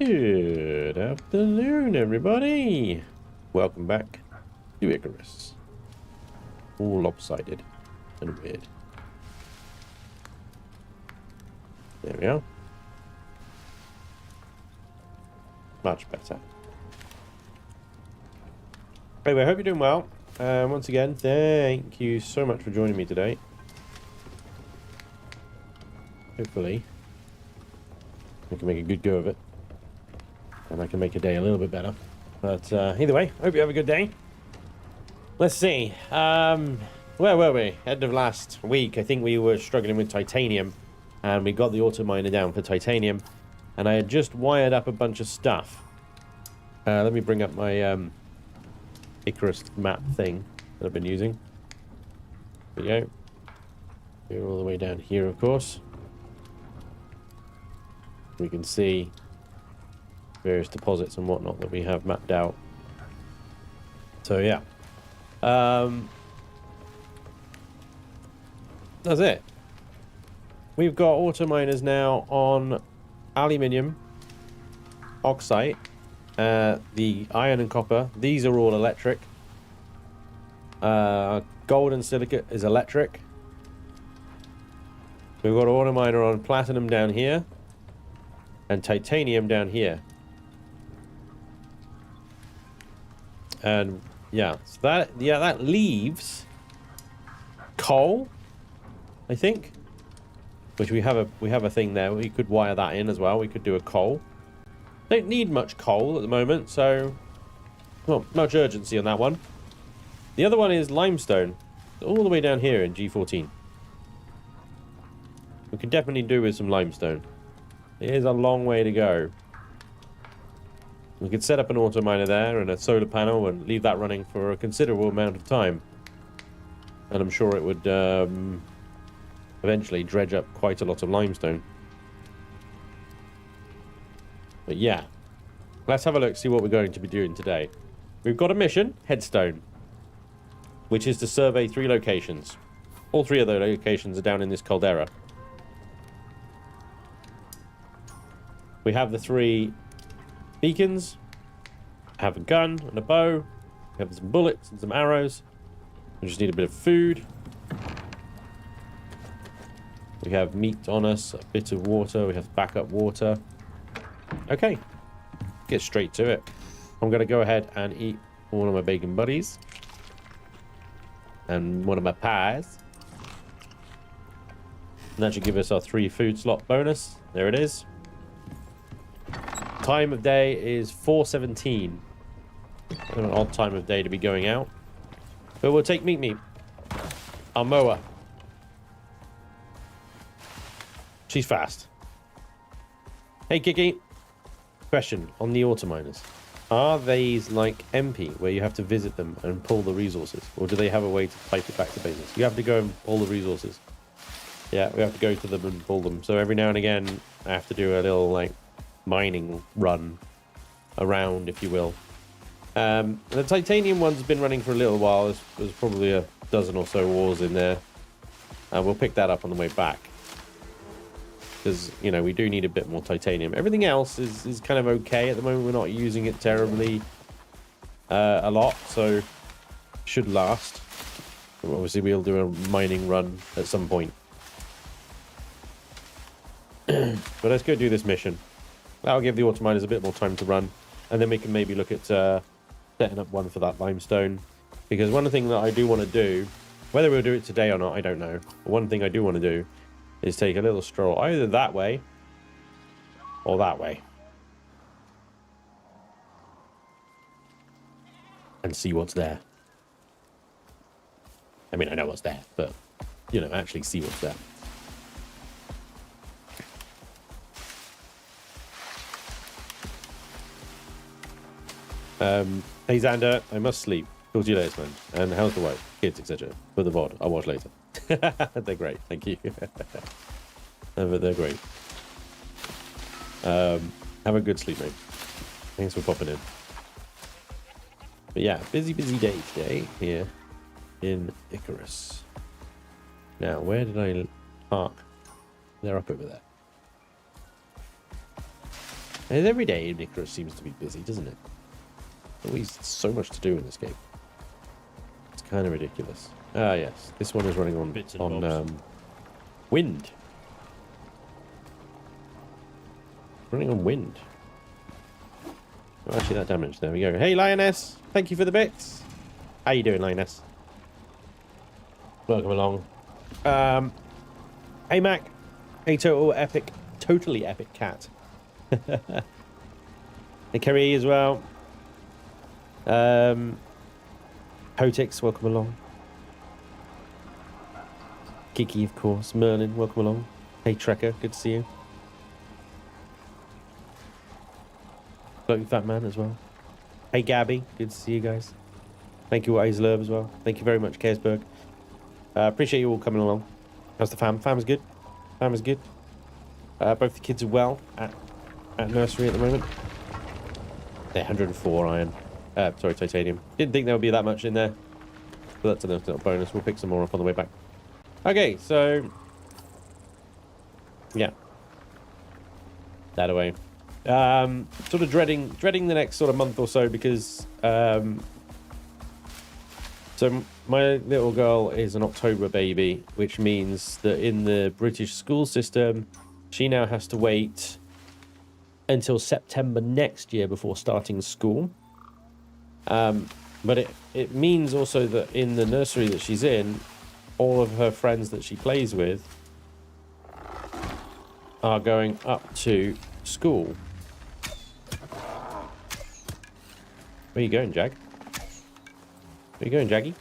Good afternoon, everybody. Welcome back to Icarus. All lopsided and weird. There we are. Much better. Anyway, I hope you're doing well. Once again, thank you so much for joining me today. Hopefully, I can make a good go of it. And I can make a day a little bit better. But either way, hope you have a good day. Let's see. Where were we? End of last week, I think we were struggling with titanium. And we got the auto miner down for titanium. And I had just wired up a bunch of stuff. Let me bring up my Icarus map thing that I've been using. There we go. We're all the way down here, of course. We can see various deposits and whatnot that we have mapped out. So yeah, that's it. We've got auto miners now on aluminium, oxide, the iron and copper. These are all electric. Gold and silicate is electric. We've got auto miner on platinum down here and titanium down here. And yeah, so that leaves coal, I think, which we have a thing there. We could wire that in as well. We could do a coal. Don't need much coal at the moment, so not much urgency on that one. The other one is limestone, all the way down here in G14. We could definitely do with some limestone. It is a long way to go. We could set up an auto miner there and a solar panel and leave that running for a considerable amount of time. And I'm sure it would eventually dredge up quite a lot of limestone. But yeah, let's have a look, see what we're going to be doing today. We've got a mission, Headstone, which is to survey 3 locations. All 3 of those locations are down in this caldera. We have the 3 beacons, have a gun and a bow, we have some bullets and some arrows. We just need a bit of food. We have meat on us, a bit of water, we have backup water. Okay, get straight to it. I'm going to go ahead and eat one of my bacon buddies and one of my pies. And that should give us our 3 food slot bonus. There it is. Time of day is 4:17. An odd time of day to be going out. But we'll take meat. Our mower. She's fast. Hey, Kiki. Question on the auto miners. Are these like MP, where you have to visit them and pull the resources? Or do they have a way to pipe it back to bases? You have to go and pull the resources. Yeah, we have to go to them and pull them. So every now and again, I have to do a little, like, mining run around, if you will. The titanium one's been running for a little while. There's probably a dozen or so ores in there. We'll pick that up on the way back. Because, you know, we do need a bit more titanium. Everything else is kind of okay at the moment. We're not using it terribly a lot, so should last. Obviously, we'll do a mining run at some point. But let's go do this mission. That'll give the auto miners a bit more time to run. And then we can maybe look at setting up one for that limestone. Because one thing that I do want to do, whether we'll do it today or not, I don't know. But one thing I do want to do is take a little stroll either that way or that way. And see what's there. I mean, I know what's there, but, you know, actually see what's there. Hey Xander, I must sleep. Talk to you later, man. And how's the wife, kids, etc. For the VOD, I'll watch later. They're great, thank you. They're great. Have a good sleep, mate. Thanks for popping in. But yeah, busy day today here in Icarus. Now, where did I park? They're up over there. And every day in Icarus seems to be busy, doesn't it? Always so much to do in this game. It's kind of ridiculous. Ah, yes. This one is running on wind. Running on wind. Oh, actually, that damage. There we go. Hey, Lioness. Thank you for the bits. How you doing, Lioness? Welcome along. Hey, Mac. Hey, totally epic cat. Hey, Kerry as well. Potix, welcome along. Kiki, of course. Merlin, welcome along. Hey, Trekker, good to see you. Floating Fat Man as well. Hey, Gabby, good to see you guys. Thank you, Aislurb, as well. Thank you very much, Kersberg. Appreciate you all coming along. How's the fam? Fam is good. Fam is good. Both the kids are well at nursery at the moment. They're 104 iron. Sorry, titanium. Didn't think there would be that much in there. But that's a little bonus. We'll pick some more up on the way back. Okay, so... yeah. That away. Sort of dreading the next sort of month or so because... so my little girl is an October baby, which means that in the British school system, she now has to wait until September next year before starting school. But it means also that in the nursery that she's in, all of her friends that she plays with are going up to school. Where you going, Jag? Where you going, Jaggy?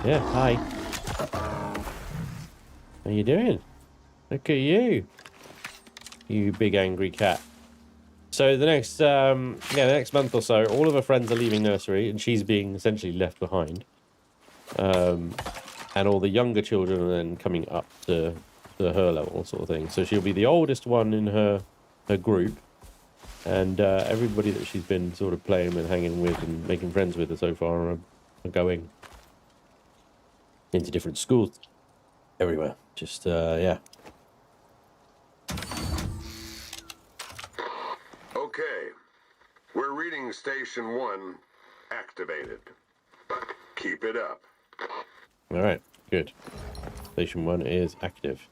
Yeah, hi. How you doing? Look at you. You big angry cat. So the next the next month or so, all of her friends are leaving nursery and she's being essentially left behind. And all the younger children are then coming up to her level sort of thing. So she'll be the oldest one in her group. And everybody that she's been sort of playing and hanging with and making friends with so far are going into different schools everywhere. Just, yeah. Okay. We're reading Station 1 activated. Keep it up. All right, good. Station 1 is active.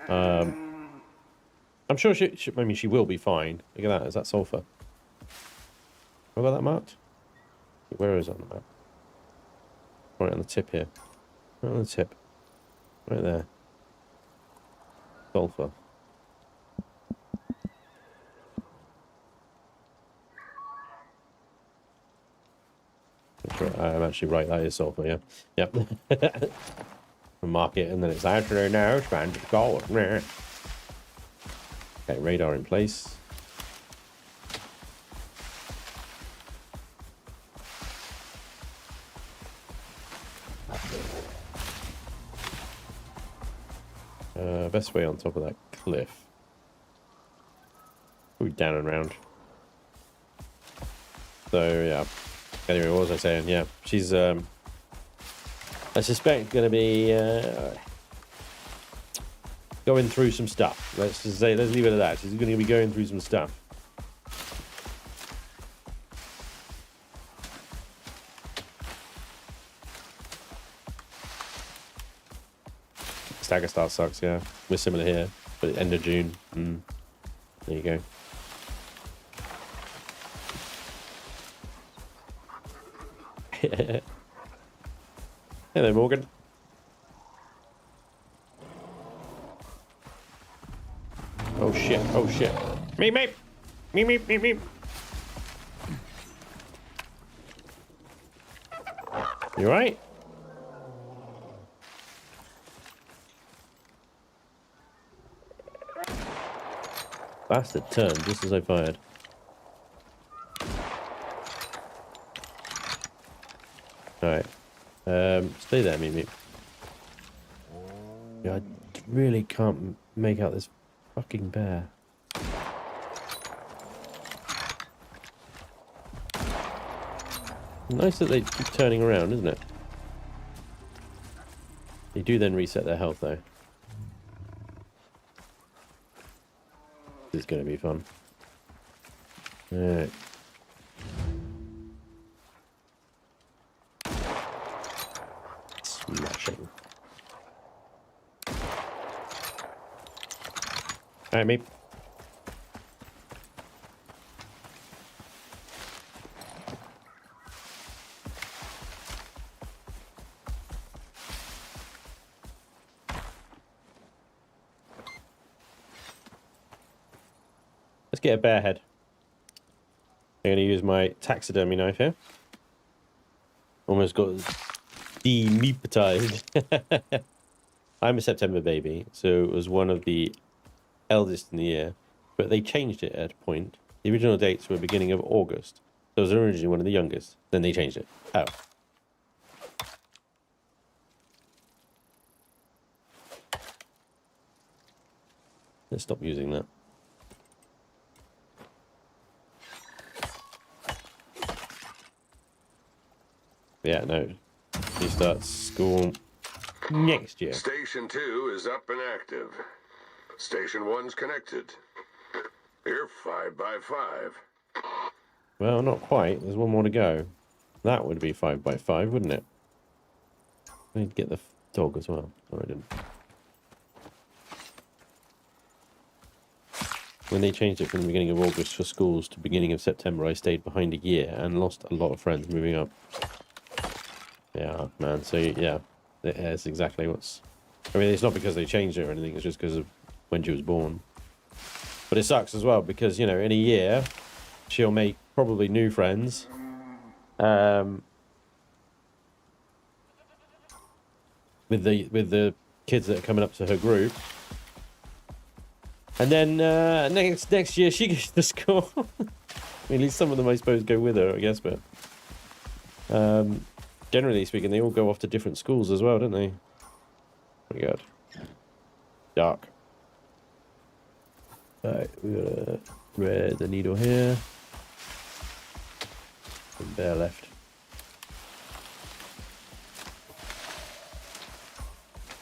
I'm sure I mean, she will be fine. Look at that. Is that sulfur? Have I got that marked? Where is it on the map? Right on the tip here. Right on the tip. Right there. Sulfur. I'm actually right. That is sulfur, yeah. Yep. Mark it, and then it's actually now trying to go. Okay, radar in place. Best way on top of that cliff. Ooh, down and round. So, yeah. Anyway, what was I saying? Yeah, she's, I suspect, going to be going through some stuff. Let's just say, let's leave it at that. She's going to be going through some stuff. Stagger Star sucks, yeah. We're similar here, but end of June. There you go. Hello, Morgan. Oh shit, oh shit. Meep, meep. Meep, meep, meep, meep. You alright? Bastard turned just as I fired. Alright. Stay there, Meep Meep. Yeah, I really can't make out this fucking bear. Nice that they keep turning around, isn't it? They do then reset their health, though. is going to be fun. Alright. Smashing. Alright, mate. Let's get a bear head. I'm going to use my taxidermy knife here. Almost got demeatized. I'm a September baby, so it was one of the eldest in the year, but they changed it at a point. The original dates were beginning of August, so it was originally one of the youngest. Then they changed it. Oh. Let's stop using that. Yeah, no. He starts school next year. Station 2 is up and active. Station 1's connected. You're 5 by 5. Well, not quite. There's one more to go. That would be 5 by 5, wouldn't it? I need to get the dog as well. Oh, I didn't. When they changed it from the beginning of August for schools to beginning of September, I stayed behind a year and lost a lot of friends moving up. Yeah, man. So, yeah, that's exactly what's... I mean, it's not because they changed it or anything. It's just because of when she was born. But it sucks as well because, you know, in a year, she'll make probably new friends. With the kids that are coming up to her group. And then next year, she goes to school. I mean, at least some of them, I suppose, go with her, I guess. But generally speaking, they all go off to different schools as well, don't they? Oh my god. Dark. Alright, we got a red needle here. And bear left.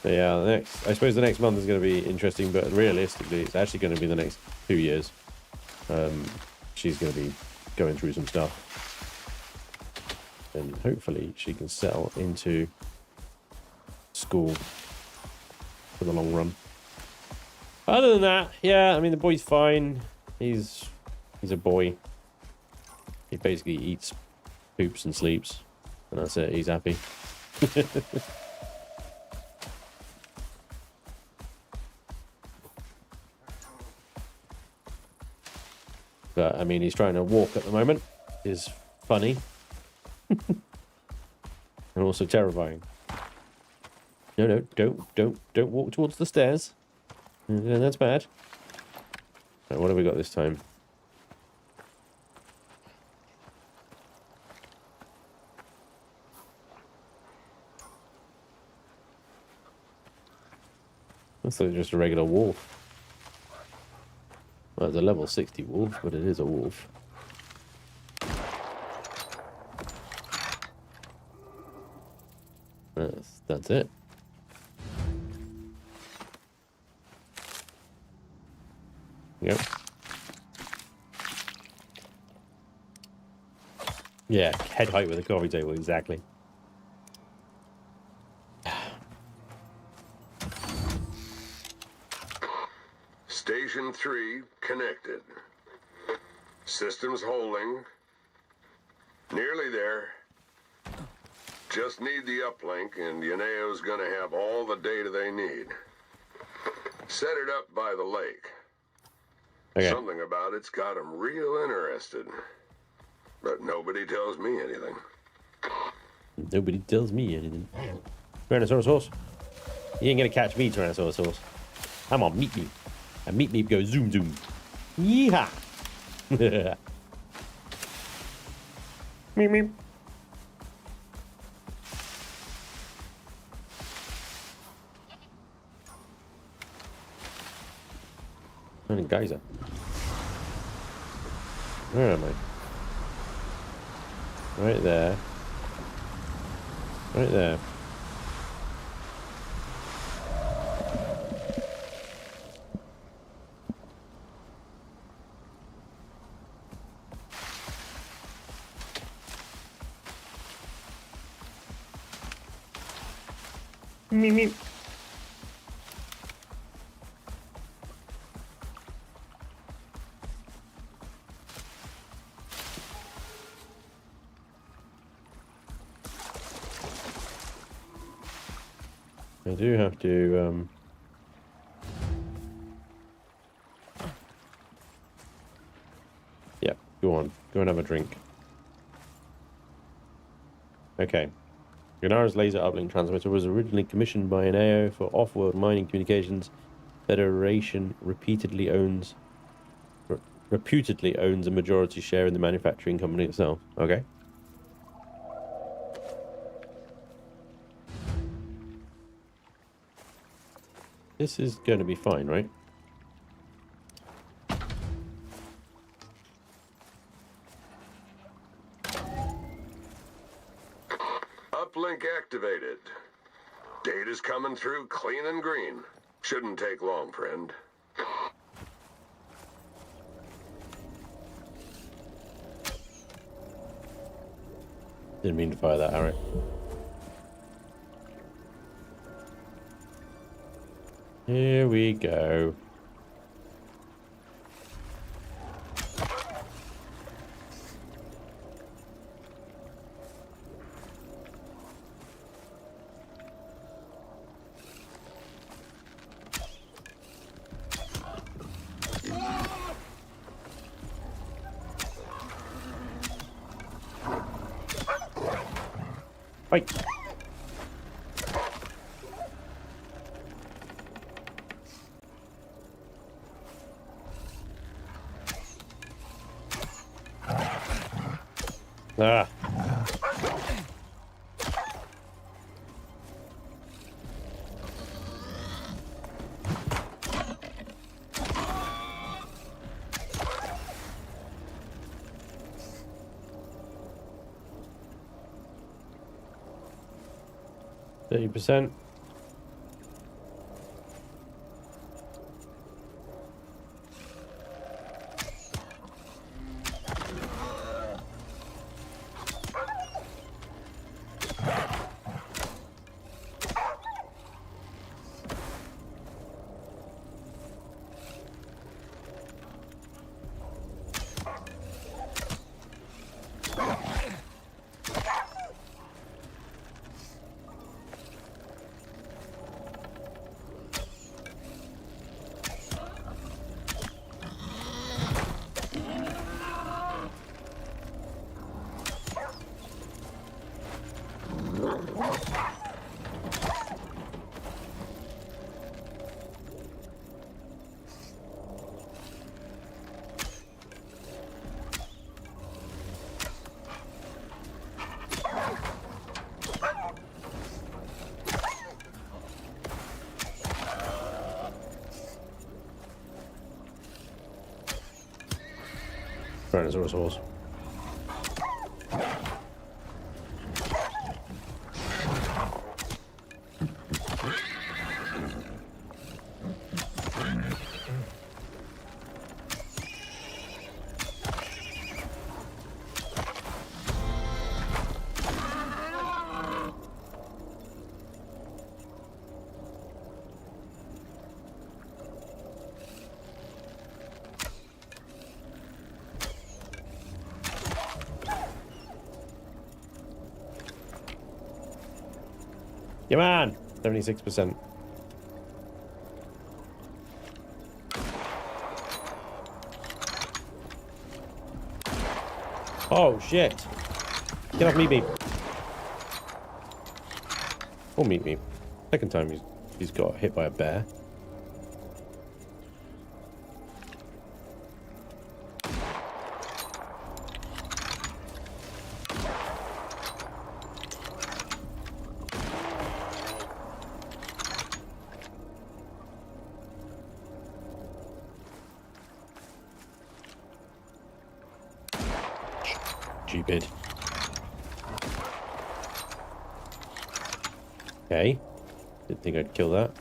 So yeah, I suppose the next month is going to be interesting, but realistically, it's actually going to be the next 2 years. She's going to be going through some stuff. And hopefully she can settle into school for the long run. Other than that, yeah, I mean, the boy's fine. He's a boy. He basically eats, poops, and sleeps. And that's it. He's happy. But, I mean, he's trying to walk at the moment. Is funny. And also terrifying. No, don't walk towards the stairs. Yeah, that's bad. Right, what have we got this time? Looks like just a regular wolf. Well, it's a level 60 wolf, but it is a wolf. That's it. Yep. Yeah, head height with a coffee table, exactly. Station 3 connected. Systems holding. Nearly there. Just need the uplink and Yaneo's gonna have all the data they need. Set it up by the lake. Okay. Something about it's got them real interested. But nobody tells me anything. Nobody tells me anything. Tyrannosaurus horse. You ain't gonna catch me, Tyrannosaurus horse. I'm on meet me. And meet me go zoom zoom. Yeehaw! Meep meep. And a geyser. Where am I? Right there. Right there. Me, me. I do have to, yeah, go on. Go and have a drink. Okay. Icarus laser uplink transmitter was originally commissioned by an AO for off-world mining communications. Federation reputedly owns a majority share in the manufacturing company itself. Okay. This is going to be fine, right? Uplink activated. Data's coming through clean and green. Shouldn't take long, friend. Didn't mean to fire that arrow. Here we go. Fight. Ah. %. Tyrannosaurus horse. Come on! 76%. Oh, shit. Get off Meat Meat. Oh, Meat Meat. Second time he's got hit by a bear. Stupid. Okay. Didn't think I'd kill that.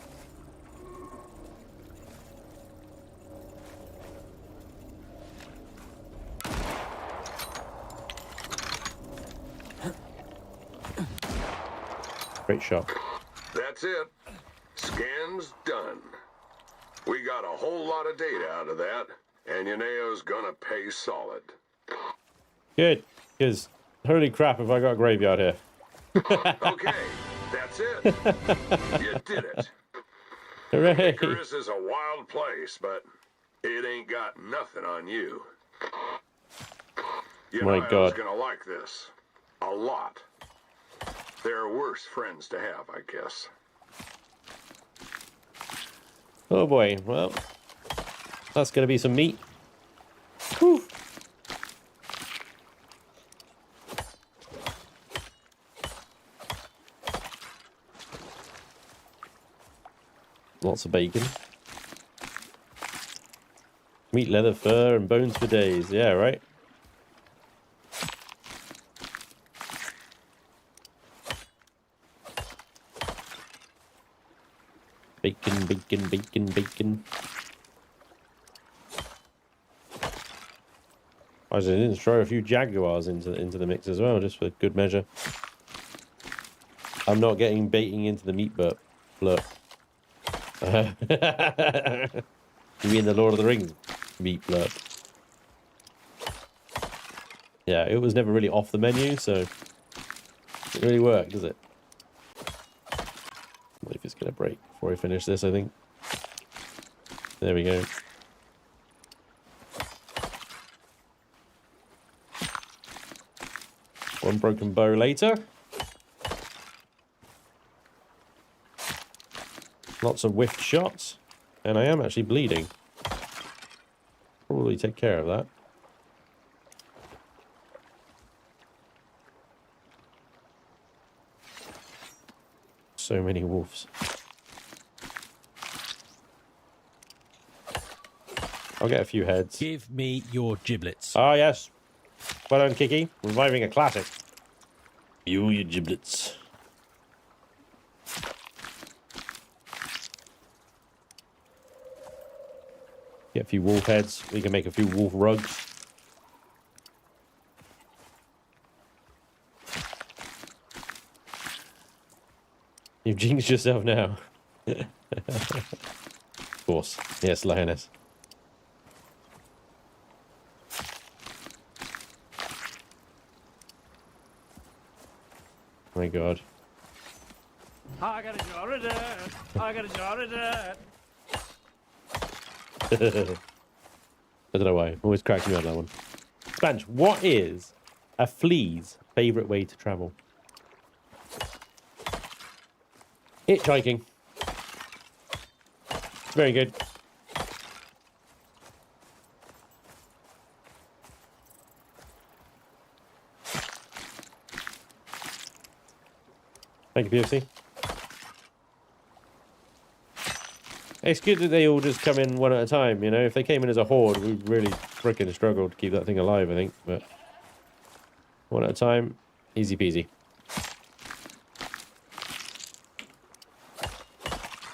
Great shot. That's That's it. Scan's done. We got a whole lot of data out of that, and Yuneo's gonna pay solid. Good, because holy crap, have I got a graveyard here. Okay, that's it. You did it. Hooray! Icarus is a wild place, but it ain't got nothing on you. My Yuneo's God. gonna like this. A lot. They're worse friends to have, I guess. Oh boy, well, that's going to be some meat. Whew. Lots of bacon. Meat, leather, fur, and bones for days. Yeah, right? Bacon, bacon, bacon, bacon. I didn't throw a few jaguars into the mix as well, just for good measure. I'm not getting baiting into the meat burp. Look. You mean the Lord of the Rings meat blurb? Yeah, it was never really off the menu, so it didn't really work, does it? What if it's gonna break before I finish this, I think. There we go. One broken bow later. Lots of whiffed shots. And I am actually bleeding. Probably take care of that. So many wolves. I'll get a few heads. Give me your giblets. Ah, yes. Well done, Kiki. Reviving a classic. You, your giblets. Get a few wolf heads. We can make a few wolf rugs. You've jinxed yourself now. Of course. Yes, Lioness. My God. I got a jar of dirt. I got a jar of dirt. I don't know why. Always cracks me up, that one. Spanj, what is a flea's favourite way to travel? Hitchhiking. Very good. Thank you, PFC. It's good that they all just come in one at a time, you know? If they came in as a horde, we'd really frickin' struggle to keep that thing alive, I think. But one at a time, easy peasy.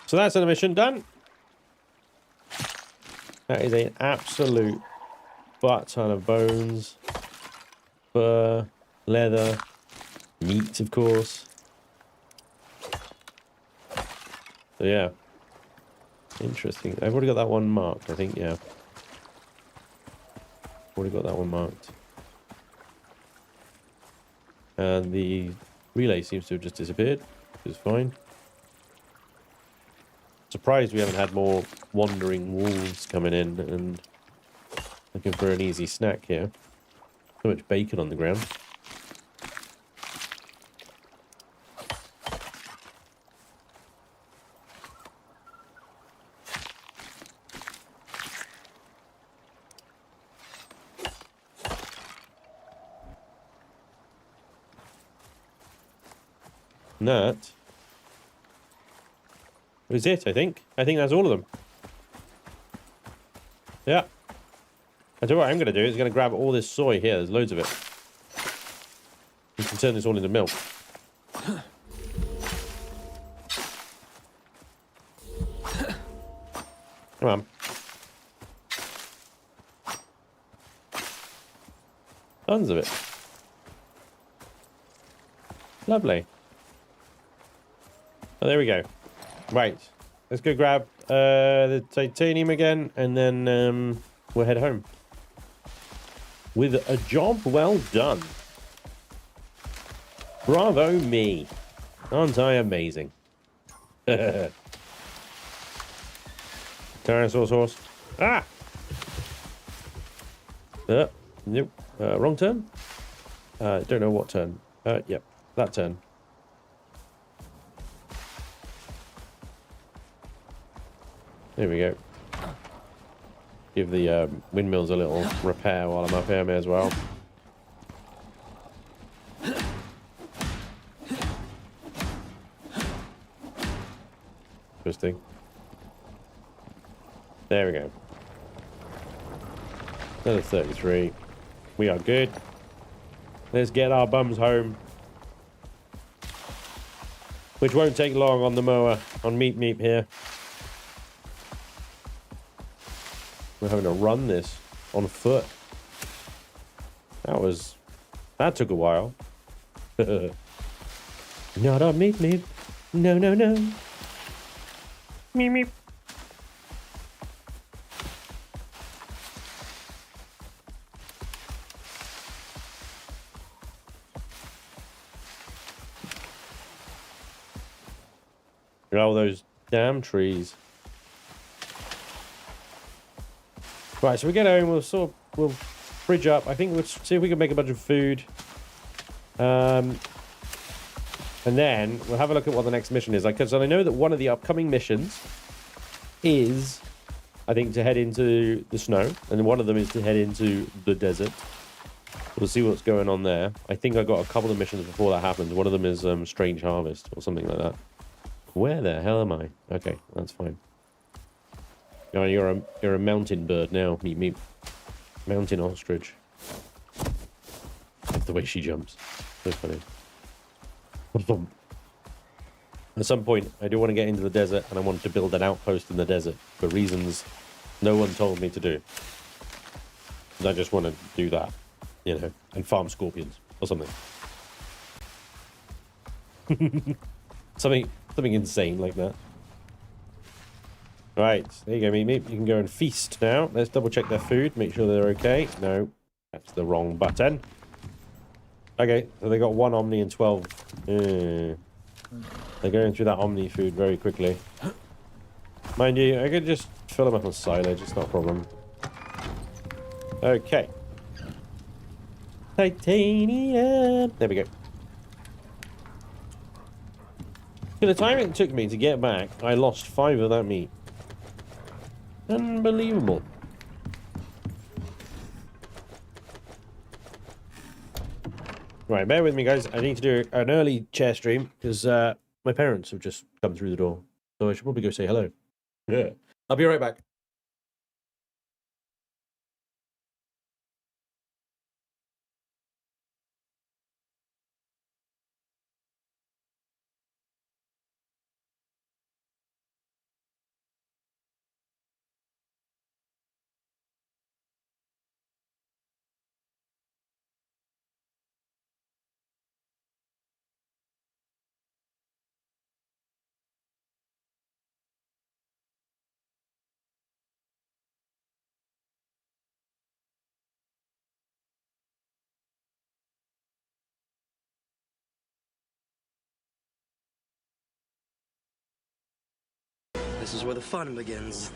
So that's an mission done. That is an absolute butt ton of bones, fur, leather, meat, of course. So yeah. Interesting. I've already got that one marked, I think, yeah. Already got that one marked. And the relay seems to have just disappeared, which is fine. Surprised we haven't had more wandering wolves coming in and looking for an easy snack here. So much bacon on the ground. And that is it, I think. I think that's all of them. Yeah. I tell you what I'm going to do is going to grab all this soy here. There's loads of it. We can turn this all into milk. Come on. Tons of it. Lovely. Oh, there we go. Right. Let's go grab the titanium again, and then we'll head home. With a job well done. Bravo me. Aren't I amazing? Tyrannosaurus horse. Ah! Nope. Wrong turn? Don't know what turn. Yep. That turn. There we go. Give the windmills a little repair while I'm up here, may as well. Interesting. There we go. Another 33. We are good. Let's get our bums home. Which won't take long on the mower, on Meep Meep here. We're having to run this on foot. That took a while. Not on Meep Meep. No, no, no. Meep Meep. Oh, those damn trees. Right, so we get home, we'll fridge up. I think we'll see if we can make a bunch of food. And then we'll have a look at what the next mission is. Because I know that one of the upcoming missions is, I think, to head into the snow. And one of them is to head into the desert. We'll see what's going on there. I think I got a couple of missions before that happens. One of them is Strange Harvest or something like that. Where the hell am I? Okay, that's fine. Oh, you're a mountain bird now. Meep meep. Mountain ostrich. That's the way she jumps. So funny. At some point, I do want to get into the desert, and I want to build an outpost in the desert for reasons no one told me to do. And I just want to do that, you know, and farm scorpions or something. Something insane like that. Right, there you go, Meep Meep. You can go and feast now. Let's double check their food, make sure they're okay. No, that's the wrong button. Okay, so they got 1 Omni and 12. They're going through that Omni food very quickly. Mind you, I could just fill them up on silage, it's not a problem. Okay. Titanium. There we go. For the time it took me to get back, I lost 5 of that meat. Unbelievable. Right, bear with me, guys. I need to do an early chair stream because my parents have just come through the door. So I should probably go say hello. Yeah. I'll be right back. This is where the fun begins.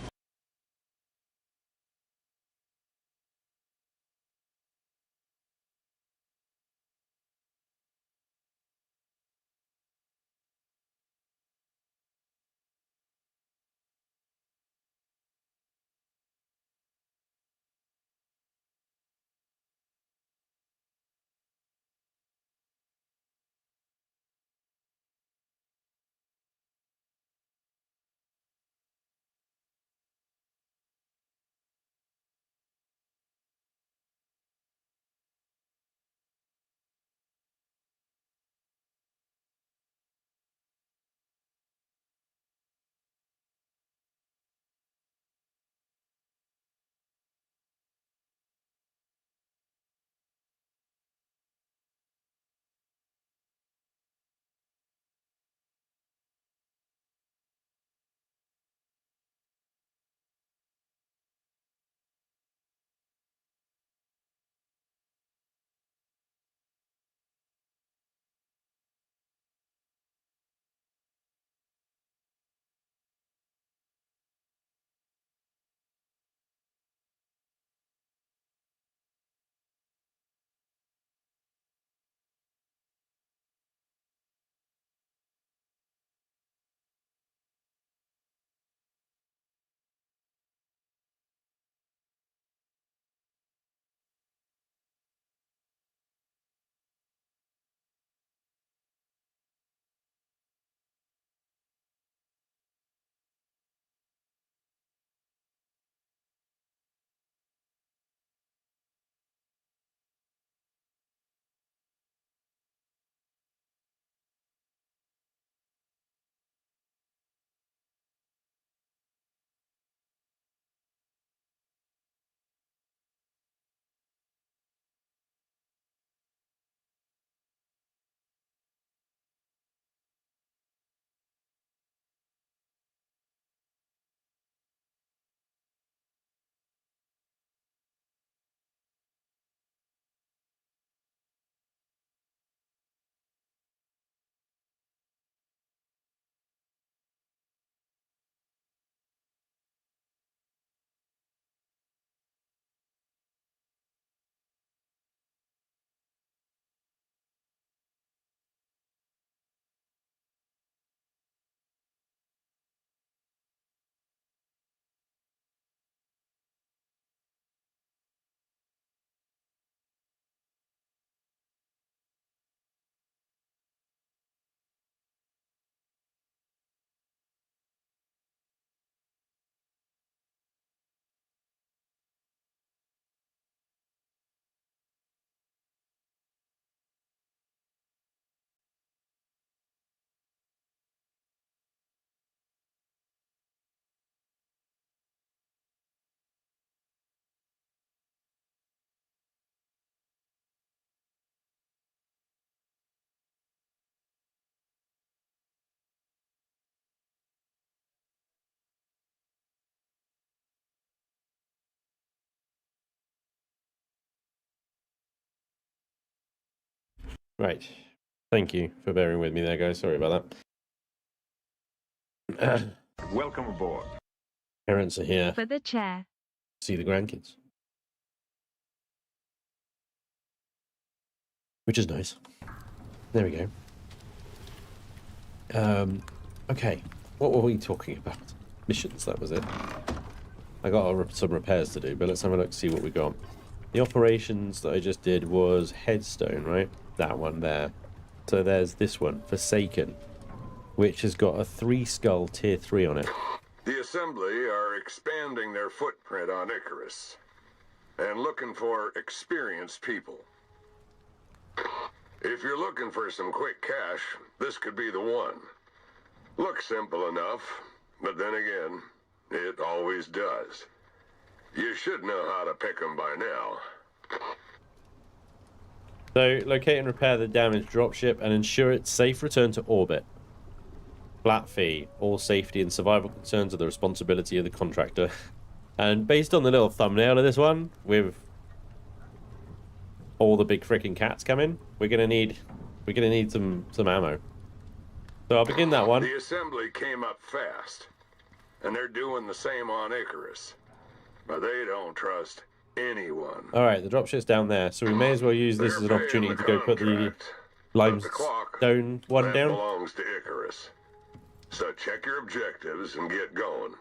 Right. Thank you for bearing with me there, guys. Sorry about that. Welcome aboard. Parents are here For the chair. to see the grandkids. Which is nice. There we go. Okay. What were we talking about? Missions, that was it. I got some repairs to do, but let's have a look, see what we got. The operations that I just did was Headstone, right? That one there. So there's this one, Forsaken, which has got a 3-skull tier 3 on it. The Assembly are expanding their footprint on Icarus and looking for experienced people. If you're looking for some quick cash, this could be the one. Looks simple enough, but then again, it always does. You should know how to pick them by now. So, locate and repair the damaged dropship and ensure its safe return to orbit. Flat fee. All safety and survival concerns are the responsibility of the contractor. And based on the little thumbnail of this one, with all the big freaking cats coming, we're gonna need some ammo. So I'll begin that one. The Assembly came up fast, and they're doing the same on Icarus. But they don't trust anyone. Alright, the dropship's down there, so we may as well use this as an opportunity to go put the limestone one that down. belongs to Icarus. So check your objectives and get going.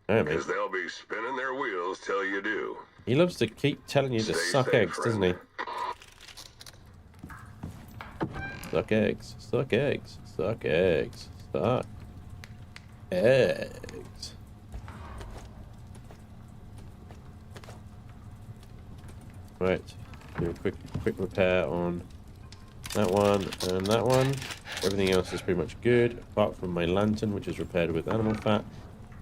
Alright, mate. Because they'll be spinning their wheels till you do. He loves to keep telling you to Stay suck safe, eggs, doesn't he? friend. Suck eggs, suck eggs, suck eggs, suck eggs. Right, do a quick repair on that one and that one. Everything else is pretty much good, apart from my lantern, which is repaired with animal fat.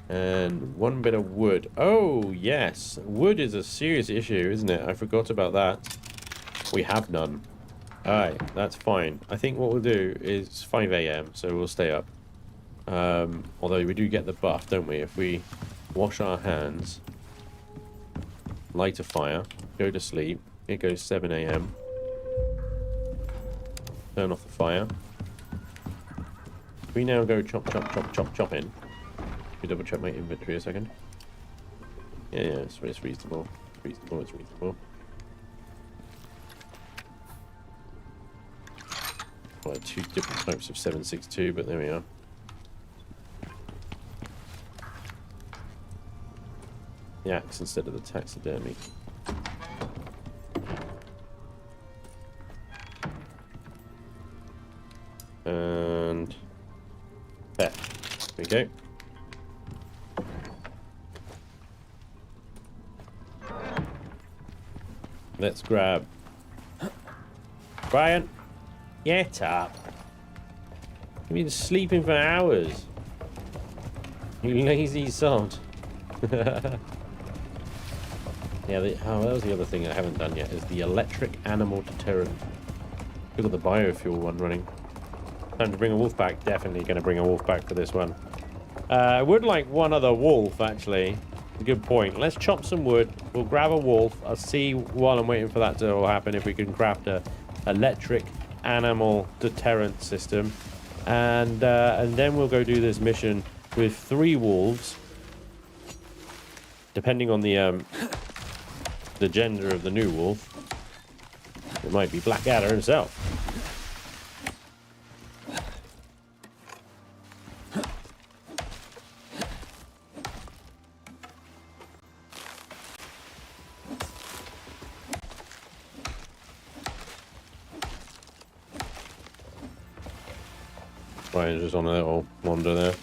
And one bit of wood. Oh, yes. Wood is a serious issue, isn't it? I forgot about that. We have none. Alright, that's fine. I think what we'll do is 5 AM, so we'll stay up. Although we do get the buff, don't we? If we wash our hands, light a fire, go to sleep, it goes 7 AM. Turn off the fire. We now go chop, chop, chop, chop, chop in. Let me double check my inventory a second. Yeah, it's reasonable. It's reasonable. Well, 2 different types of 7.62, but there we are. The axe instead of the taxidermy. And there we go. Let's grab Brian. Get up. You've been sleeping for hours. You lazy sod. Yeah, that was the other thing I haven't done yet, is the electric animal deterrent. We've got the biofuel one running. Time to bring a wolf back. Definitely going to bring a wolf back for this one. I would like one other wolf, actually. Good point. Let's chop some wood. We'll grab a wolf. I'll see while I'm waiting for that to all happen if we can craft a electric animal deterrent system. And then we'll go do this mission with 3 wolves. Depending on the gender of the new wolf. It might be Blackadder himself. Brian's just on a little wander there.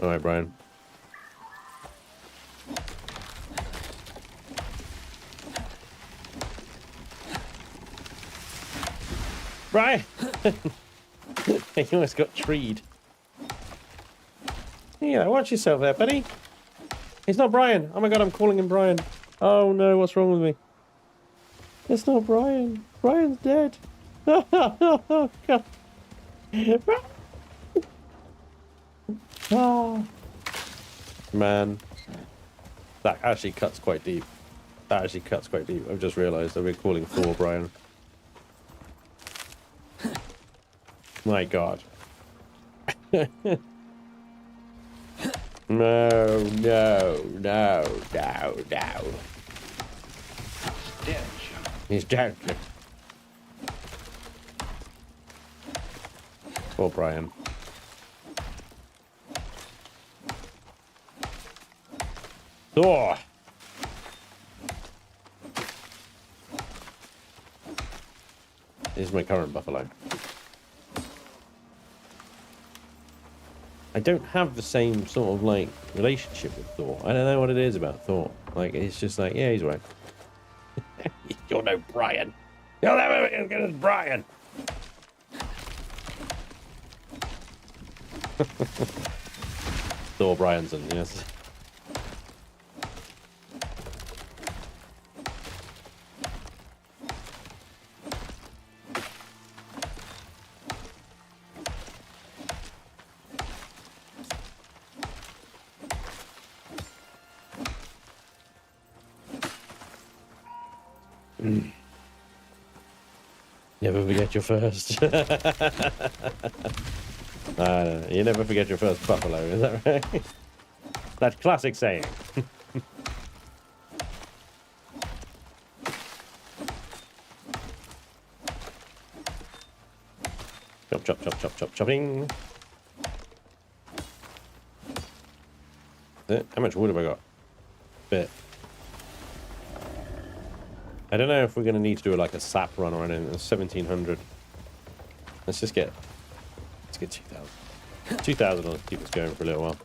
Alright, Brian. Brian! He almost got treed. Yeah, watch yourself there, buddy. It's not Brian. Oh my god, I'm calling him Brian. Oh no, what's wrong with me? It's not Brian. Brian's dead. Oh god. Oh. Man. That actually cuts quite deep. I've just realised that we're calling Thor Brian. My God. No, no, no, no, no. He's dead. Poor Brian. Oh! Here's my current buffalo. I don't have the same sort of like relationship with Thor. I don't know what it is about Thor. Like it's just like, yeah, he's right. You're no Brian. You'll never be as good as Brian. Thor Bryanson, yes. Never forget your first. You never forget your first buffalo, is that right? That classic saying. Chop, chop, chop, chop, chop, chopping. How much wood have I got? Bit. I don't know if we're going to need to do like a sap run or anything. It's 1700. Let's get 2000. 2000 will keep us going for a little while.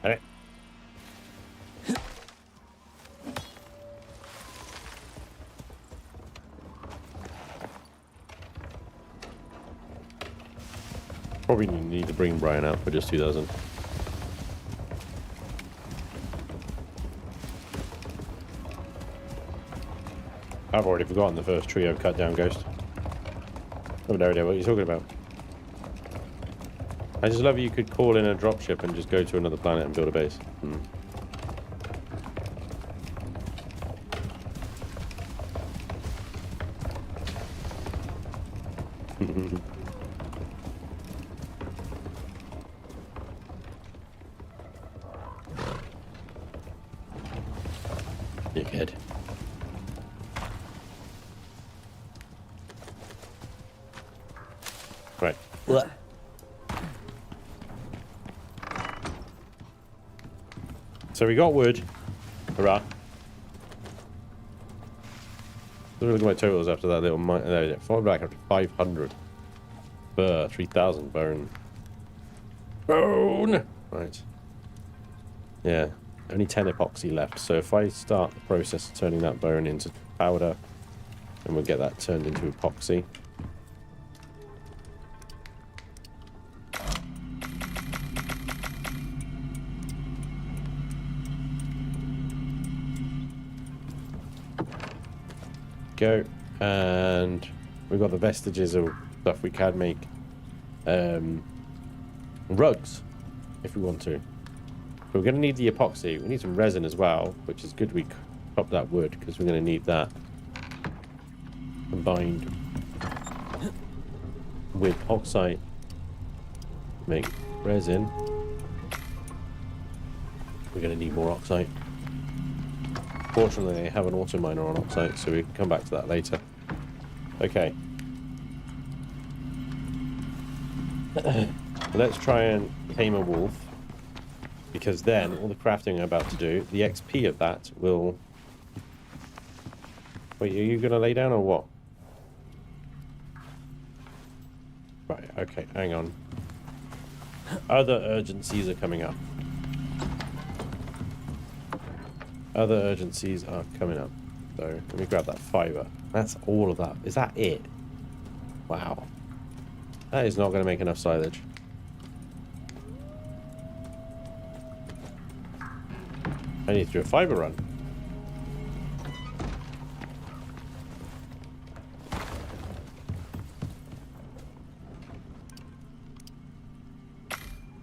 Alright. Probably need to bring Brian out for just 2000. I've already forgotten the first trio cut down ghost. I have no idea what you're talking about. I just love you could call in a dropship and just go to another planet and build a base. Dickhead. Right. What? So we got wood. Hurrah. Look at my totals after that little mine. There we go. Fall back up to 500. 3000 bone. Bone! Right. Yeah. Only 10 epoxy left. So if I start the process of turning that bone into powder, then we'll get that turned into epoxy. Go. And we've got the vestiges of stuff we can make. Rugs, if we want to. But we're going to need the epoxy. We need some resin as well, which is good we chop that wood, because we're going to need that combined with oxide. Make resin. We're going to need more oxide. Fortunately, they have an auto miner on oxide, so we can come back to that later. Okay. Let's try and tame a wolf, because then all the crafting I'm about to do, the XP of that will... Wait, are you going to lay down or what? Right, okay, hang on. Other urgencies are coming up. Other urgencies are coming up. So let me grab that fiber. That's all of that. Is that it? Wow. That is not going to make enough silage. I need to do a fiber run.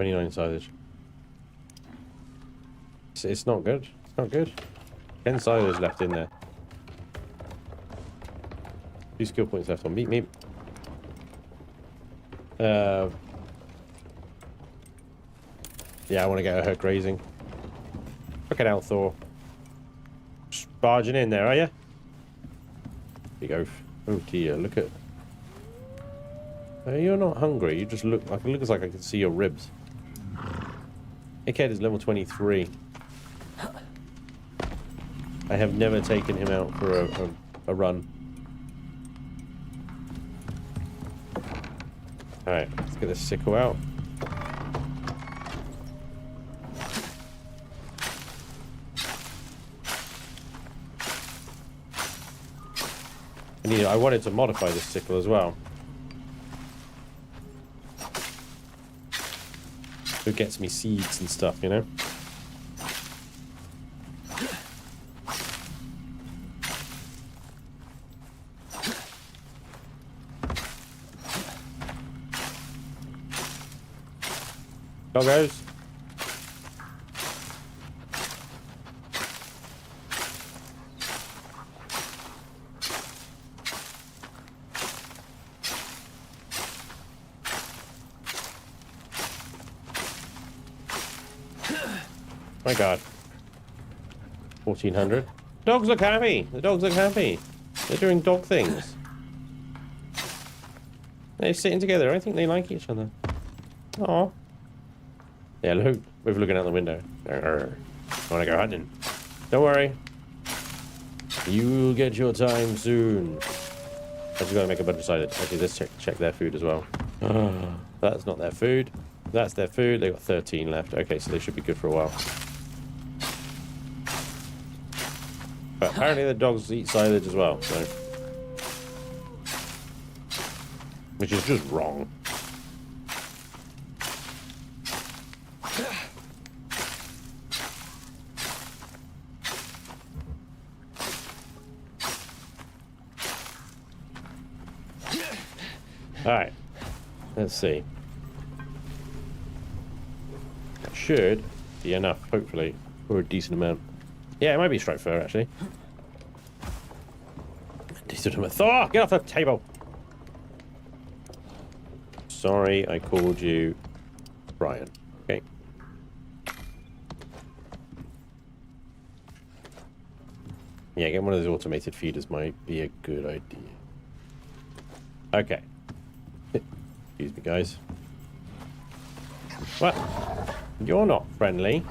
29 silage. It's not good. It's not good. 10 silage left in there. 2 skill points left on meat. Yeah, I want to get her grazing. Look at Thor. Just barging in there, are you? Big oaf. Oh dear, look at... You're not hungry, you just look like... It looks like I can see your ribs. Icarus is level 23. I have never taken him out for a run. Alright, let's get this sickle out. I wanted to modify this sickle as well. It gets me seeds and stuff, you know? Doggos. My God. 1400. Dogs look happy. The dogs look happy. They're doing dog things. They're sitting together. I think they like each other. Aw. Yeah, look. We're looking out the window. I want to go hunting. Don't worry. You'll get your time soon. I just gotta make a bunch of silage. Actually, let's check their food as well. That's not their food. That's their food. They got 13 left. Okay, so they should be good for a while. But apparently the dogs eat silage as well, so... Which is just wrong. Alright. Let's see. That should be enough, hopefully, for a decent amount. Yeah, it might be striped fur, actually. Decent amount. Thor! Get off the table! Sorry, I called you Brian. Okay. Yeah, getting one of those automated feeders might be a good idea. Okay. Excuse me, guys. What? You're not friendly.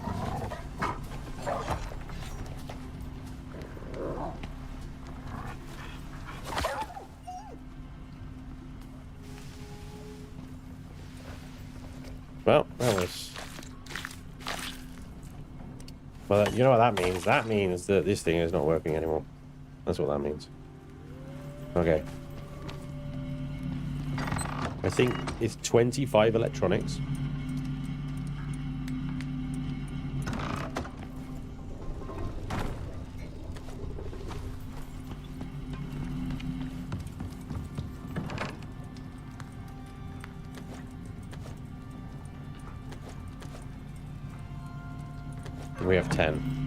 Well, that was... Well, you know what that means? That means that this thing is not working anymore. That's what that means. Okay. I think it's 25 electronics. And we have 10.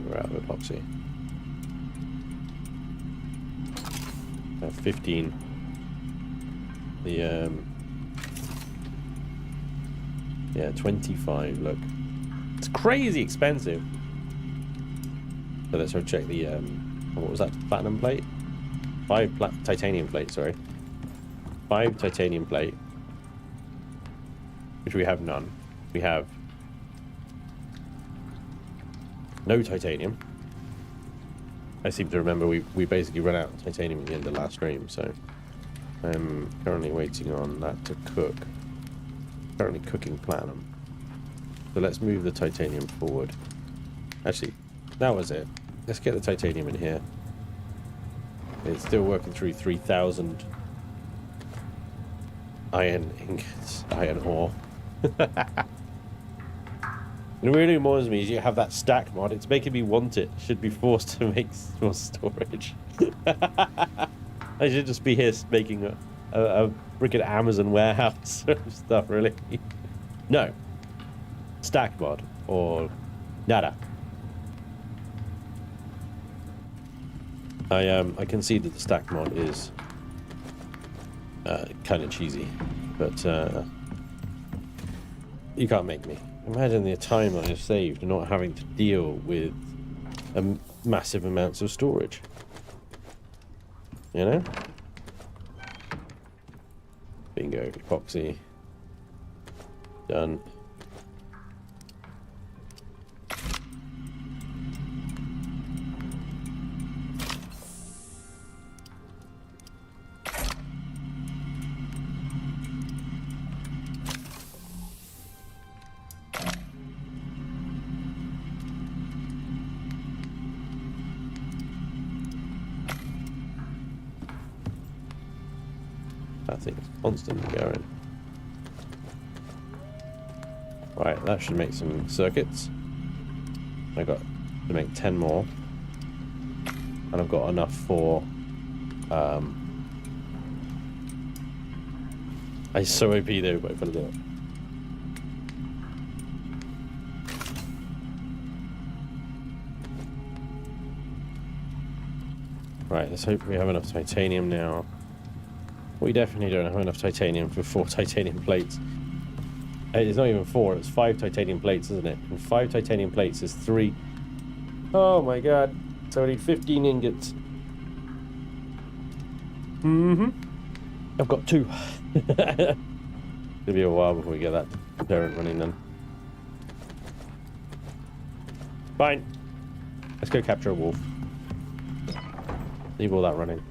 We're out of epoxy. 15. The yeah, 25. Look, it's crazy expensive. So let's go check the what was that? Platinum plate? 5 titanium plate. Sorry, 5 titanium plate, which we have none. We have no titanium. I seem to remember we basically ran out of titanium at the end of the last stream, so I'm currently waiting on that to cook. Currently cooking platinum. So let's move the titanium forward. Actually, that was it. Let's get the titanium in here. It's still working through 3,000 iron ingots, iron ore. It really annoys me is you have that stack mod. It's making me want it. Should be forced to make more storage. I should just be here making a freaking Amazon warehouse of stuff, really. No. Stack mod or nada. I concede that the stack mod is kind of cheesy, but you can't make me. Imagine the time that I've saved and not having to deal with massive amounts of storage. You know? Bingo, epoxy. Done. That thing's constantly going. Right, that should make some circuits. I got to make 10 more. And I've got enough for... I so OP though, but if I do it. Right, let's hope we have enough titanium now. We definitely don't have enough titanium for 4 titanium plates. It's not even 4, it's 5 titanium plates, isn't it? And 5 titanium plates is 3. Oh my god. So I need 15 ingots. I've got 2. It'll be a while before we get that parent running then. Fine. Let's go capture a wolf. Leave all that running.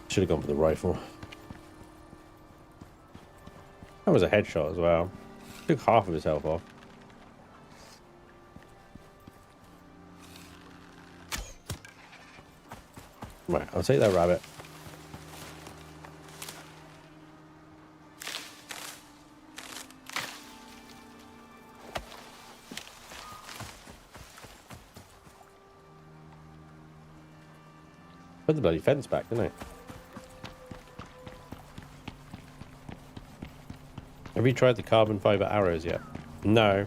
Should have gone for the rifle. That was a headshot as well. Took half of his health off. Right, I'll take that rabbit. Put the bloody fence back, didn't I? Have you tried the carbon fiber arrows yet? No.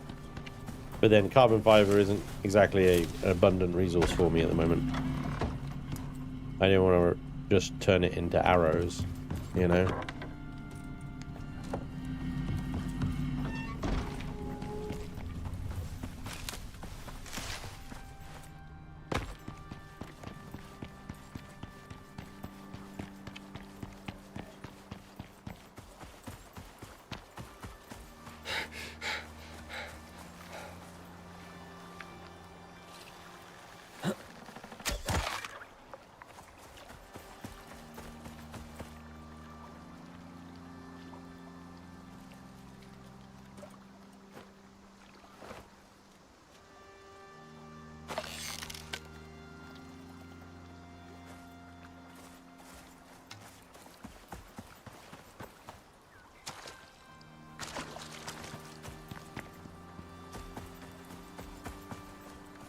But then carbon fiber isn't exactly an abundant resource for me at the moment. I don't want to just turn it into arrows, you know?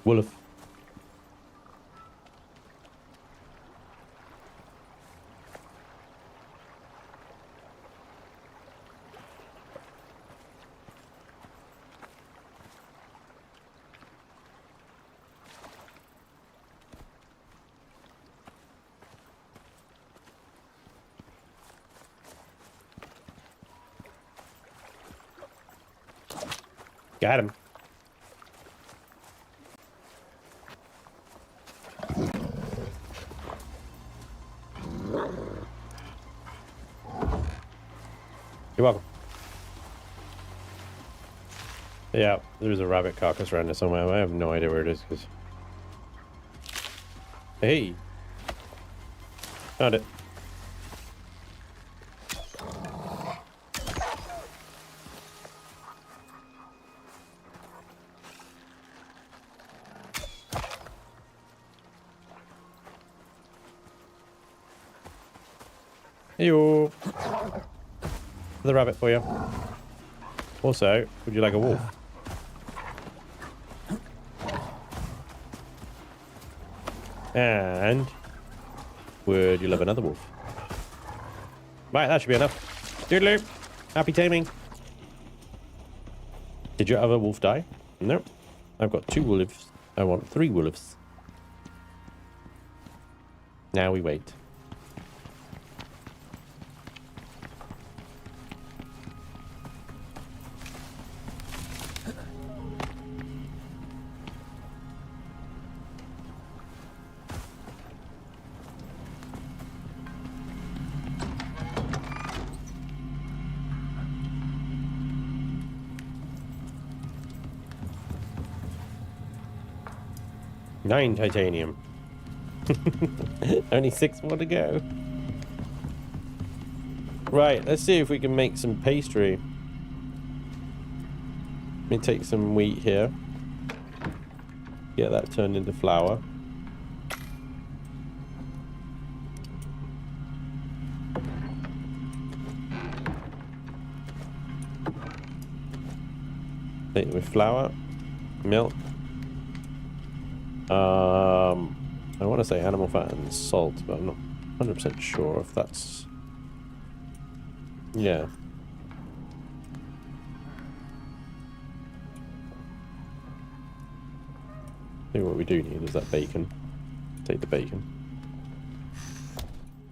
Wolf. Got him. You're welcome. Yeah, there's a rabbit carcass around there somewhere. I have no idea where it is. Cause... Hey! Found it. Heyo. The rabbit for you. Also, would you like a wolf? And would you love another wolf? Right, that should be enough. Doodaloo. Happy taming. Did your other wolf die? Nope. I've got 2 wolves. I want 3 wolves. Now we wait. Nine titanium. Only 6 more to go. Right, let's see if we can make some pastry. Let me take some wheat here. Get that turned into flour. Take it with flour, milk. I want to say animal fat and salt, but I'm not 100% sure if that's... Yeah. I think what we do need is that bacon. Take the bacon.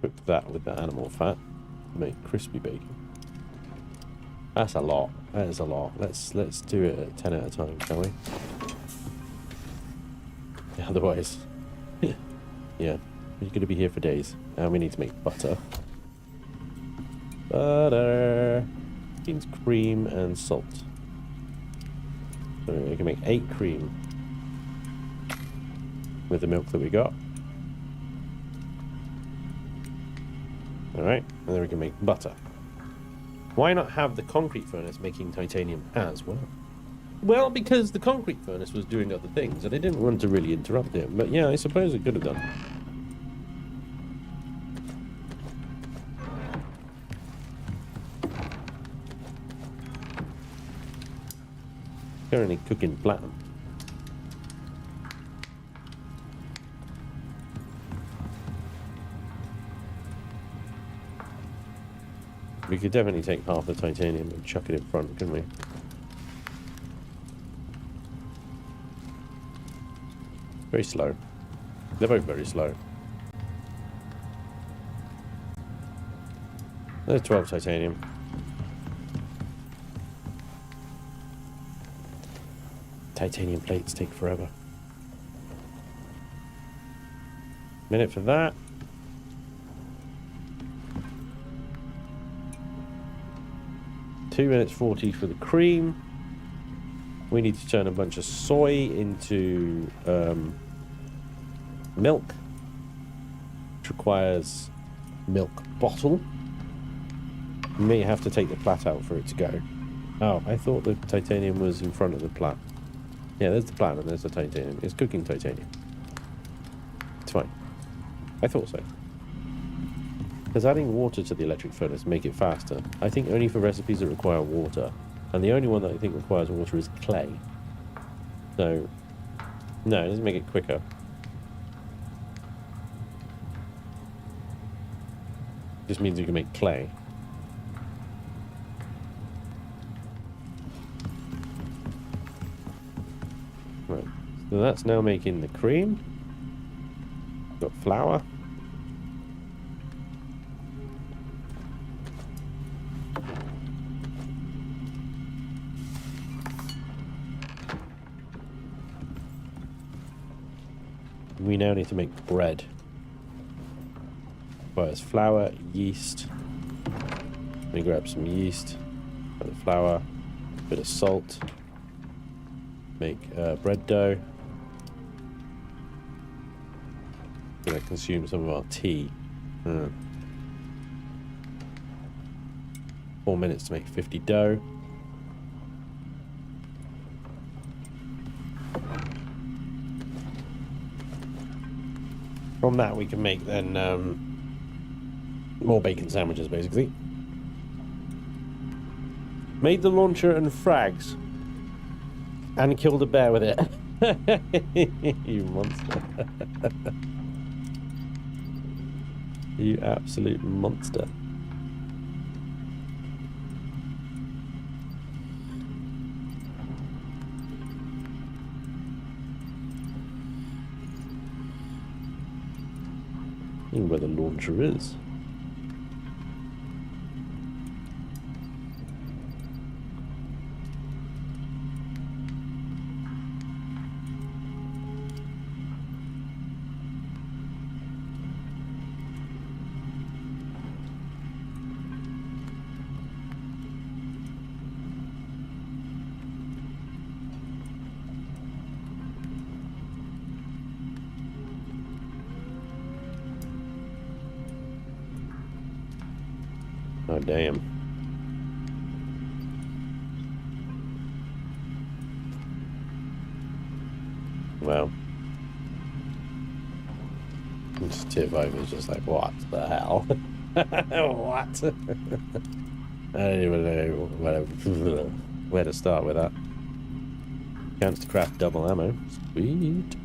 Cook that with the animal fat. Make crispy bacon. That's a lot. That is a lot. Let's do it at 10 at a time, shall we? Otherwise, yeah, you're going to be here for days. And we need to make butter. Butter. Beans, cream, and salt. So we can make 8 cream with the milk that we got. Alright, and then we can make butter. Why not have the concrete furnace making titanium as well? Well, because the concrete furnace was doing other things, and I didn't want to really interrupt it. But yeah, I suppose it could have done. Currently cooking platinum. We could definitely take half the titanium and chuck it in front, couldn't we? Very slow. They're both very slow. There's 12 titanium. Titanium plates take forever. Minute for that. Minutes 40 for the cream. We need to turn a bunch of soy into milk, which requires milk bottle. You may have to take the plat out for it to go. Oh, I thought the titanium was in front of the plat. Yeah, there's the plat and there's the titanium. It's cooking titanium. It's fine. I thought so. Does adding water to the electric furnace make it faster? I think only for recipes that require water. And the only one that I think requires water is clay. So, no, it doesn't make it quicker. It just means you can make clay. Right, so that's now making the cream. Got flour. We now need to make bread. Requires flour, yeast. Let me grab some yeast, grab the flour, a bit of salt. Make bread dough. Gonna consume some of our tea. 4 minutes to make 50 dough. From that we can make then More bacon sandwiches, basically. Made the launcher and frags. And killed a bear with it. You monster. You absolute monster. Even where the launcher is. Oh, damn. Well. Just tier 5 is just like, what the hell? What? I don't even know where to start with that. Chance to craft double ammo. Sweet.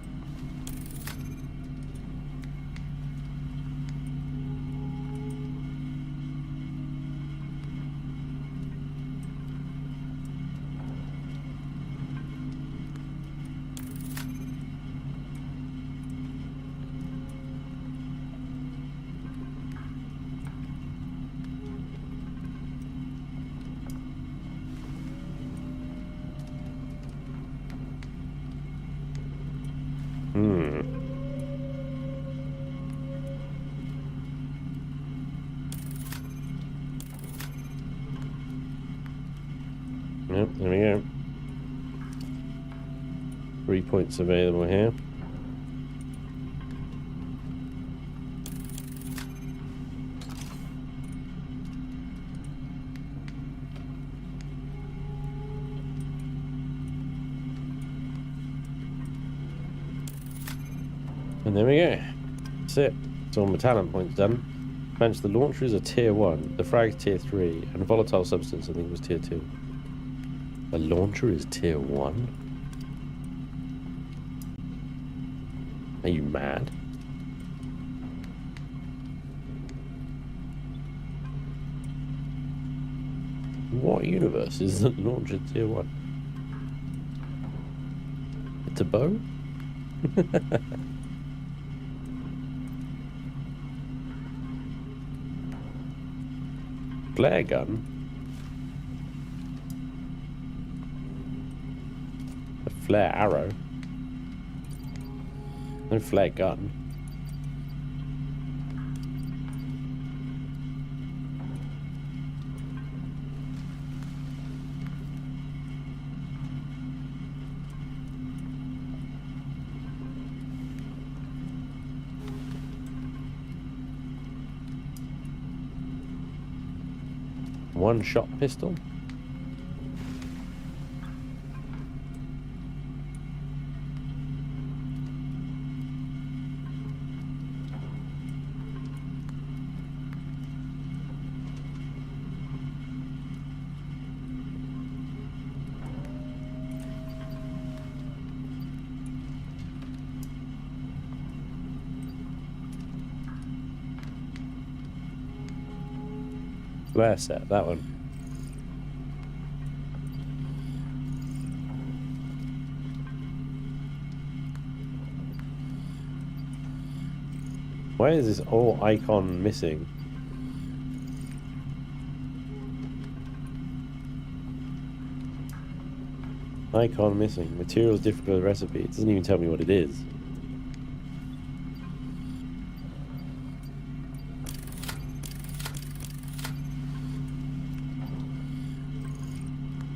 Yep, there we go. 3 points available here. And there we go. That's it. It's all my talent points done. Managed the launcher is a tier 1, the frag's tier 3, and volatile substance I think was tier 2. The launcher is tier 1? Are you mad? What universe is the launcher tier 1? It's a bow? Flare gun? A flare arrow? No flare gun. One-shot pistol. Flare set, that one. Why is this all icon missing? Icon missing. Materials different for the recipe. It doesn't even tell me what it is.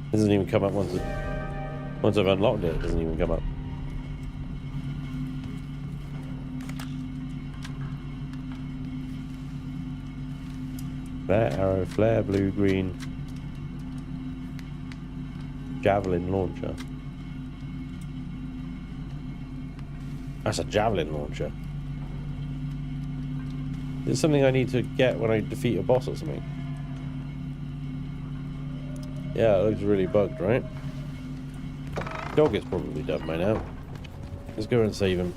It doesn't even come up once I've unlocked it. It doesn't even come up. Flare arrow, flare blue, green. Javelin launcher. That's a javelin launcher. Is it something I need to get when I defeat a boss or something? Yeah, it looks really bugged, right? Dog is probably done by now. Let's go and save him.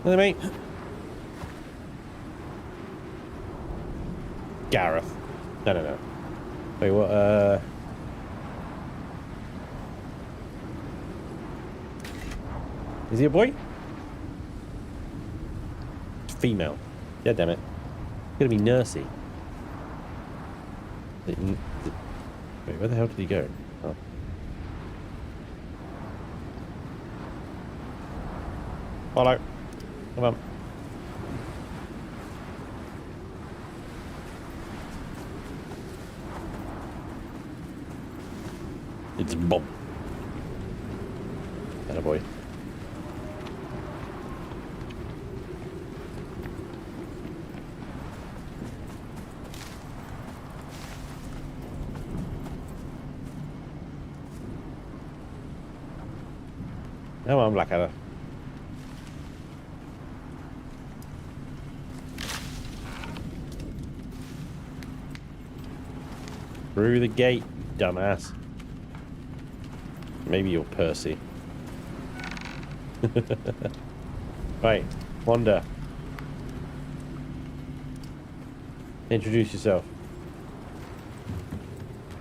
Hello, mate. Gareth. No. Wait, what, is he a boy? It's female. Yeah, damn it. It's gonna be Nursey. Wait, where the hell did he go? Oh. Follow. Come on. It's Bob. Atta boy. Come on, Blackadder. Through the gate, dumbass. Maybe you're Percy. Right, Wanda. Introduce yourself.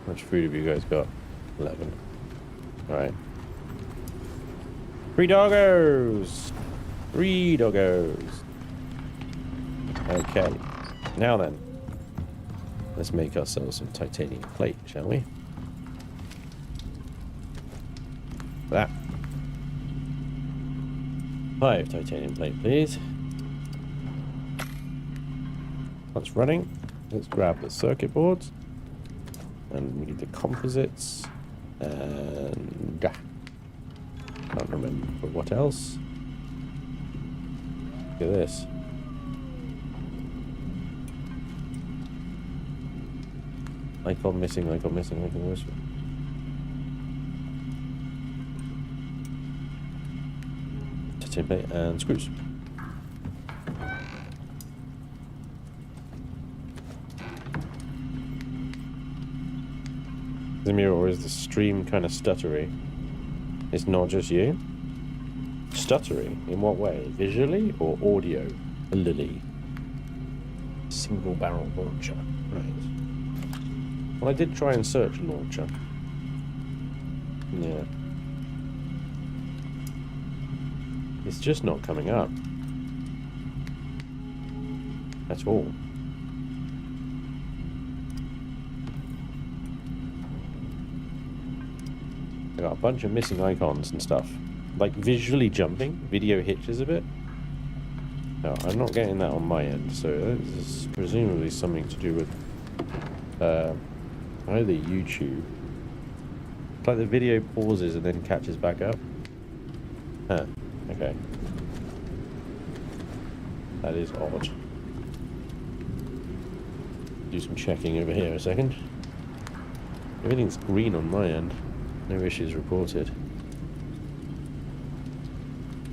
How much food have you guys got? 11. Alright. 3 doggos! 3 doggos. Okay. Now then. Let's make ourselves some titanium plate, shall we? That. 5 titanium plate, please. That's running. Let's grab the circuit boards. And we need the composites. And can't remember what else. Look at this. Icon missing, icon missing, icon missing. Titanium plate and screws. Zamir, or is the stream kind of stuttery? It's not just you? Stuttery? In what way? Visually or audio? A lily. Single barrel launcher. Right. Well, I did try and search launcher. Yeah. It's just not coming up. At all. I got a bunch of missing icons and stuff. Like visually jumping, video hitches a bit. No, I'm not getting that on my end, so this is presumably something to do with either YouTube. It's like the video pauses and then catches back up. Huh, okay. That is odd. Do some checking over here a second. Everything's green on my end. No issues reported.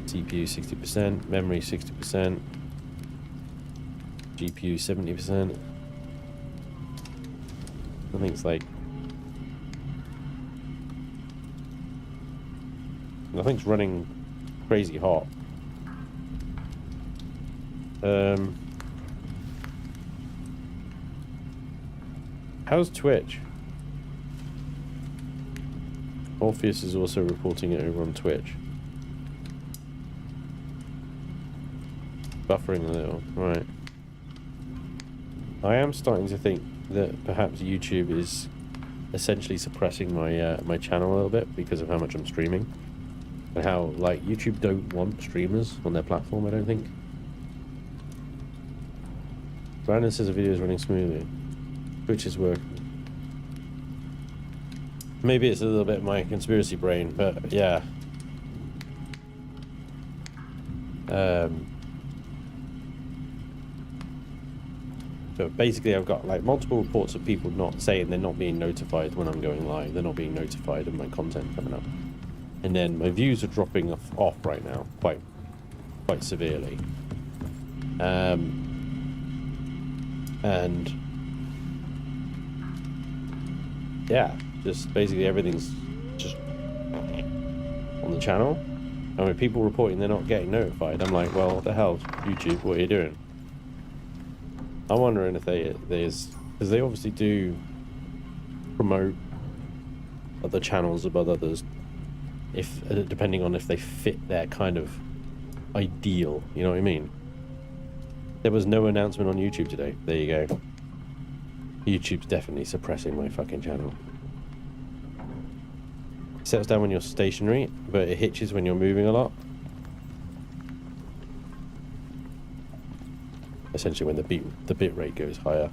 CPU 60%, memory 60%, GPU 70%. Nothing's like... Nothing's running crazy hot. How's Twitch? Orpheus is also reporting it over on Twitch. Buffering a little, right. I am starting to think that perhaps YouTube is essentially suppressing my my channel a little bit because of how much I'm streaming. And how, like, YouTube don't want streamers on their platform, I don't think. Brandon says the video is running smoothly. Twitch is working. Maybe it's a little bit my conspiracy brain, but yeah. But basically, I've got like multiple reports of people not saying they're not being notified when I'm going live. They're not being notified of my content coming up. And then my views are dropping off right now, quite severely. And yeah, just basically everything's just on the channel. And with people reporting they're not getting notified, I'm like, well, what the hell, YouTube, what are you doing? I'm wondering if there's because they obviously do promote other channels above others, if depending on if they fit their kind of ideal, you know what I mean? There was no announcement on YouTube today. There you go. YouTube's definitely suppressing my fucking channel. It settles down when you're stationary, but it hitches when you're moving a lot. Essentially when the bit rate goes higher.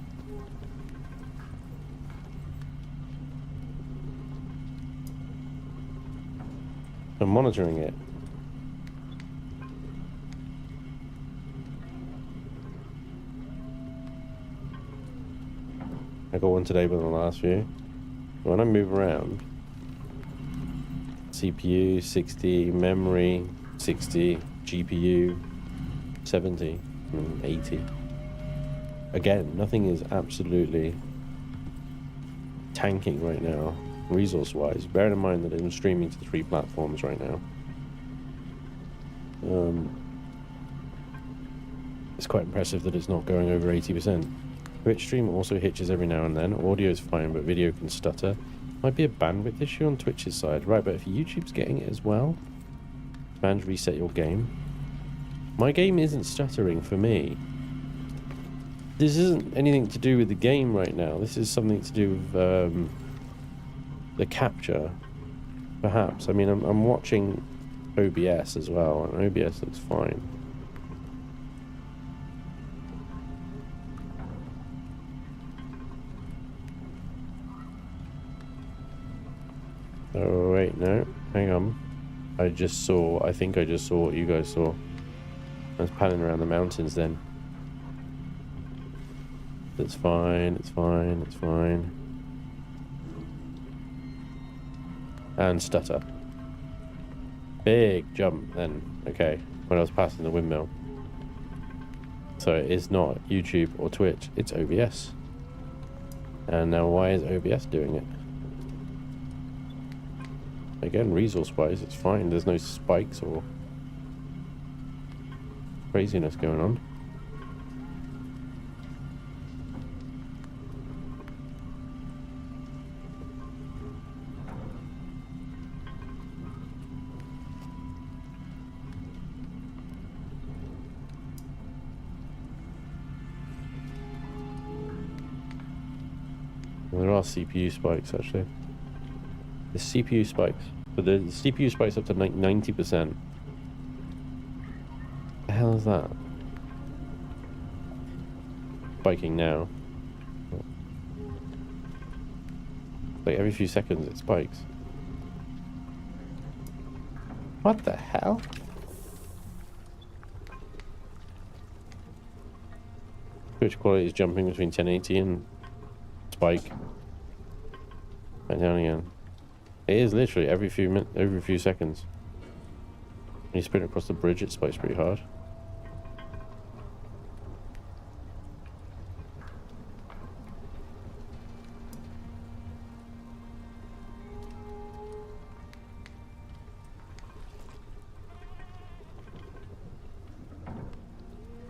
I'm monitoring it. I got one today, but on the last few. When I move around, CPU 60, memory 60, GPU 70, 80. Again, nothing is absolutely tanking right now, resource-wise. Bearing in mind that I'm streaming to 3 platforms right now. It's quite impressive that it's not going over 80%. Twitch stream also hitches every now and then. Audio is fine, but video can stutter. Might be a bandwidth issue on Twitch's side. Right, but if YouTube's getting it as well, Spanj, reset your game. My game isn't stuttering for me. This isn't anything to do with the game right now. This is something to do with the capture, perhaps. I mean, I'm watching OBS as well, and OBS looks fine. Oh, wait, no. Hang on. I think I just saw what you guys saw. I was panning around the mountains then. It's fine, it's fine, it's fine. And stutter. Big jump then. Okay, when I was passing the windmill. So it is not YouTube or Twitch, it's OBS. And now why is OBS doing it? Again, resource-wise, it's fine. There's no spikes or craziness going on. Well, there are CPU spikes, actually. The CPU spikes. But the CPU spikes up to 90%. The hell is that? Spiking now. Like every few seconds it spikes. What the hell? Twitch quality is jumping between 1080 and spike. Back down again. It is literally every few seconds. When you sprint across the bridge, it spikes pretty hard.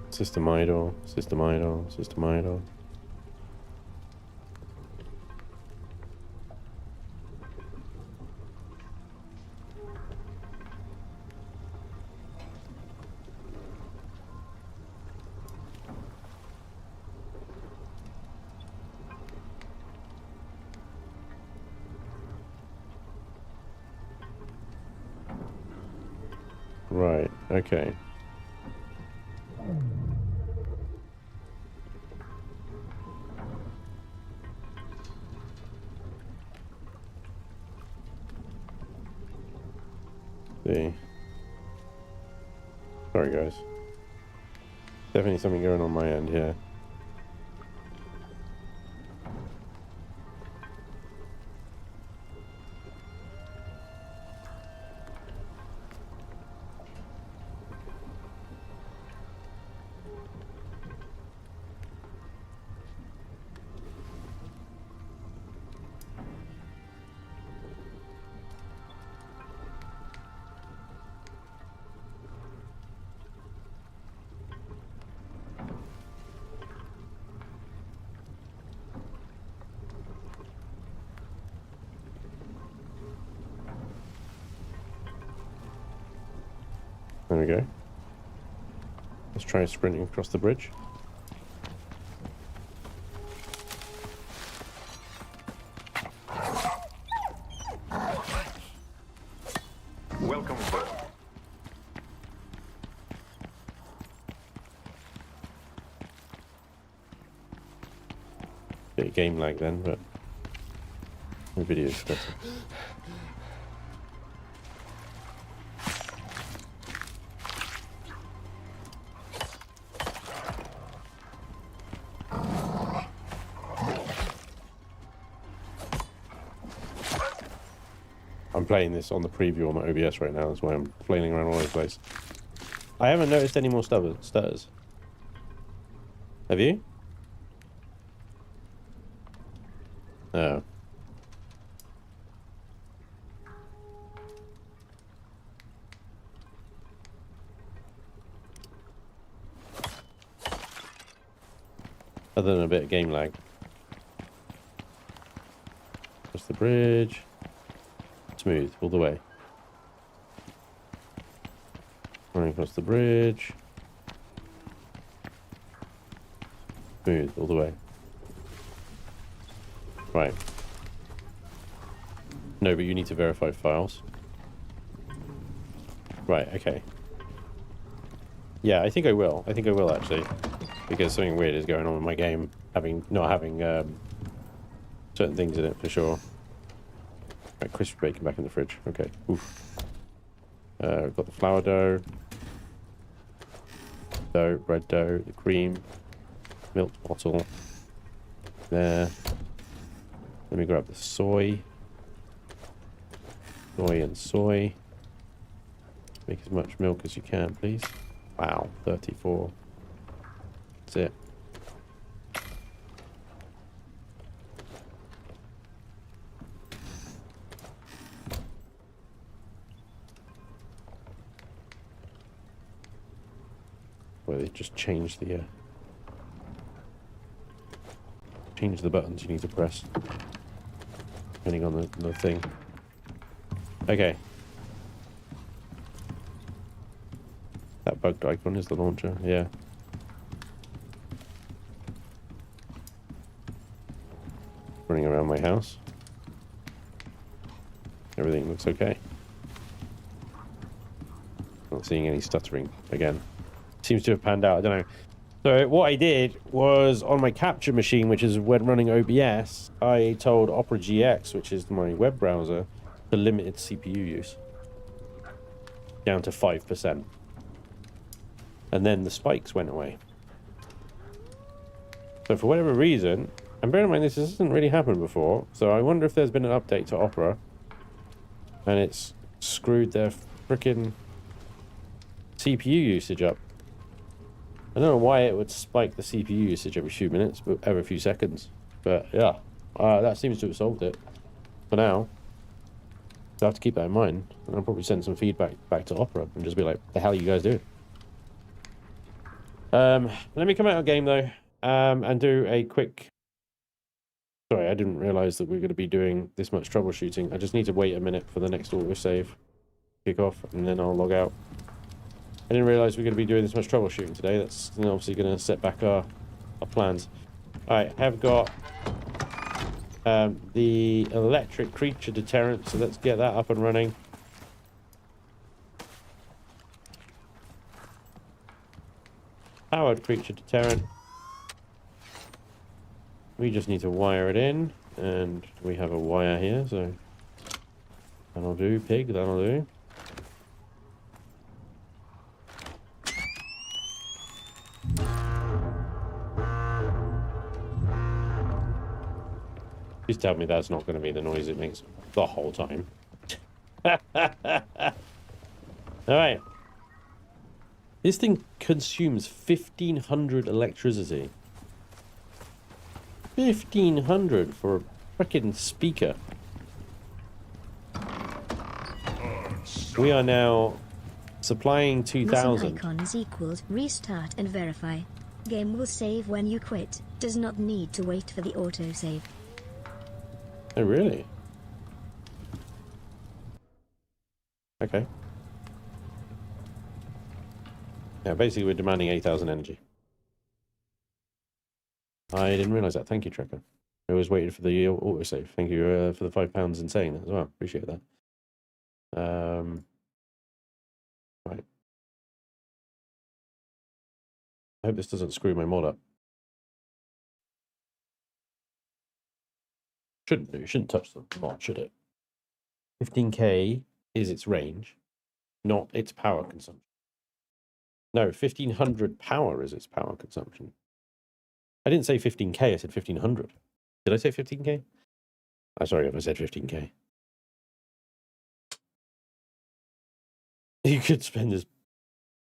System idle, system idle, system idle. Right, okay. See. Sorry guys. Definitely something going on my end here. There we go. Let's try sprinting across the bridge. Welcome aboard. Bit of game lag then, but the video's better. I'm playing this on the preview on my OBS right now. That's why I'm flailing around all over the place. I haven't noticed any more stutters. Have you? No. Other than a bit of game lag. Across the bridge. Smooth all the way. Running across the bridge. Smooth all the way. Right. No, but you need to verify files. Right, okay. Yeah, I think I will. I think I will actually. Because something weird is going on with my game, not having certain things in it for sure. Right, crispy bacon back in the fridge. Okay. Oof. We've got the flour dough. Bread dough, the cream, milk bottle. There. Let me grab the soy. Soy and soy. Make as much milk as you can, please. Wow, 34. That's it. Well, they just changed the buttons you need to press depending on the thing. Okay. That bugged icon is the launcher, yeah. Running around my house. Everything looks okay. Not seeing any stuttering again. Seems to have panned out, I don't know. So what I did was on my capture machine, which is when running OBS, I told Opera GX, which is my web browser, to limit its CPU use down to 5%. And then the spikes went away. So for whatever reason, and bear in mind this hasn't really happened before, so I wonder if there's been an update to Opera and it's screwed their frickin' CPU usage up. I don't know why it would spike the CPU usage every few minutes, but every few seconds. But yeah, that seems to have solved it for now. So I have to keep that in mind. And I'll probably send some feedback back to Opera and just be like, the hell are you guys doing? Let me come out of game though, and do a quick... Sorry, I didn't realize that we are going to be doing this much troubleshooting. I just need to wait a minute for the next autosave kick off, and then I'll log out. I didn't realize we are going to be doing this much troubleshooting today. That's obviously going to set back our plans. Alright, I have got the electric creature deterrent, so let's get that up and running. Powered creature deterrent. We just need to wire it in, and we have a wire here, so that'll do, pig, that'll do. Please tell me that's not going to be the noise it makes the whole time. Alright. This thing consumes 1,500 electricity. 1,500 for a frickin' speaker. We are now supplying 2,000. Missing icon is equals restart and verify. Game will save when you quit. Does not need to wait for the autosave. Oh, really? Yeah, basically we're demanding 8,000 energy. I didn't realize that. Thank you, Trekker. I always waited for the autosave. Thank you for the £5 in saying that as well. Appreciate that. Right. I hope this doesn't screw my mod up. Shouldn't do. Shouldn't touch the mod, should it? 15K is its range, not its power consumption. No, 1500 power is its power consumption. I didn't say 15K, I said 1500. Did I say 15K? I'm sorry if I said 15K. You could spend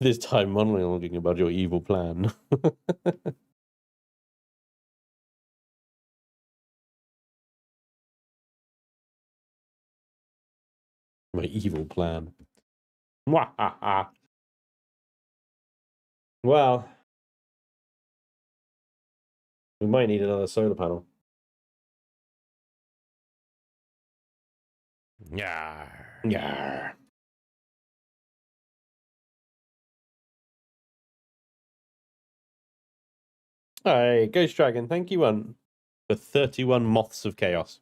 this time monologuing about your evil plan. My evil plan. Well, we might need another solar panel. Yeah. Yeah. Hey, Ghost Dragon, thank you for 31 Moths of Chaos.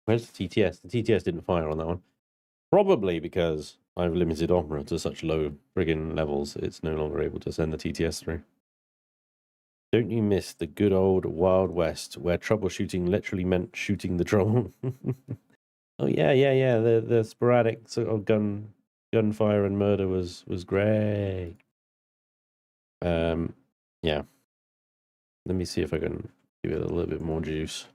Where's the TTS? The TTS didn't fire on that one. Probably because I've limited Opera to such low friggin' levels, it's no longer able to send the TTS through. Don't you miss the good old Wild West where troubleshooting literally meant shooting the trouble? Oh yeah. The sporadic sort of gunfire and murder was great. Yeah. Let me see if I can give it a little bit more juice.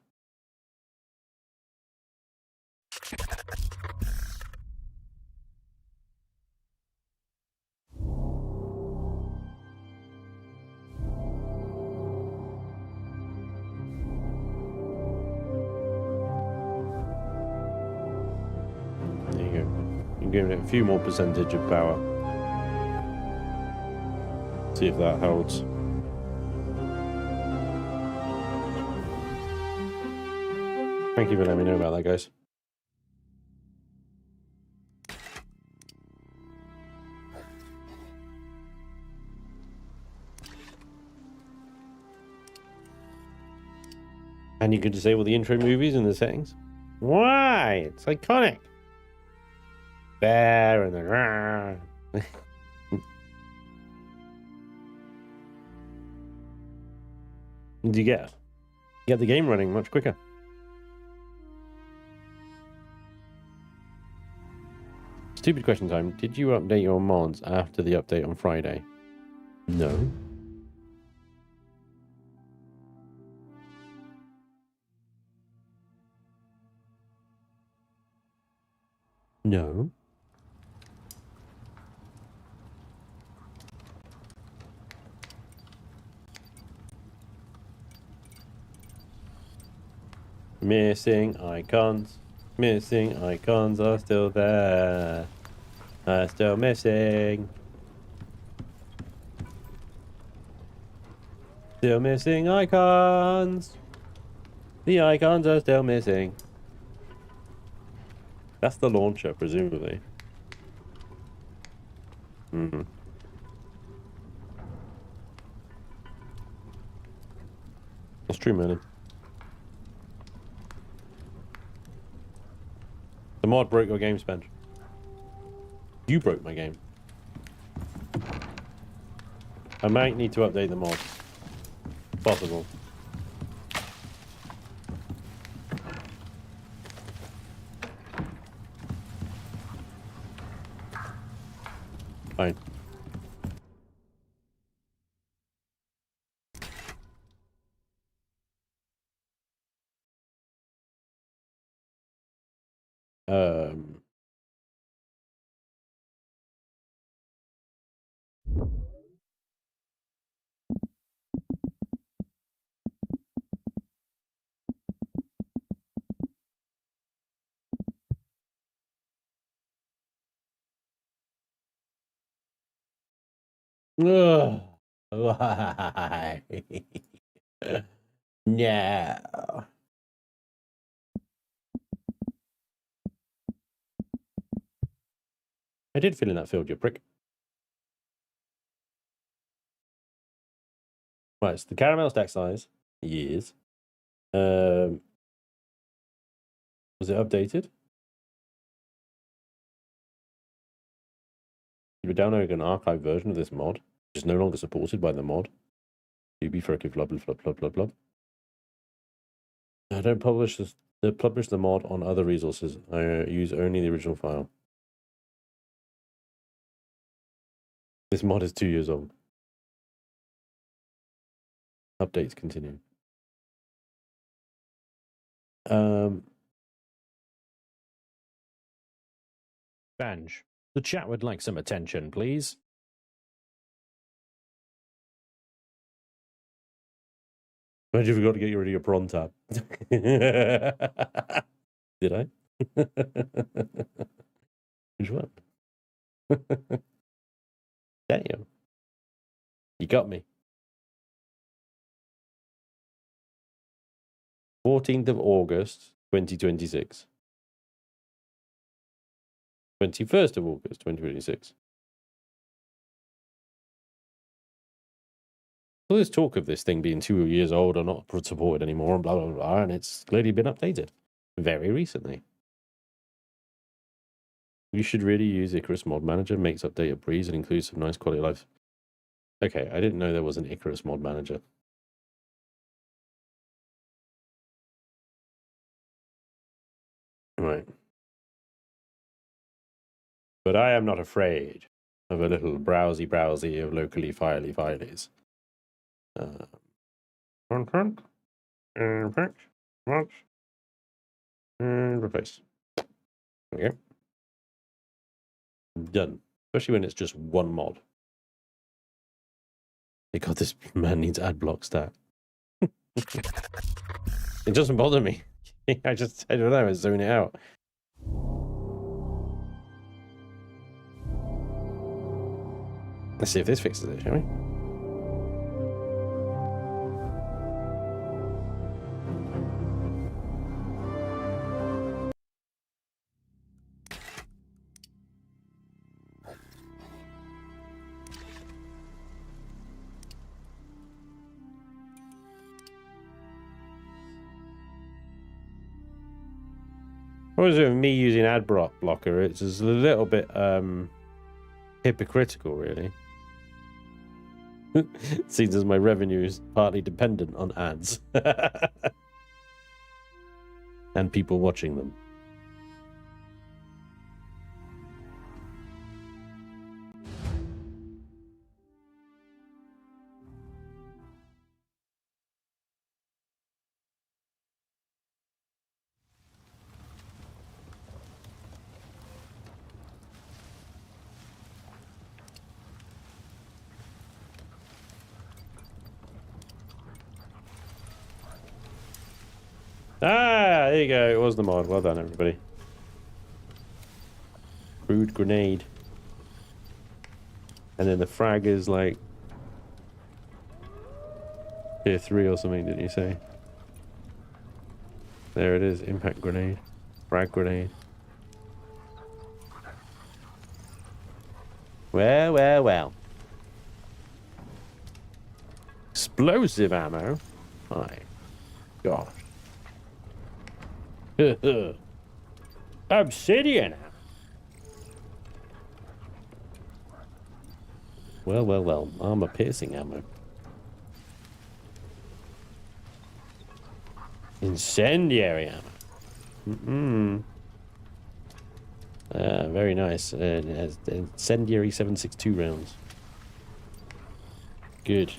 There you go. You're giving it a few more percentage of power. See if that holds. Thank you for letting me know about that, guys. And you can disable the intro movies in the settings. Why? It's iconic. Bear and the... What do you get? You get the game running much quicker. Stupid question time. Did you update your mods after the update on Friday? No. No. Missing icons. Missing icons are still there. Are still missing. Still missing icons. The icons are still missing. That's the launcher, presumably. That's true, Merlin. The mod broke your game, Spanj. You broke my game. I might need to update the mod. Possible. Fine. Ugh. Why? No. I did fill in that field, you prick. Right, so the caramel stack size. Years. Was it updated? You were downloading an archive version of this mod, which is no longer supported by the mod. UB frickin' flub flub flub flub flub. I don't publish this. Publish the mod on other resources. I use only the original file. This mod is 2 years old. Updates continue. Spanj, the chat would like some attention, please. Why'd you forgot to get rid of your prawn tab? Did I? Which one? Damn. You got me. 14th of August, 2026. 21st of August, 2026. So there's talk of this thing being 2 years old or not supported anymore, and blah, blah, blah, and it's clearly been updated very recently. You should really use Icarus Mod Manager, makes update a breeze and includes some nice quality of life. Okay, I didn't know there was an Icarus Mod Manager. Right. But I am not afraid of a little browsy of locally filies. Content, impact, watch, and replace. Okay. Done. Especially when it's just one mod. Hey God, this man needs ad block stat. It doesn't bother me. I don't know, I zone it out. Let's see if this fixes it, shall we? What is it with me using ad blocker? It's just a little bit hypocritical, really. Seems as my revenue is partly dependent on ads. And people watching them. Ah, there you go. It was the mod. Well done, everybody. Crude grenade. And then the frag is like tier 3 or something, didn't you say? There it is. Impact grenade. Frag grenade. Well, well, well. Explosive ammo. My gosh. Obsidian. Well, well, well. Armor piercing ammo. Incendiary ammo. Very nice. It has incendiary 7.62 rounds. Good.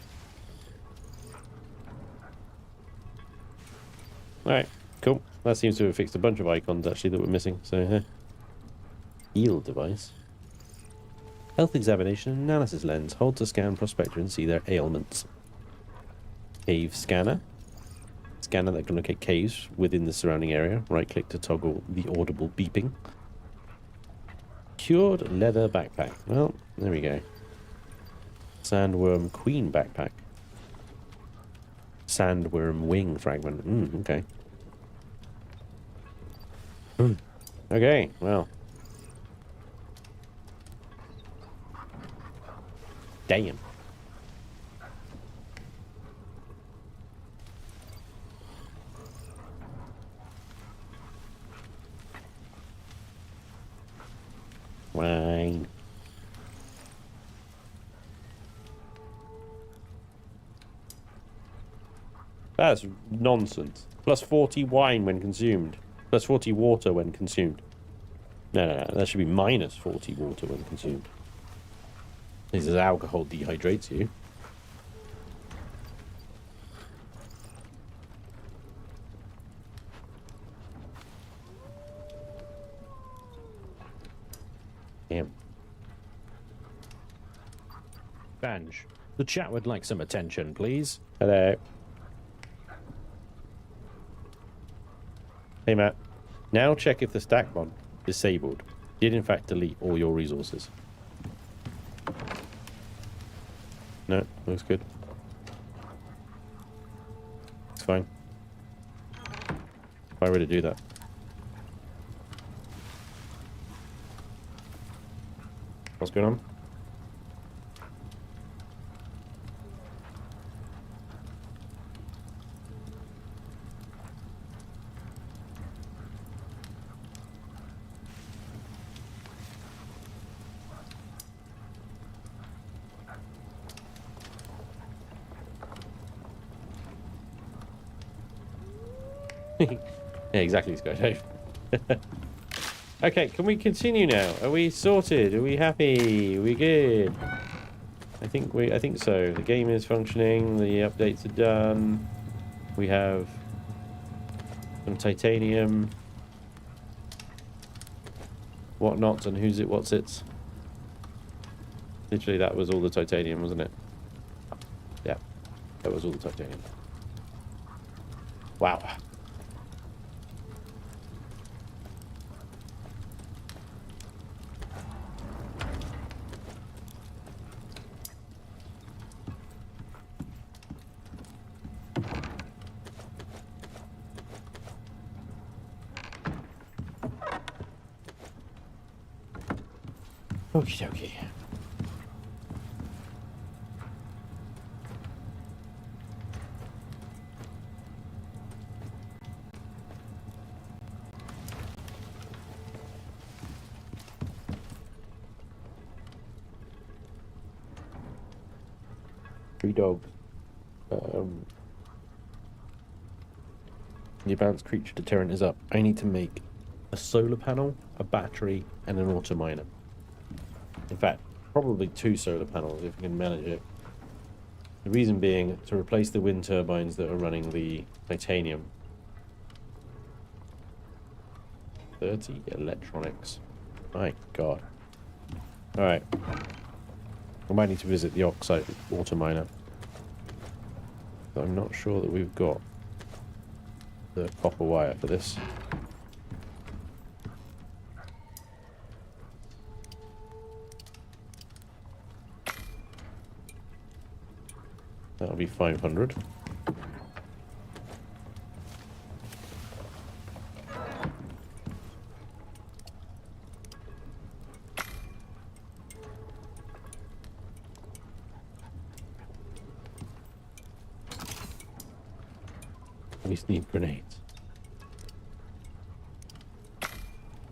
Alright, cool. That seems to have fixed a bunch of icons, actually, that were missing. So, heal device. Health examination analysis lens. Hold to scan prospector and see their ailments. Cave scanner. Scanner that can locate caves within the surrounding area. Right-click to toggle the audible beeping. Cured leather backpack. Well, there we go. Sandworm queen backpack. Sandworm wing fragment. Okay. Okay, well. Damn. Wine. That's nonsense. Plus 40 wine when consumed. Plus 40 water when consumed. No. That should be minus 40 water when consumed. This is alcohol dehydrates you. Damn. Spanj, the chat would like some attention, please. Hello. Hey, Matt. Now check if the stack mod disabled did in fact delete all your resources. No, looks good. It's fine. If I were to do that. What's going on? Yeah, exactly, Skydive. Okay, can we continue now? Are we sorted? Are we happy? Are we good? I think so. The game is functioning, the updates are done. We have some titanium. Whatnots and what's its. Literally that was all the titanium, wasn't it? Yeah. That was all the titanium. Wow. Okie dokie. Three dogs. The advanced creature deterrent is up. I need to make a solar panel, a battery, and an auto miner. In fact, probably 2 solar panels if we can manage it. The reason being to replace the wind turbines that are running the titanium. 30 electronics. My god. Alright. I might need to visit the oxide auto miner. But I'm not sure that we've got the copper wire for this. That'll be 500. We just need grenades.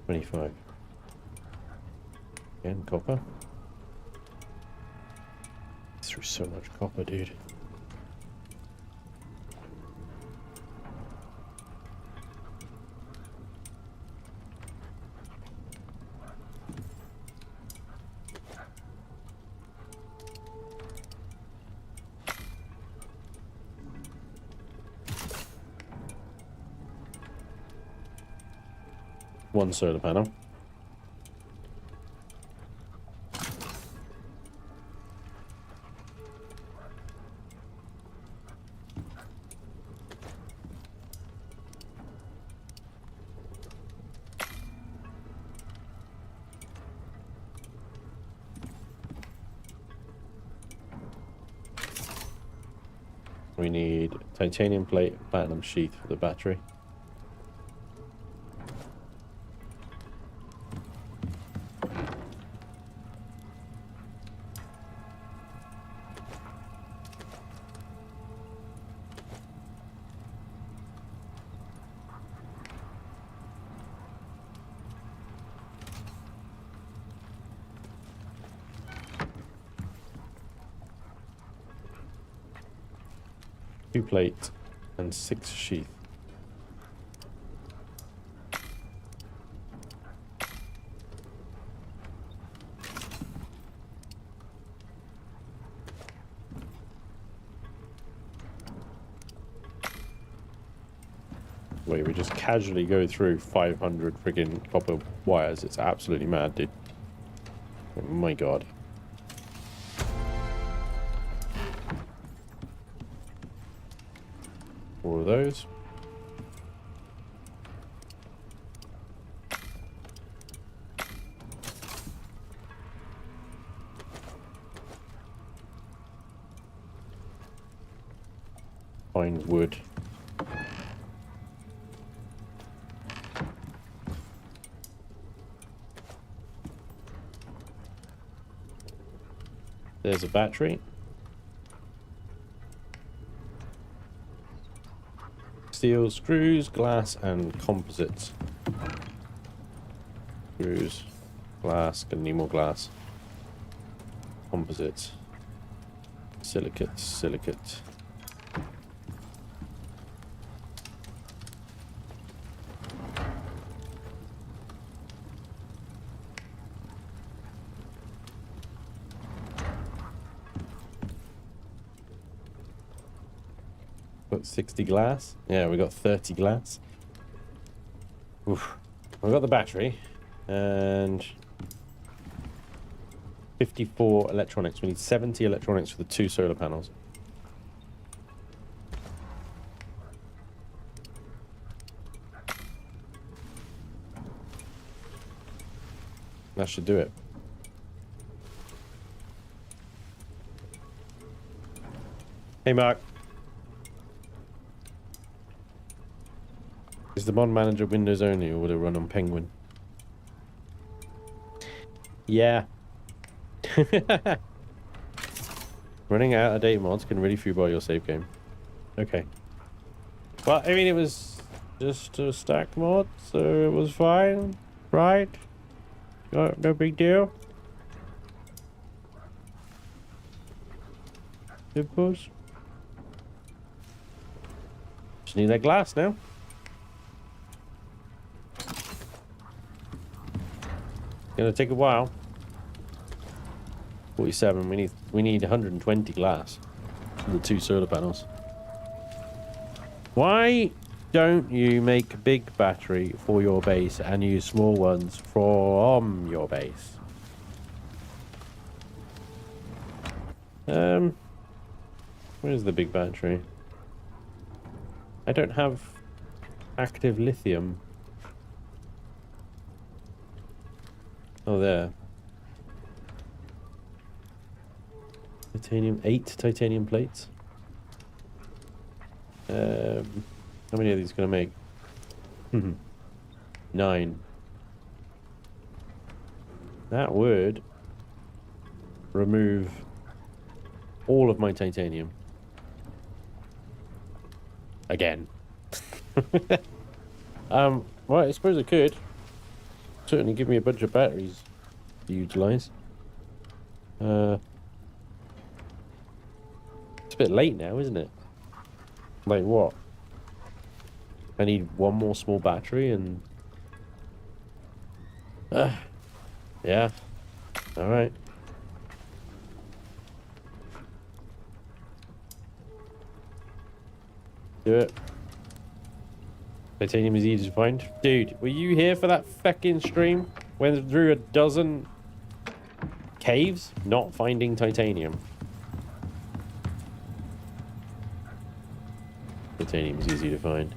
25. Again, copper. Through so much copper, dude. One solar panel. We need titanium plate, platinum sheath for the battery. 2 plate and 6 sheath. Wait, we just casually go through 500 friggin' copper wires. It's absolutely mad, dude. Oh my god. All of those. Find wood. There's a battery. Steel, screws, glass, and composites. Screws, glass, gonna need more glass. Composites. Silicate, silicate. Got 60 glass. Yeah, we got 30 glass. Oof. We got the battery and 54 electronics. We need 70 electronics for the 2 solar panels. That should do it. Hey, Mark. Is the mod manager Windows only, or will it run on Penguin? Yeah. Running out of date mods can really freeball your save game. Okay. Well, I mean, it was just a stack mod, so it was fine, right? No big deal. Suppose. Just need that glass now. Gonna take a while. 47. We need 120 glass for the 2 solar panels. Why don't you make a big battery for your base and use small ones from your base? Where's the big battery? I don't have active lithium. Oh, there. Titanium, 8 titanium plates. How many are these gonna make? 9. That would remove all of my titanium. Again. Well, I suppose I could. Certainly give me a bunch of batteries to utilize. It's a bit late now, isn't it? Like what? I need one more small battery and... yeah. Alright. Do it. Titanium is easy to find. Dude, were you here for that fucking stream? Went through a dozen caves not finding titanium. Titanium is easy to find.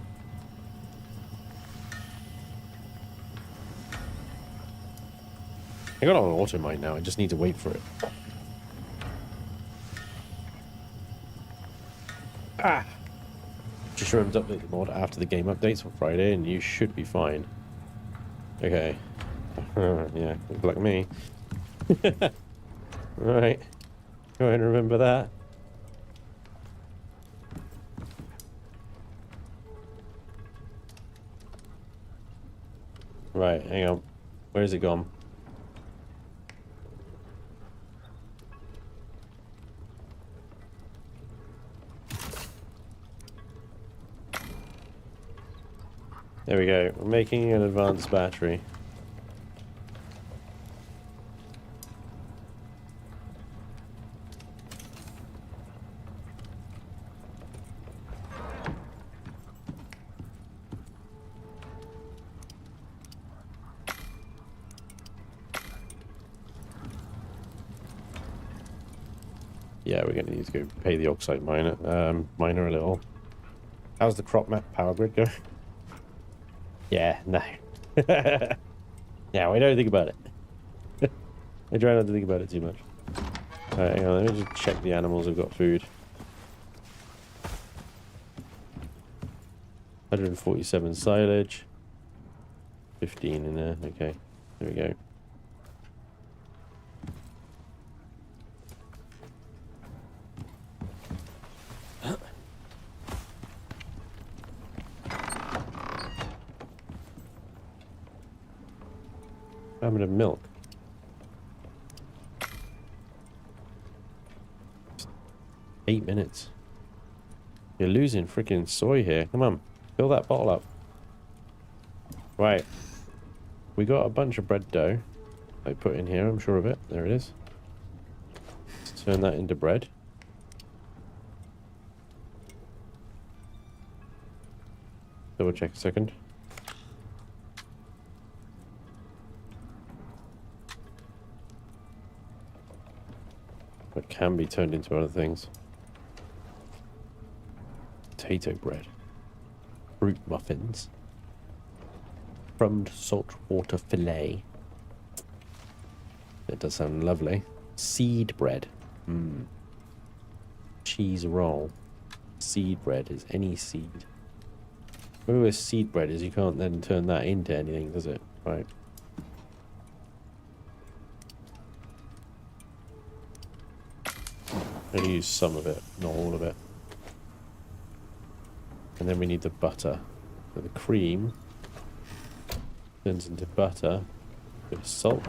I got it on auto mine now. I just need to wait for it. Ah! Just remember to update the mod after the game updates on Friday, and you should be fine. Okay. Yeah, look like me. Right. Go ahead and remember that. Right, hang on. Where's it gone? There we go. We're making an advanced battery. Yeah, we're gonna need to go pay the oxide miner a little. How's the crop map power grid go? Yeah, no. Yeah, we don't think about it. I try not to think about it too much. Alright, hang on, let me just check the animals have got food. 147 silage. 15 in there, okay. There we go. How much milk? 8 minutes. You're losing freaking soy here. Come on, fill that bottle up. Right. We got a bunch of bread dough. I put in here, I'm sure of it. There it is. Let's turn that into bread. Double check a second. It can be turned into other things. Potato bread. Fruit muffins. Crumbed saltwater fillet. That does sound lovely. Seed bread. Cheese roll. Seed bread is any seed. What with seed bread is you can't then turn that into anything, does it? Right. I'm going to use some of it, not all of it. And then we need the butter. So the cream turns into butter. A bit of salt.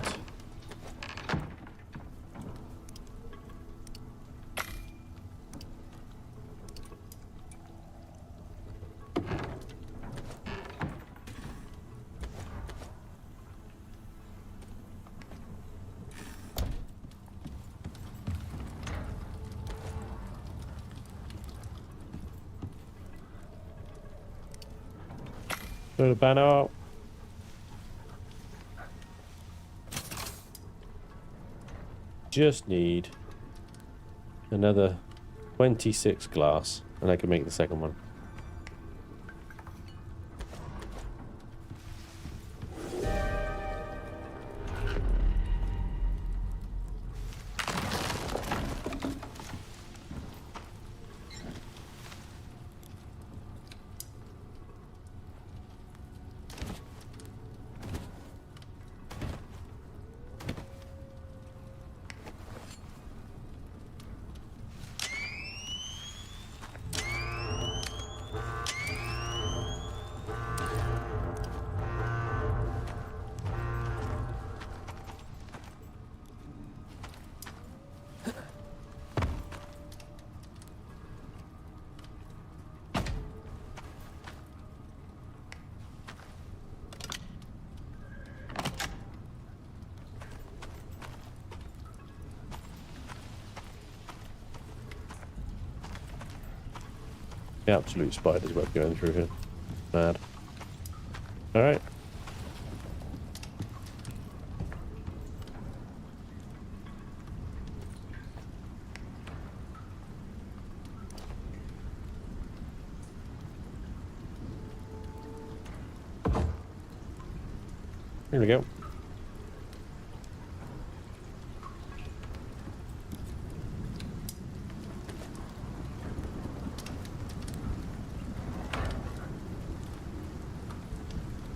Throw the banner out. Just need another 26 glass and I can make the second one. The absolute spiders worth going through here. Mad. Alright. Here we go.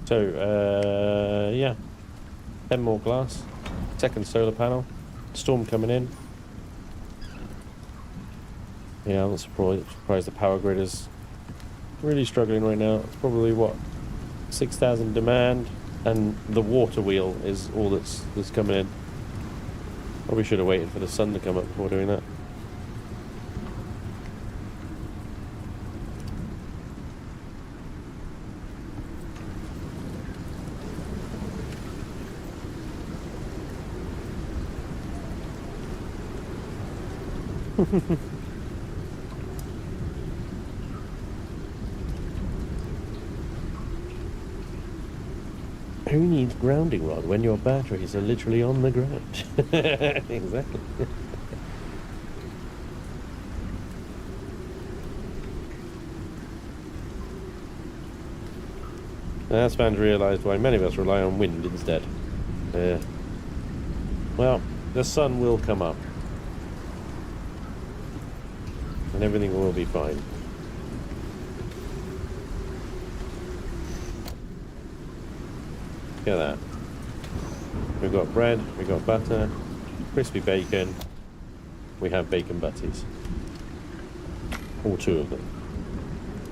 So, yeah. 10 more glass. Second solar panel. Storm coming in. Yeah, I'm not surprised the power grid is really struggling right now. It's probably, what, 6,000 demand, and the water wheel is all that's coming in. Probably should have waited for the sun to come up before doing that. Who needs grounding rod when your batteries are literally on the ground? Exactly. That's Spanj realised why many of us rely on wind instead. Well, the sun will come up. And everything will be fine. Look at that. We've got bread, we've got butter, crispy bacon. We have bacon butties. All 2 of them.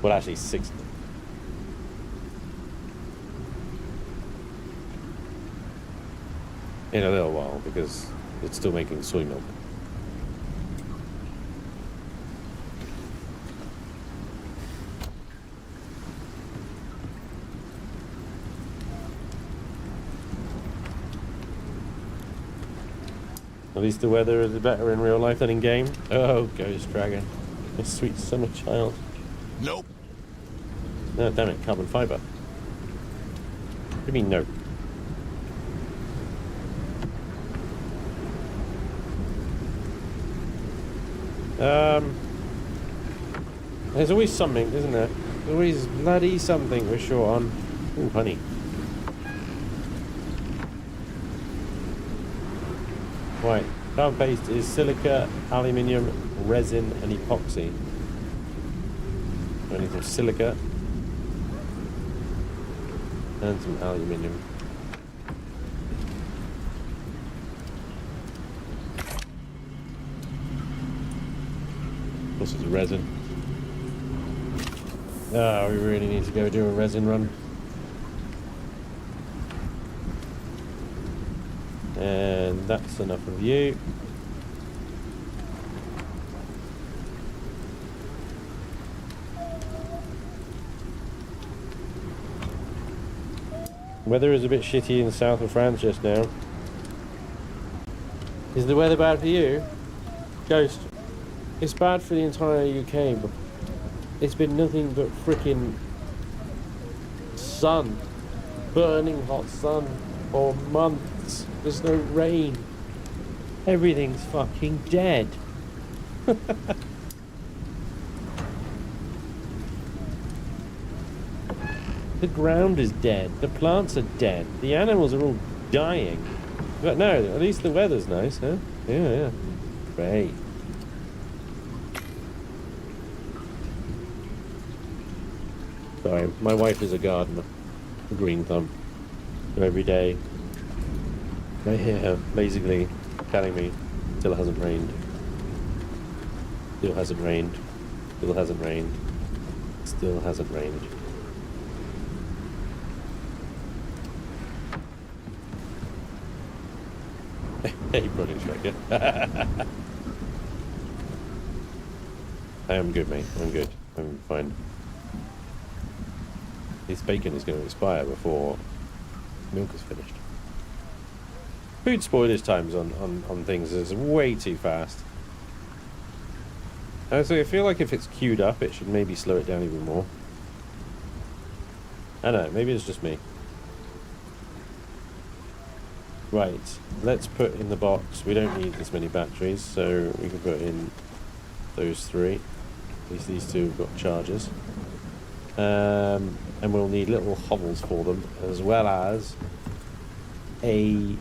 Well, actually 6 of them. In a little while, because it's still making soy milk. At least the weather is better in real life than in game. Oh, Ghost Dragon. A sweet summer child. Nope. No, damn it, carbon fiber. What do you mean, no? There's always something, isn't there? There's always bloody something we're short on. Ooh, honey. Right, carbon paste is silica, aluminium, resin, and epoxy. I need some silica and some aluminium. This is resin. Ah, we really need to go do a resin run. And that's enough of you. Weather is a bit shitty in the south of France just now. Is the weather bad for you? Ghost. It's bad for the entire UK, but it's been nothing but freaking sun. Burning hot sun for months. There's no rain. Everything's fucking dead. The ground is dead. The plants are dead. The animals are all dying. But no, at least the weather's nice, huh? Yeah. Great. Sorry, my wife is a gardener. A green thumb. So every day I hear her basically telling me still hasn't rained. Still hasn't rained. Still hasn't rained. Still hasn't rained. Hey, Project Striker. I am good, mate. I'm good. I'm fine. This bacon is going to expire before milk is finished. Food spoilage times on things is way too fast. So I feel like if it's queued up, it should maybe slow it down even more. I don't know, maybe it's just me. Right, let's put in the box. We don't need this many batteries, so we can put in those 3. At least these 2 have got chargers. And we'll need little hovels for them, as well as a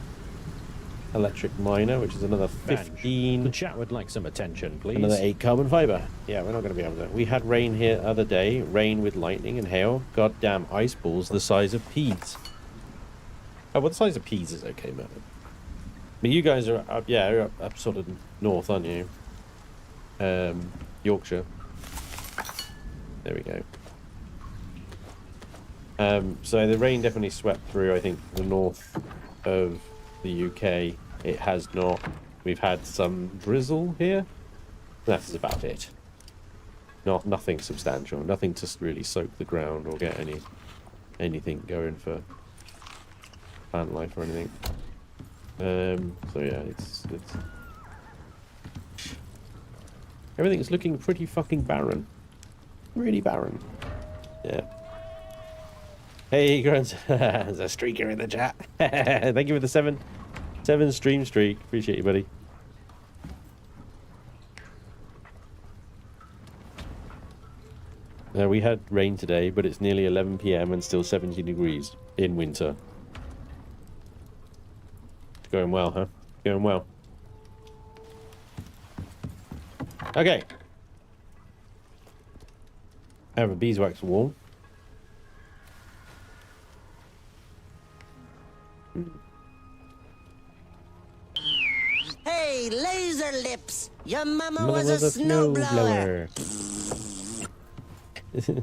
electric miner, which is another 15. The chat would like some attention, please. Another 8 carbon fiber. Yeah, we're not going to be able to. We had rain here the other day. Rain with lightning and hail. Goddamn ice balls the size of peas. Oh, what size of peas is okay, man? But you guys are up, yeah, you're up sort of north, aren't you? Yorkshire. There we go. So the rain definitely swept through, I think, the north of the UK. It has not. We've had some drizzle here. That's about it. Nothing substantial. Nothing to really soak the ground or get anything going for plant life or anything. So yeah, it's Everything's looking pretty fucking barren. Really barren. Yeah. Hey, Grunts. There's a streaker in the chat. Thank you for the seven stream streak. Appreciate you, buddy. We had rain today, but it's nearly 11 PM and still 70 degrees in winter. It's going well, huh? Going well. Okay. I have a beeswax wall. Hey, laser lips! Your mama was a snowblower.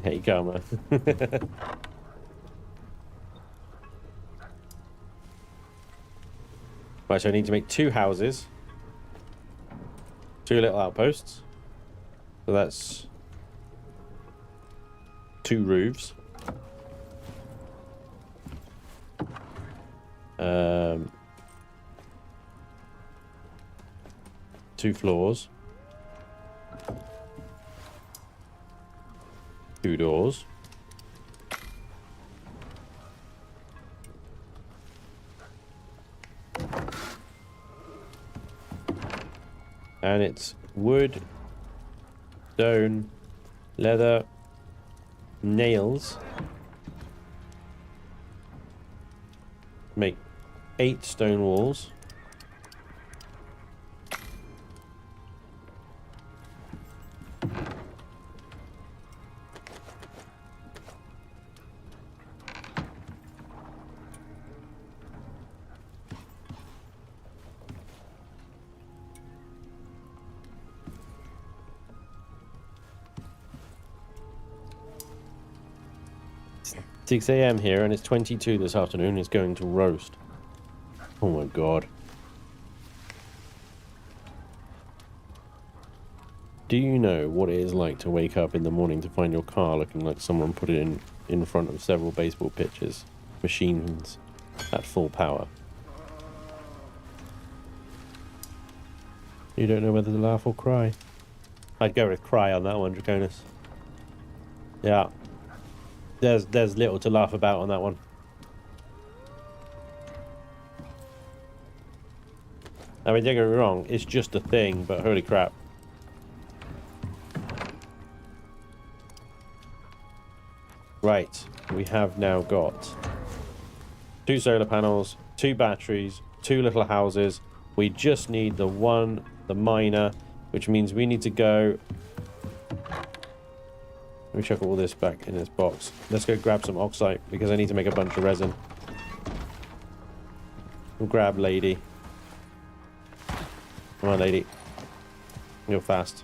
Hey, Karma. Right, so I need to make 2 houses. 2 little outposts. So that's 2 roofs. 2 floors. 2 doors. And it's wood, stone, leather, nails. Make 8 stone walls. It's 6 AM here and it's 22 this afternoon. It's going to roast. Oh my god. Do you know what it is like to wake up in the morning to find your car looking like someone put it in front of several baseball pitchers? Machines at full power. You don't know whether to laugh or cry. I'd go with cry on that one, Draconis. Yeah. There's little to laugh about on that one. I mean, don't get me wrong, it's just a thing, but holy crap. Right, we have now got 2 solar panels, 2 batteries, 2 little houses. We just need the miner, which means we need to go... Let me chuck all this back in this box. Let's go grab some oxide because I need to make a bunch of resin. We'll grab lady. Come on, lady. You're fast.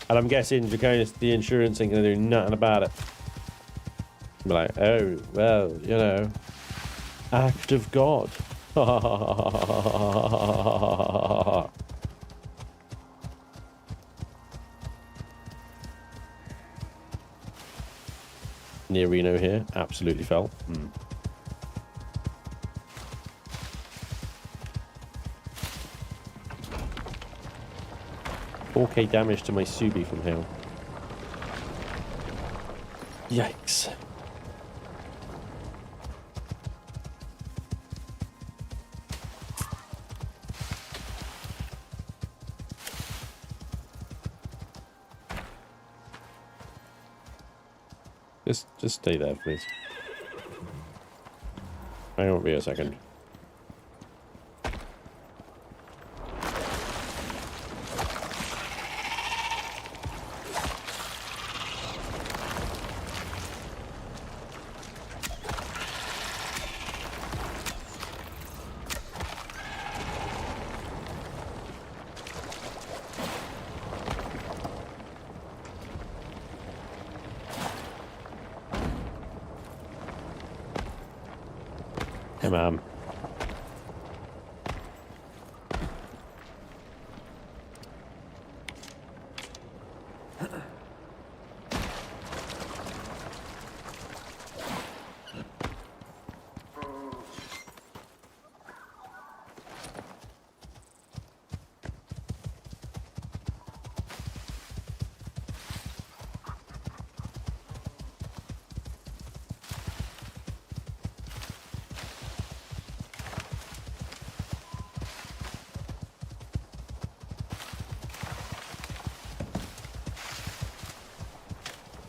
And I'm guessing Draconis, the insurance ain't gonna do nothing about it. I'm like, oh, well, you know. Act of God. Near Reno here. Absolutely felt. 4K damage to my Subi from hail. Yikes. Just stay there, please. I won't be a second. Come on.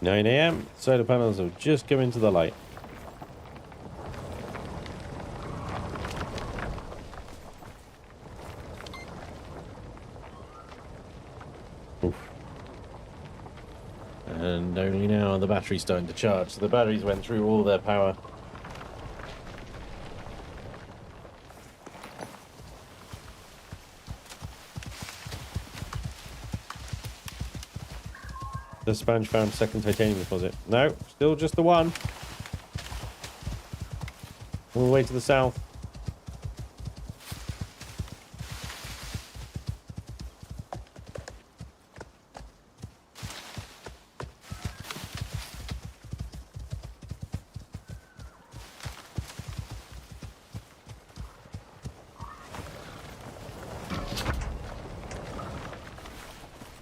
9 a.m. Solar panels have just come into the light. Oof. And only now the battery's starting to charge. So the batteries went through all their power. The Spanj found second titanium deposit. No, still just the one. All the way to the south.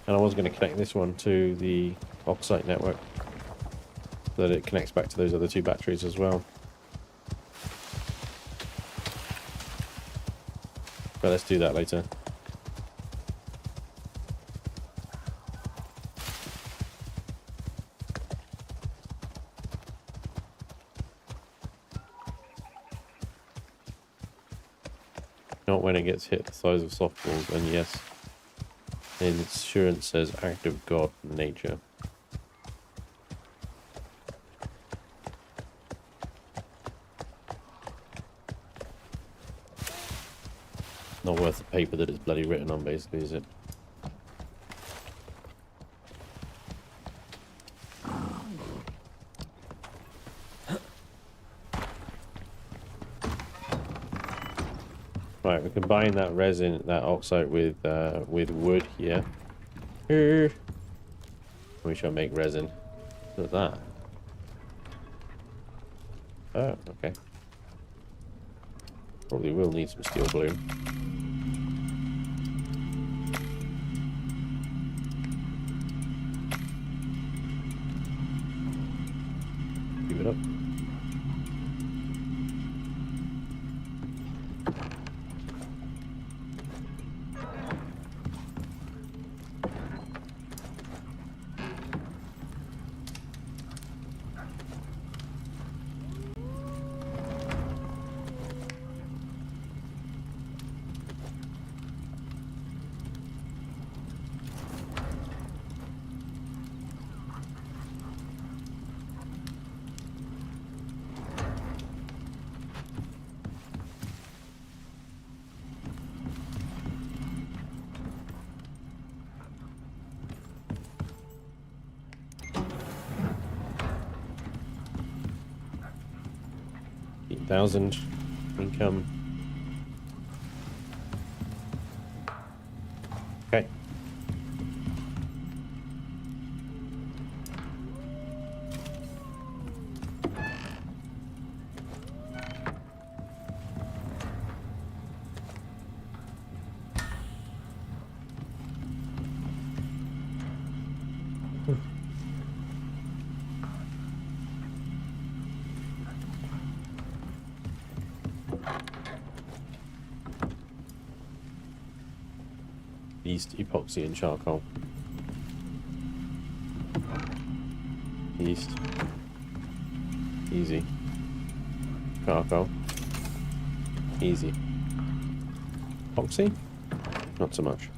And I was going to connect this one to the oxide network so that it connects back to those other two batteries as well. But let's do that later. Not when it gets hit the size of softballs, and yes. Insurance says act of God nature. Not worth the paper that it's bloody written on, basically, is it? Right, we combine that resin, that oxide with wood here. We shall make resin. What's that? Oh, okay. Probably will need some steel bloom. Give it up. $8,000 income. Okay. Yeast, epoxy, and charcoal. Yeast. Easy. Charcoal. Easy. Epoxy? Not so much.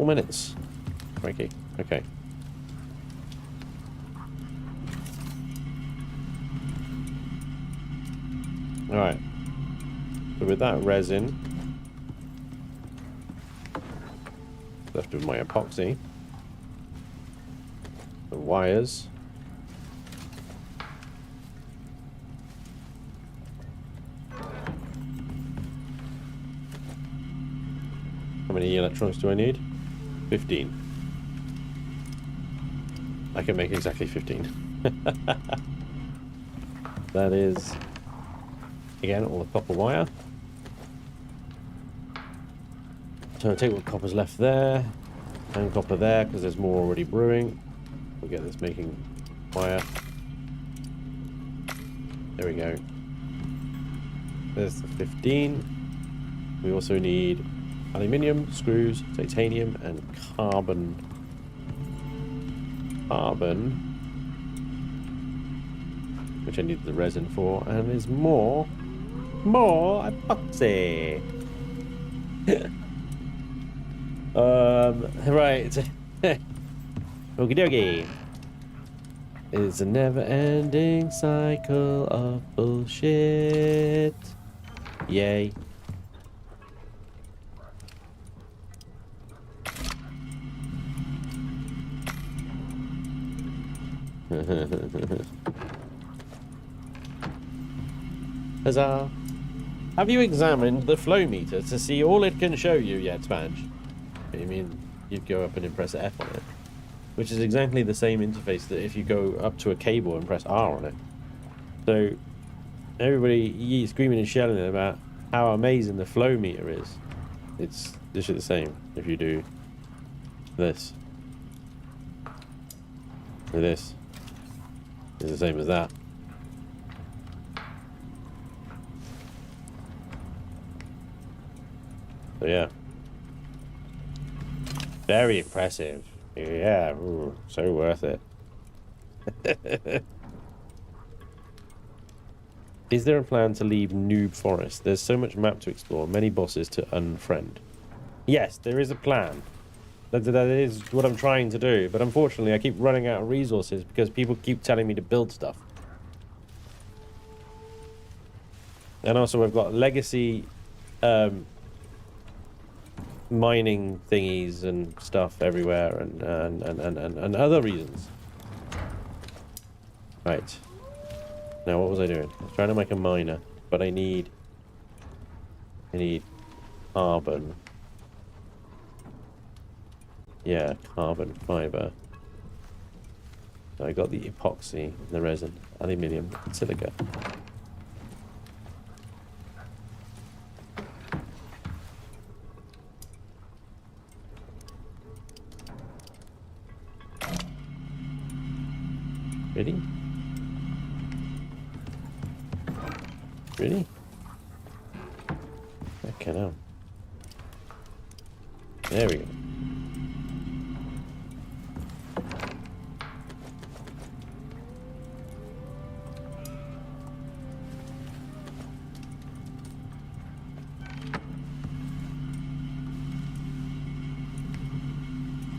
Minutes. Crikey. Okay. Alright. So with that resin, left with my epoxy, the wires, how many electrons do I need? 15. I can make exactly 15. That is, again, all the copper wire. So I'll take what copper's left there, and copper there, because there's more already brewing. We'll get this making fire. There we go. There's the 15. We also need aluminium, screws, titanium, and carbon. Which I need the resin for, and there's more epoxy. Right. Okie dokie. It's a never-ending cycle of bullshit. Yay. Huzzah. Have you examined the flow meter to see all it can show you yet, Spanj? I mean, you'd go up and press F on it, which is exactly the same interface that if you go up to a cable and press R on it. So everybody screaming and shouting about how amazing the flow meter is. It's literally the same if you do this. Or this. It's the same as that. So yeah. Very impressive. Yeah, ooh, so worth it. Is there a plan to leave Noob Forest? There's so much map to explore, many bosses to unfriend. Yes, there is a plan. That is what I'm trying to do, but unfortunately I keep running out of resources because people keep telling me to build stuff. And also I've got legacy mining thingies and stuff everywhere and other reasons. Right. Now what was I doing? I was trying to make a miner, but I need carbon. Yeah, carbon fiber. So I got the epoxy, the resin, aluminium, and silica. Ready? Really? Okay, now. There we go.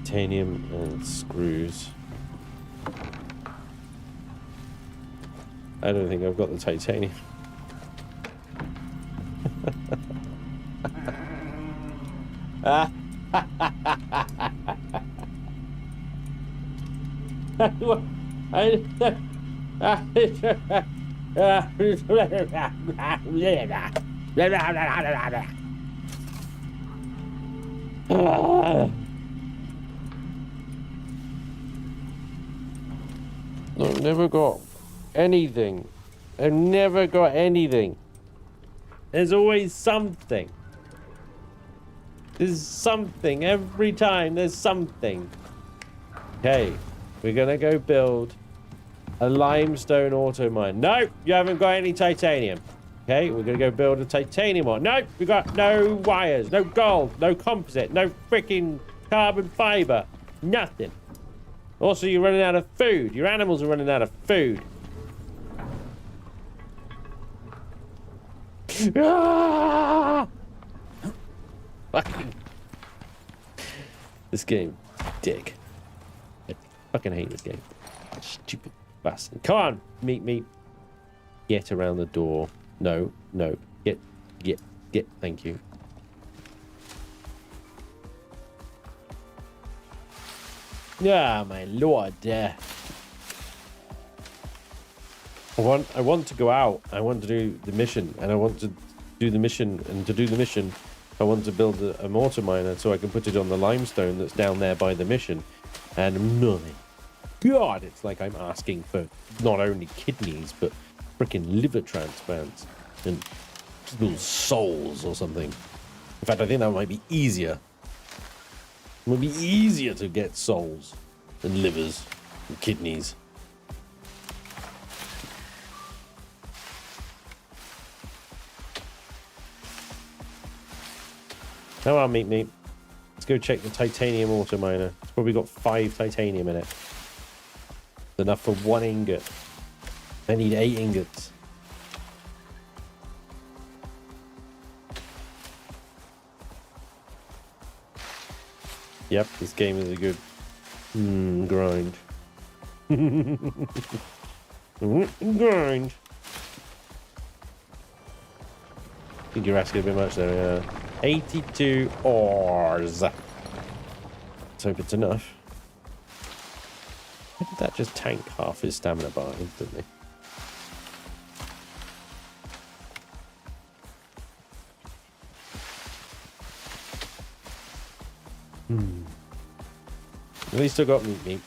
Titanium and screws. I don't think I've got the titanium. I've never got anything. I've never got anything. There's always something. There's something. Every time there's something. Okay, we're gonna go build a limestone auto mine. Nope, you haven't got any titanium. Okay, we're gonna go build a titanium one. Nope, we got no wires, no gold, no composite, no freaking carbon fiber, nothing. Also, you're running out of food. Your animals are running out of food. Ah! Fucking. This game, dick. I fucking hate this game. Stupid bastard. Come on, meat. Get around the door. No. Get. Thank you. Yeah, my lord. I want to go out. I want to do the mission, and I want to do the mission. And to do the mission, I want to build a mortar miner so I can put it on the limestone that's down there by the mission. And my God, it's like I'm asking for not only kidneys but freaking liver transplants and people's souls or something. In fact, I think that might be easier It would be easier to get souls and livers and kidneys. Come on, meat. Let's go check the titanium auto miner. It's probably got 5 titanium in it. Enough for 1 ingot. I need 8 ingots. Yep, this game is a good grind. Grind. I think you're asking a bit much there, yeah. 82 ores. Let's hope it's enough. How did that just tank half his stamina bar instantly? At least I got meat.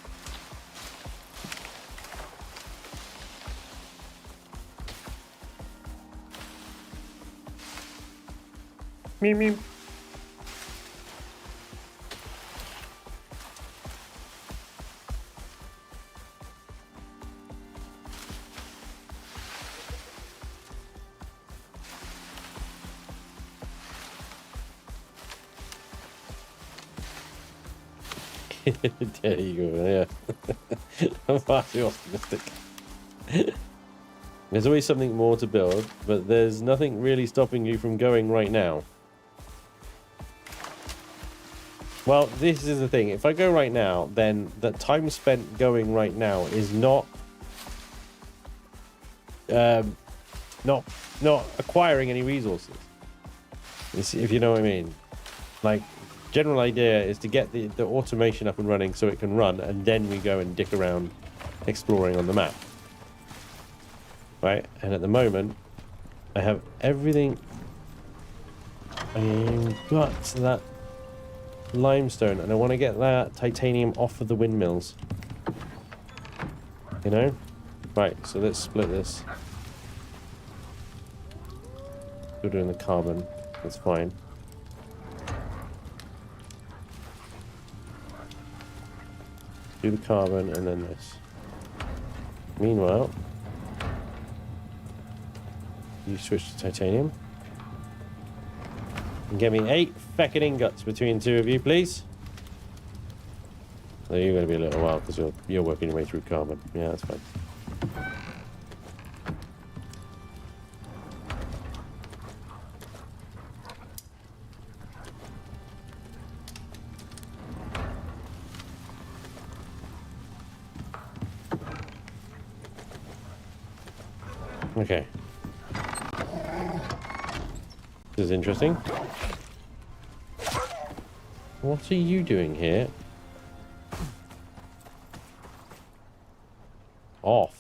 Meep. There you go, yeah. I'm far too optimistic. There's always something more to build, but there's nothing really stopping you from going right now. Well, this is the thing. If I go right now, then the time spent going right now is not acquiring any resources. If you know what I mean. Like, general idea is to get the automation up and running so it can run, and then we go and dick around exploring on the map. Right? And at the moment, I have everything. I've got that limestone, and I want to get that titanium off of the windmills. You know? Right, so let's split this. We're doing the carbon. That's fine. Do the carbon and then this. Meanwhile, you switch to titanium. And get me 8 feckin' ingots between 2 of you, please. So you're going to be a little while because you're working your way through carbon. Yeah, that's fine. Okay. This is interesting. What are you doing here? Off.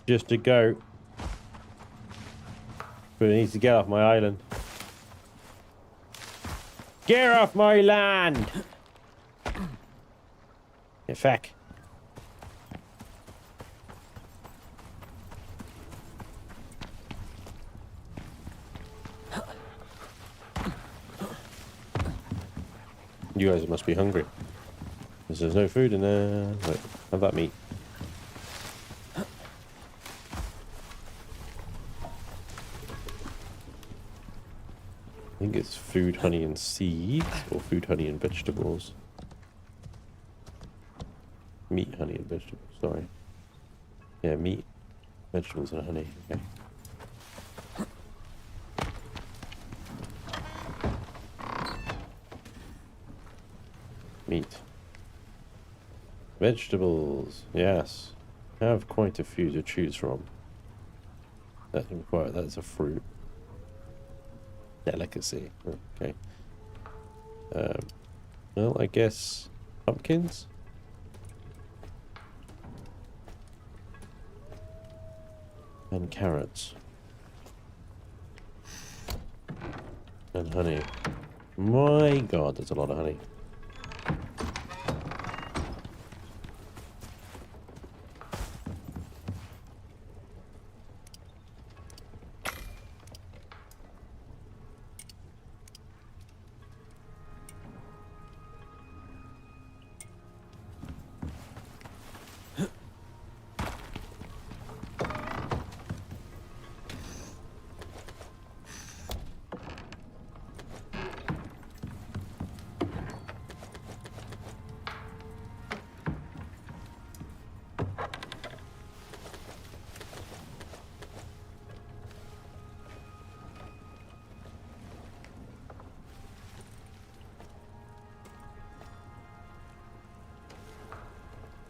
Just a goat. But it needs to get off my island. Get off my land! Get feck. You guys must be hungry. Because there's no food in there. Wait, have that meat. I think it's food, honey, and seeds, or food, honey, and vegetables. Meat, honey, and vegetables, sorry. Yeah, meat, vegetables, and honey, okay. Meat. Vegetables, yes. I have quite a few to choose from. That's a fruit. Delicacy. Okay. Well, I guess pumpkins. And carrots. And honey. My god, that's a lot of honey.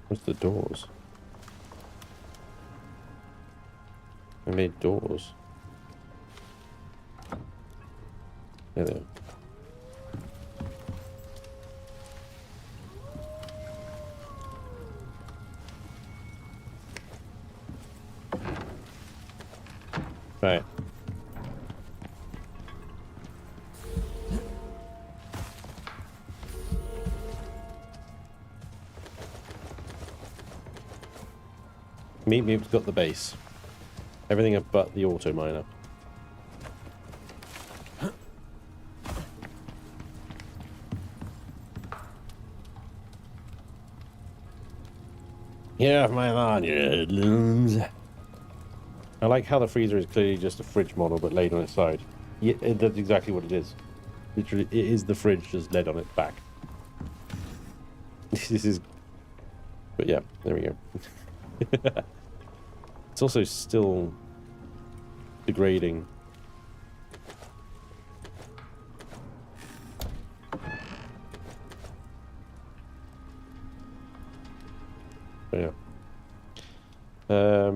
What's the doors? I made doors. There they are. Right. Meep's got the base. Everything but the auto miner. Yeah, my onions. I like how the freezer is clearly just a fridge model, but laid on its side. Yeah, that's exactly what it is. Literally, it is the fridge just laid on its back. This is... But yeah, there we go. It's also still degrading. But yeah.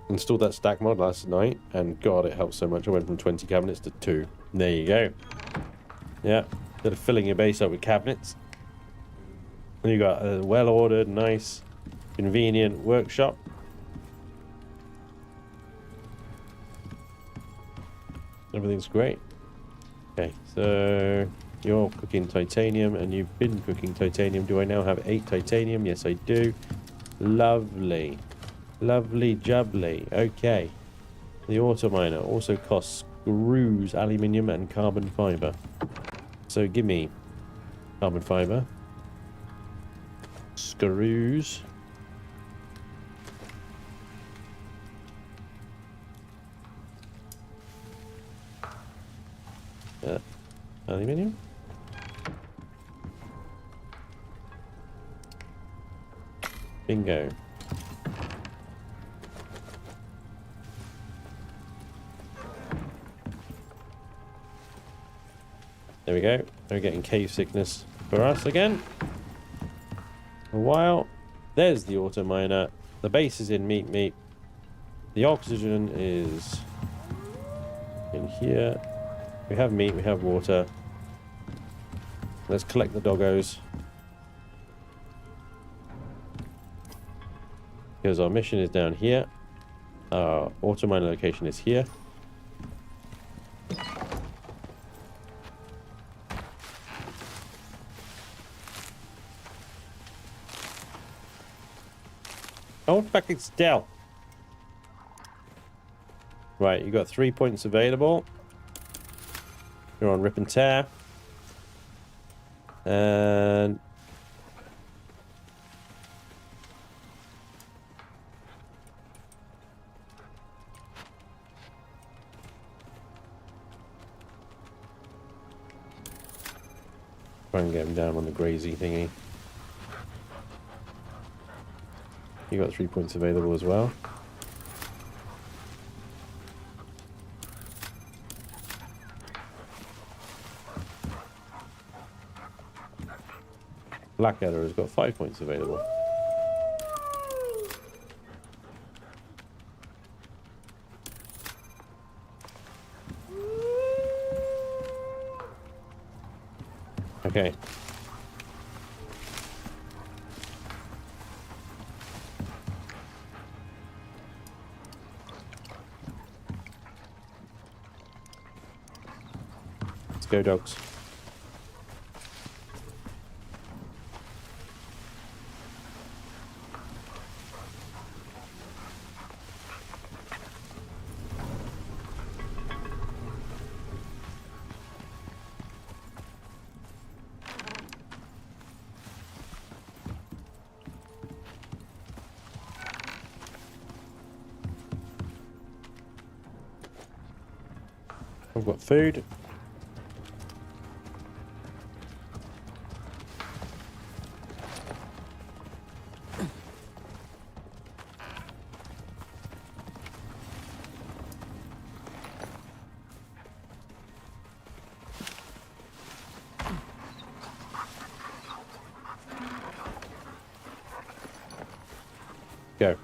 Installed that stack mod last night, and god, it helped so much. I went from 20 cabinets to 2. There you go. Yeah, instead of filling your base up with cabinets, you got a well-ordered, nice, convenient workshop. Everything's great. Okay, so you're cooking titanium, and you've been cooking titanium. Do I now have 8 titanium? Yes, I do. Lovely. Lovely jubbly. Okay. The auto miner also costs screws, aluminium, and carbon fiber. So give me carbon fiber. Screws. Aluminium. Bingo. There we go. We're getting cave sickness for us again. A while. There's the auto miner. The base is in meat. The oxygen is in here. We have meat, we have water. Let's collect the doggos. Because our mission is down here. Our auto miner location is here. Hold fucking still. Right, you got 3 points available. You're on rip and tear. And try and get him down on the grazy thingy. You got 3 points available as well. Blackadder has got 5 points available. Okay. Go dogs. I've got food. Go.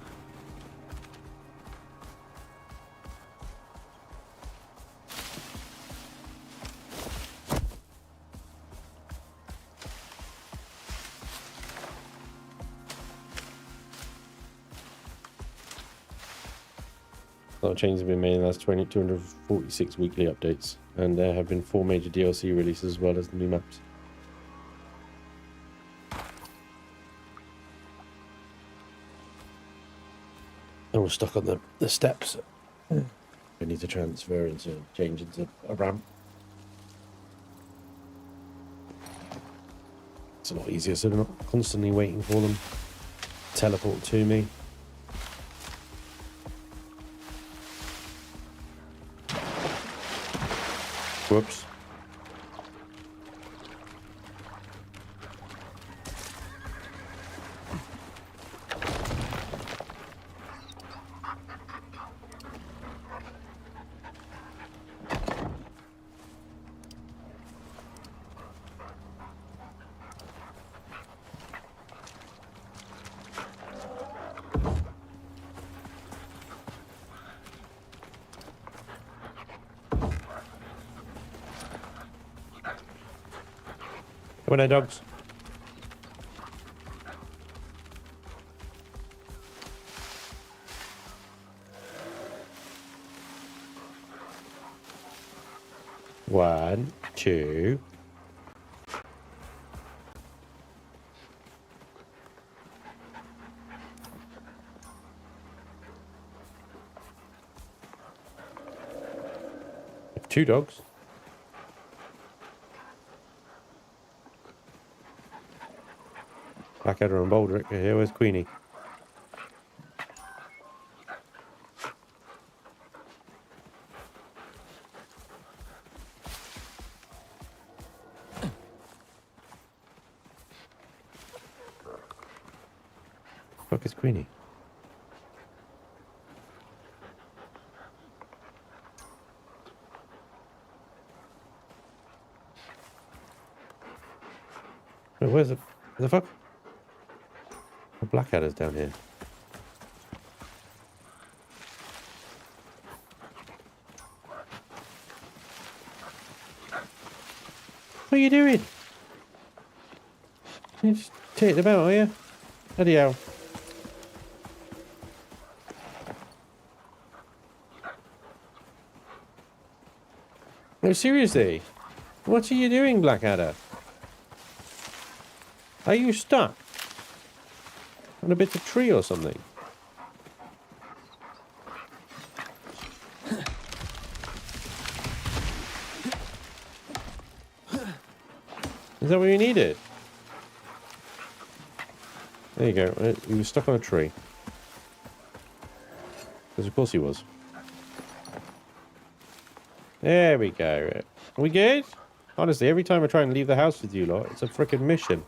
A lot of changes have been made in the last 246 weekly updates, and there have been 4 major DLC releases as well as the new maps. And we're stuck on the steps. We need to transfer into change into a ramp. It's a lot easier, so we're not constantly waiting for them to teleport to me. Whoops. Come on, now, dogs. One, two. Two dogs. Blackadder and Baldric are here. Where's Queenie? Fuck is Queenie? Wait, where's the fuck? The Blackadder's down here. What are you doing? You just take them out, are you? Bloody hell. No, seriously. What are you doing, Blackadder? Are you stuck on a bit of tree or something? Is that what you needed? There you go. He was stuck on a tree. Because of course he was. There we go. Are we good? Honestly, every time I try and leave the house with you lot, it's a frickin' mission.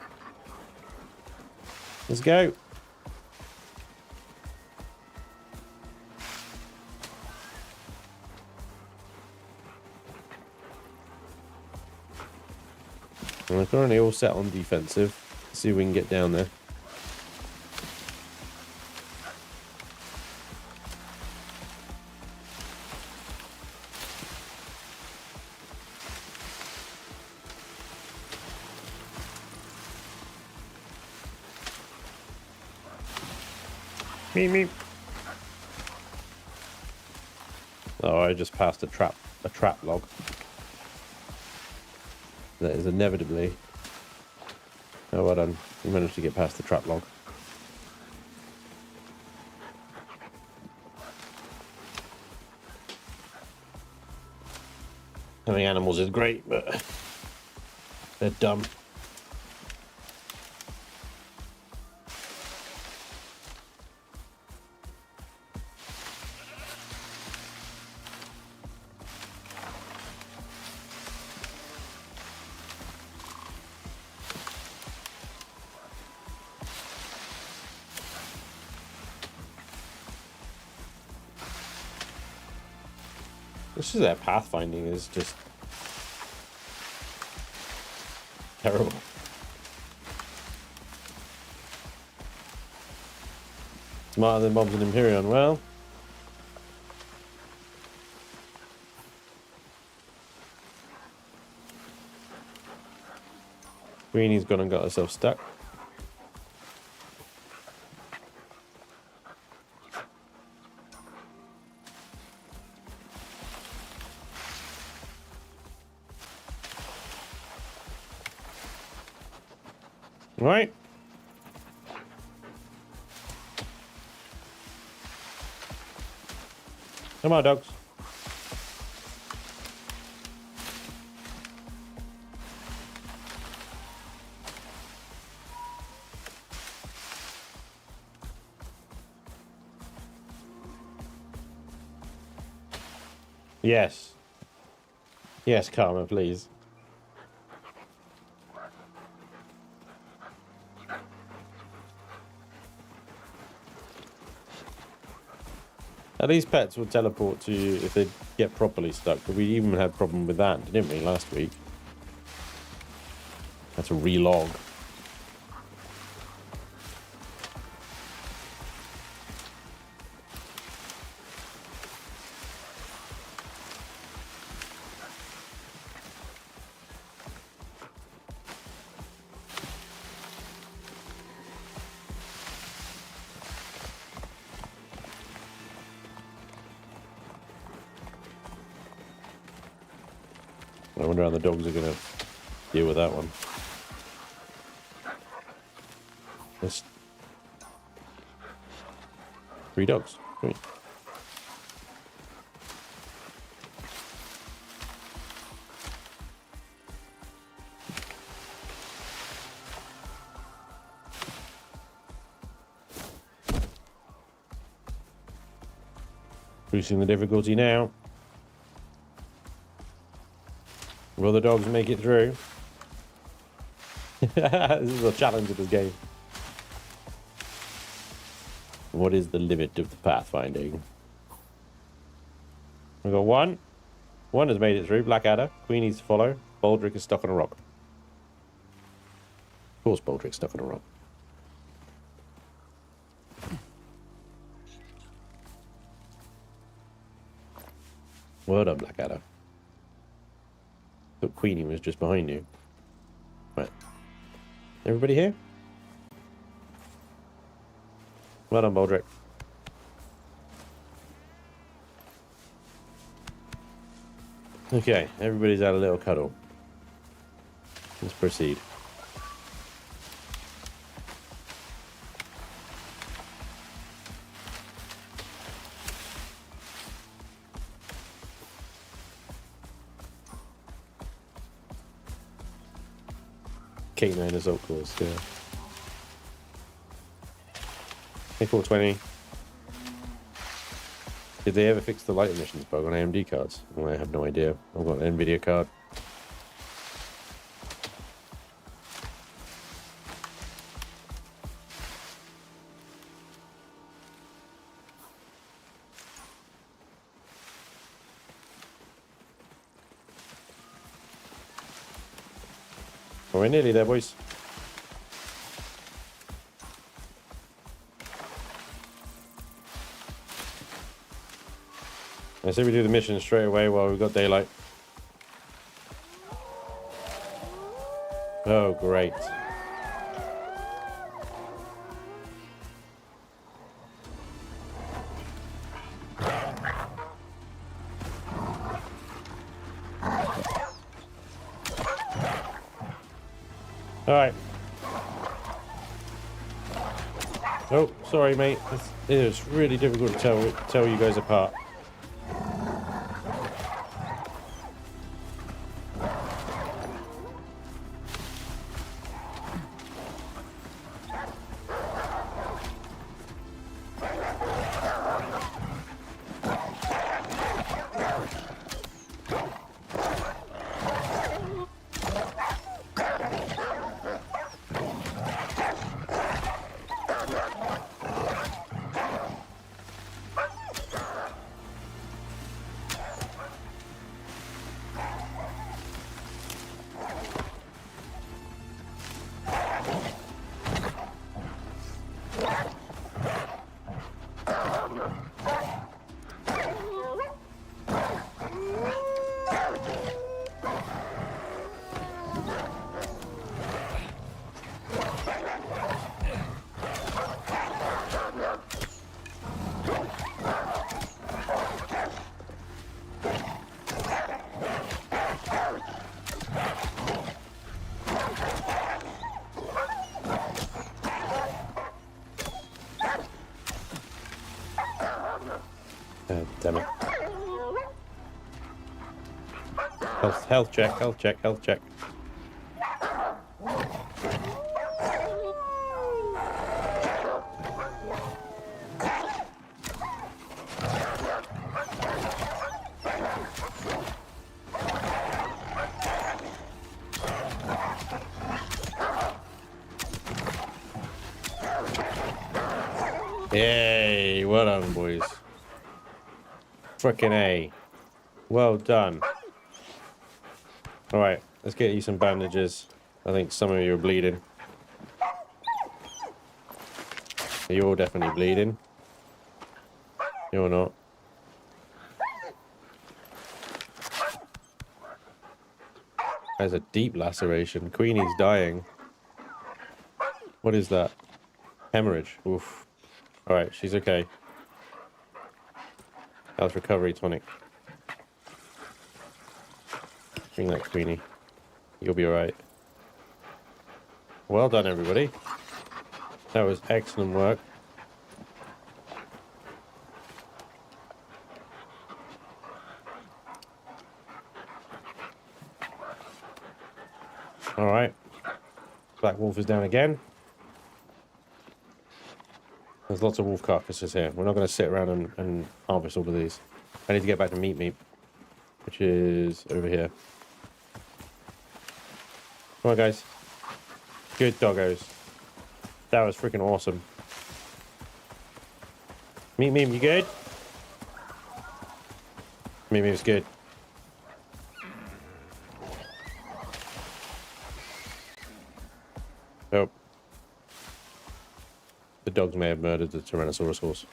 Let's go. And we're currently all set on defensive. Let's see if we can get down there. Me. Oh, I just passed a trap log. That is inevitably... Oh, well done. You managed to get past the trap log. Having animals is great, but they're dumb. This is their pathfinding is just terrible. Smarter than Bob's and Imperion. Well, Queenie's gone and got herself stuck. Right. Come on, dogs. Yes. Yes, Karma, please. Now, these pets will teleport to you if they get properly stuck, but we even had a problem with that, didn't we, last week? Had to relog. I wonder how the dogs are going to deal with that one. There's 3 dogs. Great. Boosting the difficulty now. Will the dogs make it through? This is a challenge of this game. What is the limit of the pathfinding? We've got one. One has made it through. Blackadder. Queenie's to follow. Baldric is stuck on a rock. Of course Baldric's stuck on a rock. Well done, Blackadder. But Queenie was just behind you. Right. Everybody here? Well done, Baldric. Okay, everybody's had a little cuddle. Let's proceed. K9 assault course, yeah. A420. Did they ever fix the light emissions bug on AMD cards? Well, I have no idea. I've got an Nvidia card. We're nearly there, boys. I say we do the mission straight away while we've got daylight. Oh, great. Alright. Oh, sorry, mate. It's really difficult to tell you guys apart. Damn it. Health check, health check, health check. Yay, well done, boys. Frickin' A. Well done. Alright, let's get you some bandages. I think some of you are bleeding. You're definitely bleeding. You're not. There's a deep laceration. Queenie's dying. What is that? Hemorrhage. Oof. Alright, she's okay. Health recovery tonic. Bring that, Queenie. You'll be alright. Well done, everybody. That was excellent work. Alright. Black Wolf is down again. There's lots of wolf carcasses here. We're not going to sit around and harvest all of these. I need to get back to meat, which is over here. Come on, guys. Good doggos. That was freaking awesome. Meat, you good? Meat's good. Oh. The dogs may have murdered the Tyrannosaurus horse.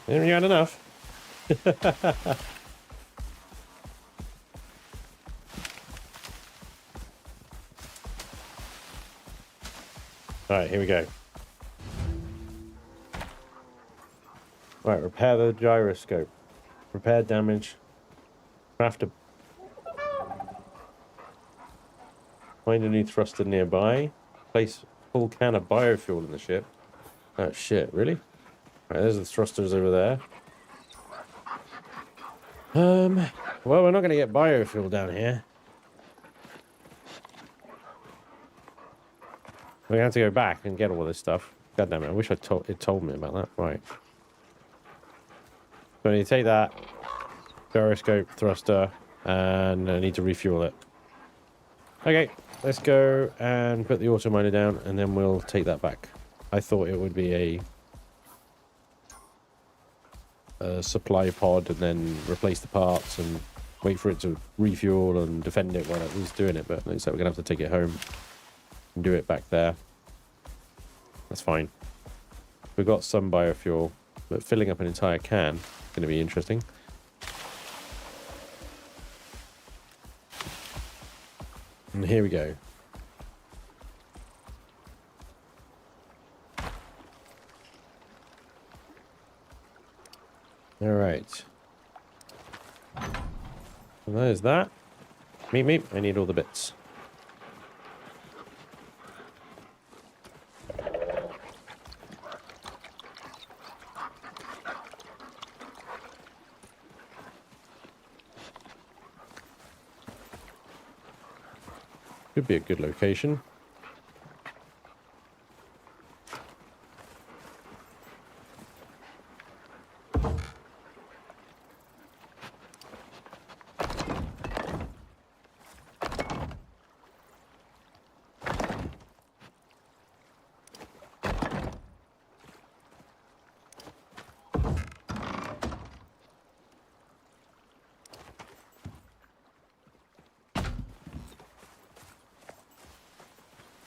Haven't you had enough? Alright, here we go. Right, repair the gyroscope. Repair damage. Craft a... Find a new thruster nearby. Place full can of biofuel in the ship. Oh shit, really? Right, there's the thrusters over there. Well, we're not going to get biofuel down here. We're going to have to go back and get all this stuff. God damn it, I wish it told me about that. Right. So I need to take that. Gyroscope, thruster, and I need to refuel it. Okay, let's go and put the auto miner down, and then we'll take that back. I thought it would be a supply pod and then replace the parts and wait for it to refuel and defend it while it was doing it, but it looks like we're going to have to take it home and do it back there. That's fine. We've got some biofuel, but filling up an entire can is going to be interesting. And here we go. All right. And there's that. Meat. I need all the bits. could be a good location.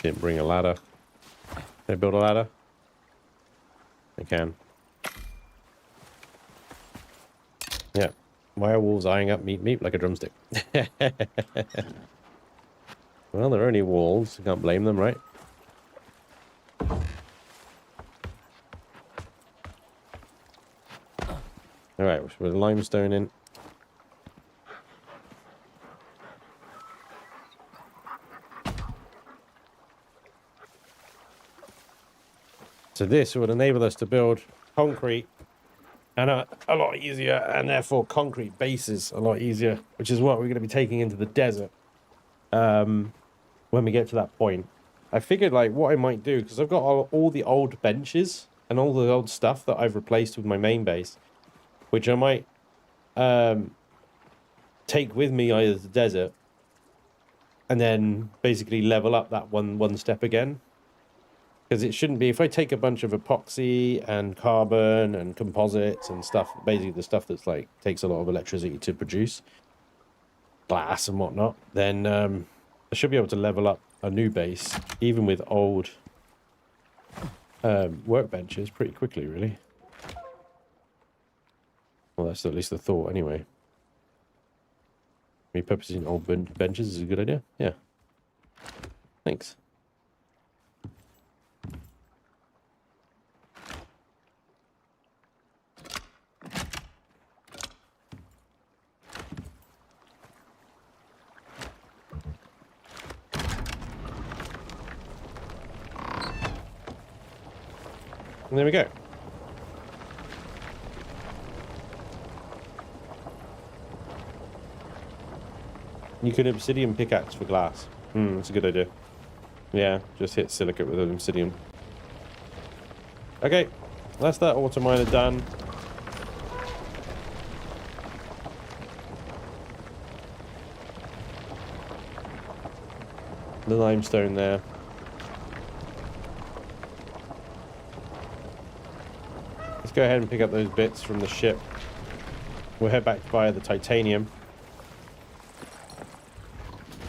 Didn't bring a ladder. Can I build a ladder? I can. Yeah. Why are wolves eyeing up meat like a drumstick? Well, they're only wolves. You can't blame them, right? Alright, we're limestone in. So this would enable us to build concrete and a lot easier, and therefore concrete bases a lot easier, which is what we're going to be taking into the desert when we get to that point. I figured like what I might do, because I've got all the old benches and all the old stuff that I've replaced with my main base, which I might take with me either to the desert and then basically level up that one step again. Because it shouldn't be, if I take a bunch of epoxy and carbon and composites and stuff, basically the stuff that's like takes a lot of electricity to produce, glass and whatnot, then I should be able to level up a new base, even with old workbenches, pretty quickly, really. Well, that's at least the thought, anyway. Repurposing old benches is a good idea. Yeah. Thanks. And there we go. You could obsidian pickaxe for glass. That's a good idea. Yeah, just hit silicate with an obsidian. Okay, that's that auto miner done. The limestone there. Let's go ahead and pick up those bits from the ship. We'll head back via the titanium.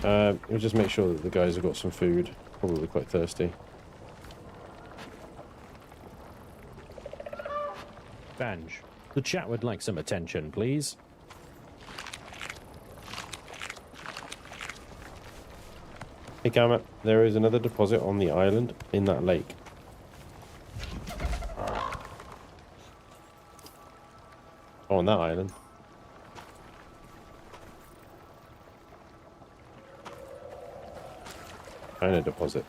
We'll just make sure that the guys have got some food. Probably quite thirsty. Spanj, the chat would like some attention, please. Hey, Kama, there is another deposit on the island in that lake. Oh, on that island. And a deposit.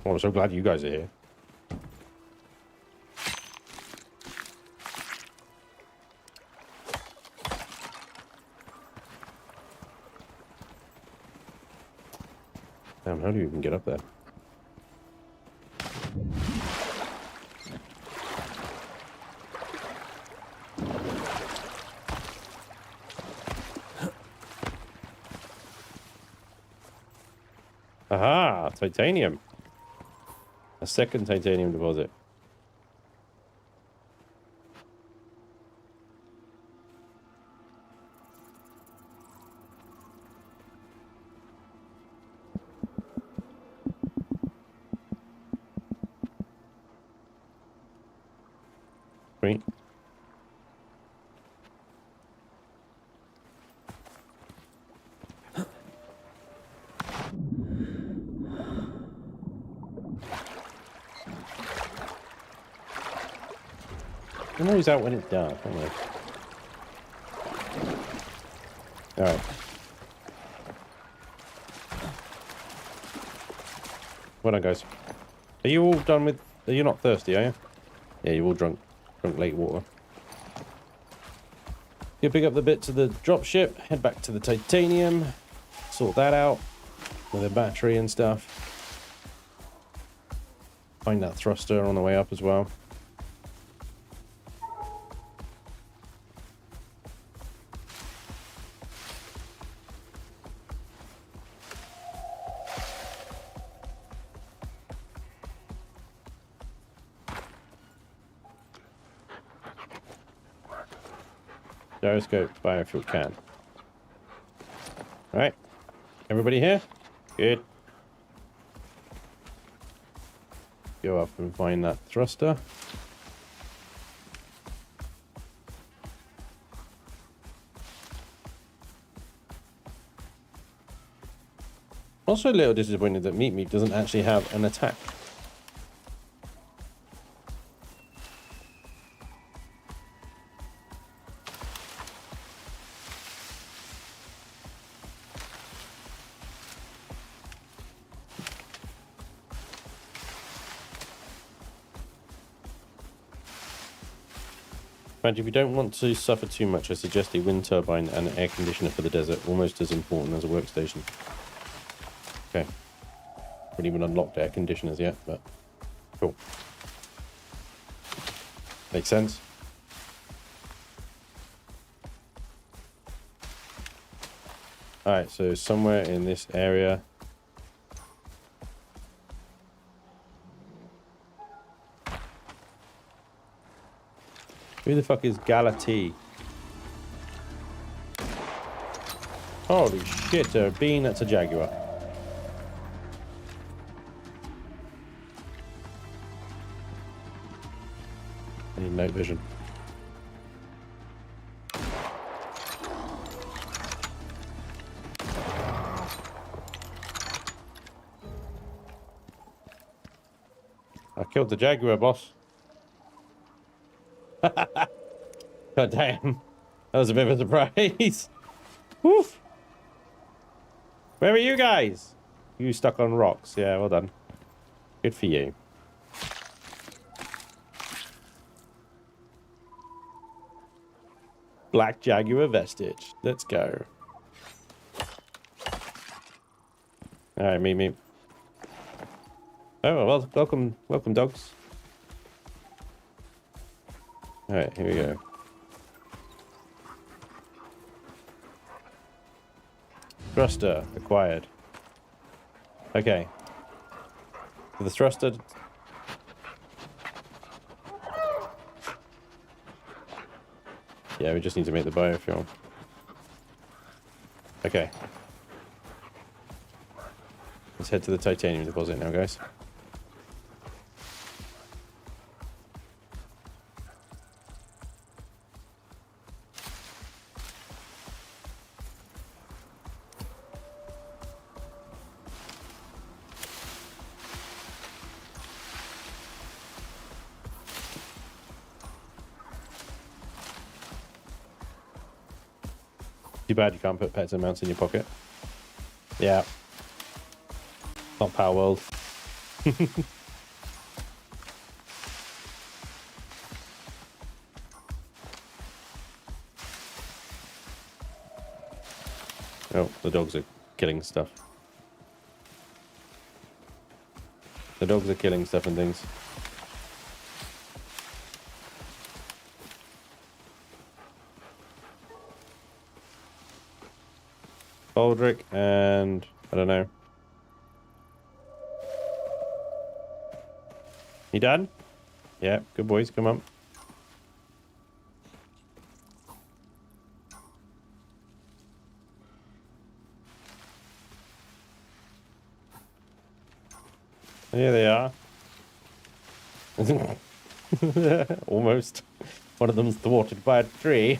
Oh, I'm so glad you guys are here. Damn, how do you even get up there? Aha! Titanium. A second titanium deposit. Great. I'm always out when it's dark, aren't I? Alright. Well done, guys. Are you all done with... Are you not thirsty, are you? Yeah, you all drunk lake water. You pick up the bit to the dropship, head back to the titanium, sort that out with a battery and stuff. Find that thruster on the way up as well. Gyroscope, biofuel can. Alright. Everybody here? Good. Go up and find that thruster. Also a little disappointed that Meat doesn't actually have an attack. If you don't want to suffer too much, I suggest a wind turbine and an air conditioner for the desert, almost as important as a workstation. Okay. Haven't even unlocked air conditioners yet, but cool. Makes sense. Alright, so somewhere in this area. Who the fuck is Galati? Holy shit, a bean, that's a Jaguar. I need night vision. I killed the Jaguar, boss. God damn. That was a bit of a surprise. Woof. Where are you guys? You stuck on rocks. Yeah, well done. Good for you. Black Jaguar vestige. Let's go. Alright, meet. Oh, well, welcome, dogs. Alright, here we go. Thruster acquired. Okay. So the thruster. Yeah, we just need to make the biofuel. Okay. Let's head to the titanium deposit now, guys. Too bad you can't put pets and mounts in your pocket. Yeah. Not Power World. Oh, the dogs are killing stuff. The dogs are killing stuff and things. Baldric and I don't know. You done? Yeah, good boys, come on. Here they are. Almost. One of them's thwarted by a tree.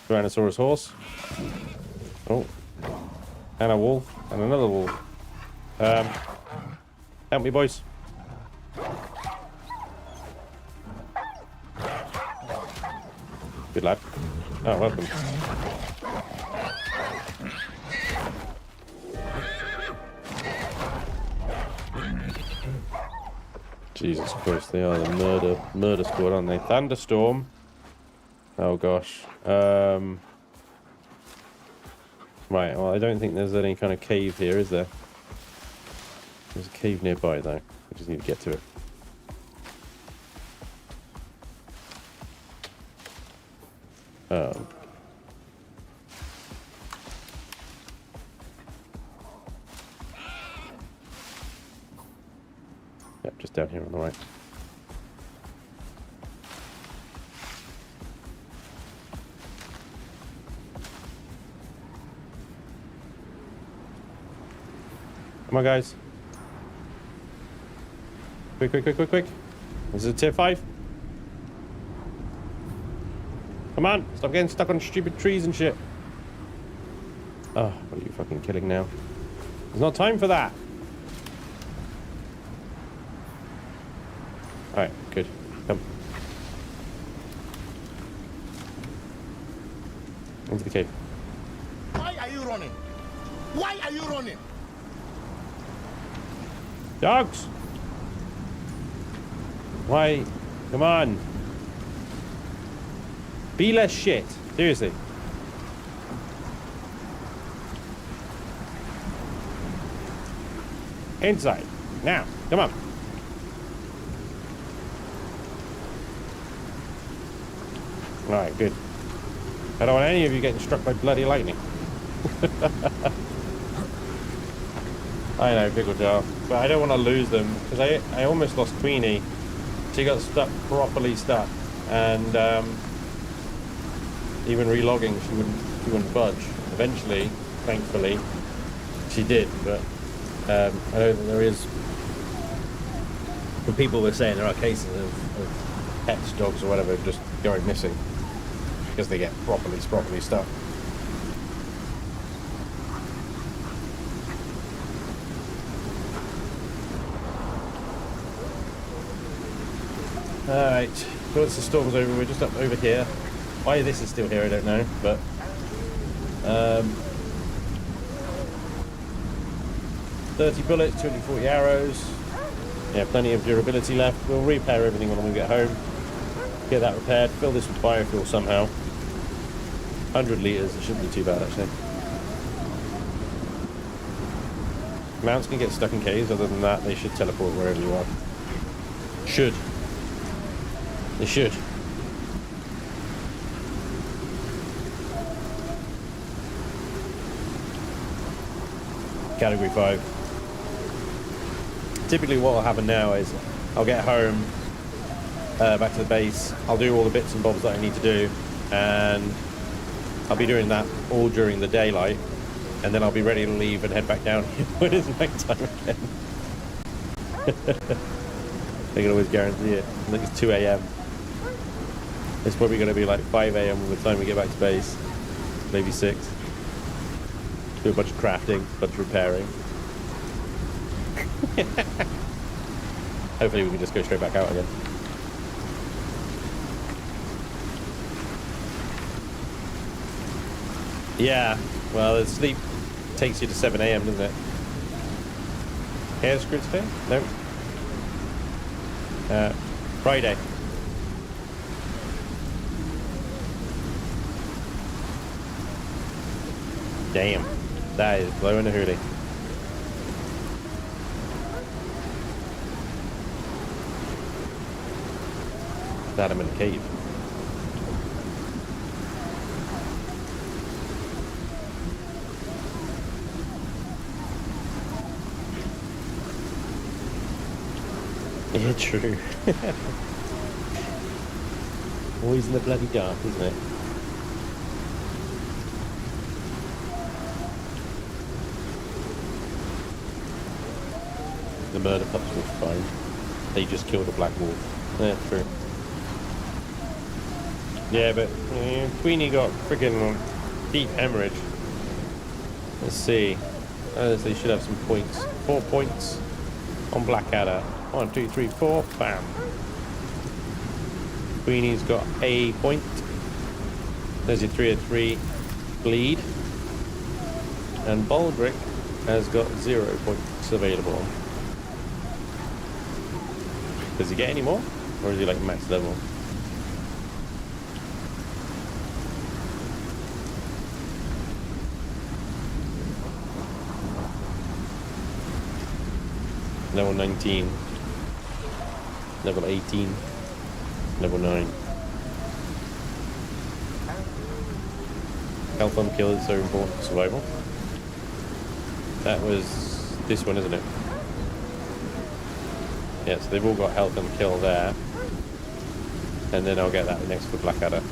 Tyrannosaurus horse. Oh. And a wolf. And another wolf. Help me, boys. Good lad. Oh, welcome. Jesus Christ, they are the murder squad, aren't they? Thunderstorm. Oh gosh. Right, well, I don't think there's any kind of cave here, is there? There's a cave nearby, though. I just need to get to it. Yep, just down here on the right. Come on, guys. Quick, quick, quick, quick, quick. This is a tier 5. Come on, stop getting stuck on stupid trees and shit. Oh, what are you fucking killing now? There's not time for that. Alright, good. Come. Into the cave. Why are you running? Why are you running? Dogs! Why? Come on. Be less shit. Seriously. Inside. Now. Come on. Alright, good. I don't want any of you getting struck by bloody lightning. I know, Pickle Jar. But I don't want to lose them. Because I almost lost Queenie. She got stuck, properly stuck. And even relogging, she wouldn't budge. Eventually, thankfully, she did. But I know that there is... But people were saying there are cases of pets, dogs or whatever, just going missing. Because they get properly stuck. Alright, once the storm's over, we're just up over here. Why this is still here, I don't know, but... 30 bullets, 240 arrows. Yeah, plenty of durability left. We'll repair everything when we get home. Get that repaired, fill this with biofuel somehow. 100 litres, it shouldn't be too bad actually. Mounts can get stuck in caves, other than that, they should teleport wherever you are. Should. They should. Category 5. Typically what will happen now is I'll get home, back to the base, I'll do all the bits and bobs that I need to do, and I'll be doing that all during the daylight, and then I'll be ready to leave and head back down when it's night time again. I can always guarantee it. I think it's 2 AM. It's probably going to be like 5 AM by the time we get back to base. Maybe 6. Do a bunch of crafting, a bunch of repairing. Hopefully we can just go straight back out again. Yeah, well, the sleep takes you to 7 AM, doesn't it? Hair screws today? No. Friday. Damn, that is blowing a hootie. That I'm in a cave. Yeah, true. Always in the bloody dark, isn't it? The murder pups were fine. They just killed a black wolf. Yeah, true. Yeah, but Queenie got freaking deep hemorrhage. Let's see. They should have some points. 4 points on Blackadder. 1, 2, 3, 4. Bam. Queenie's got a point. There's your 3 of 3 bleed. And Baldric has got 0 points available. Does he get any more? Or is he like max level? Level 19. Level 18. Level 9. Health on kill is so important for survival. That was this one, isn't it? Yeah, so they've all got health and kill there. And then I'll get that next for Blackadder.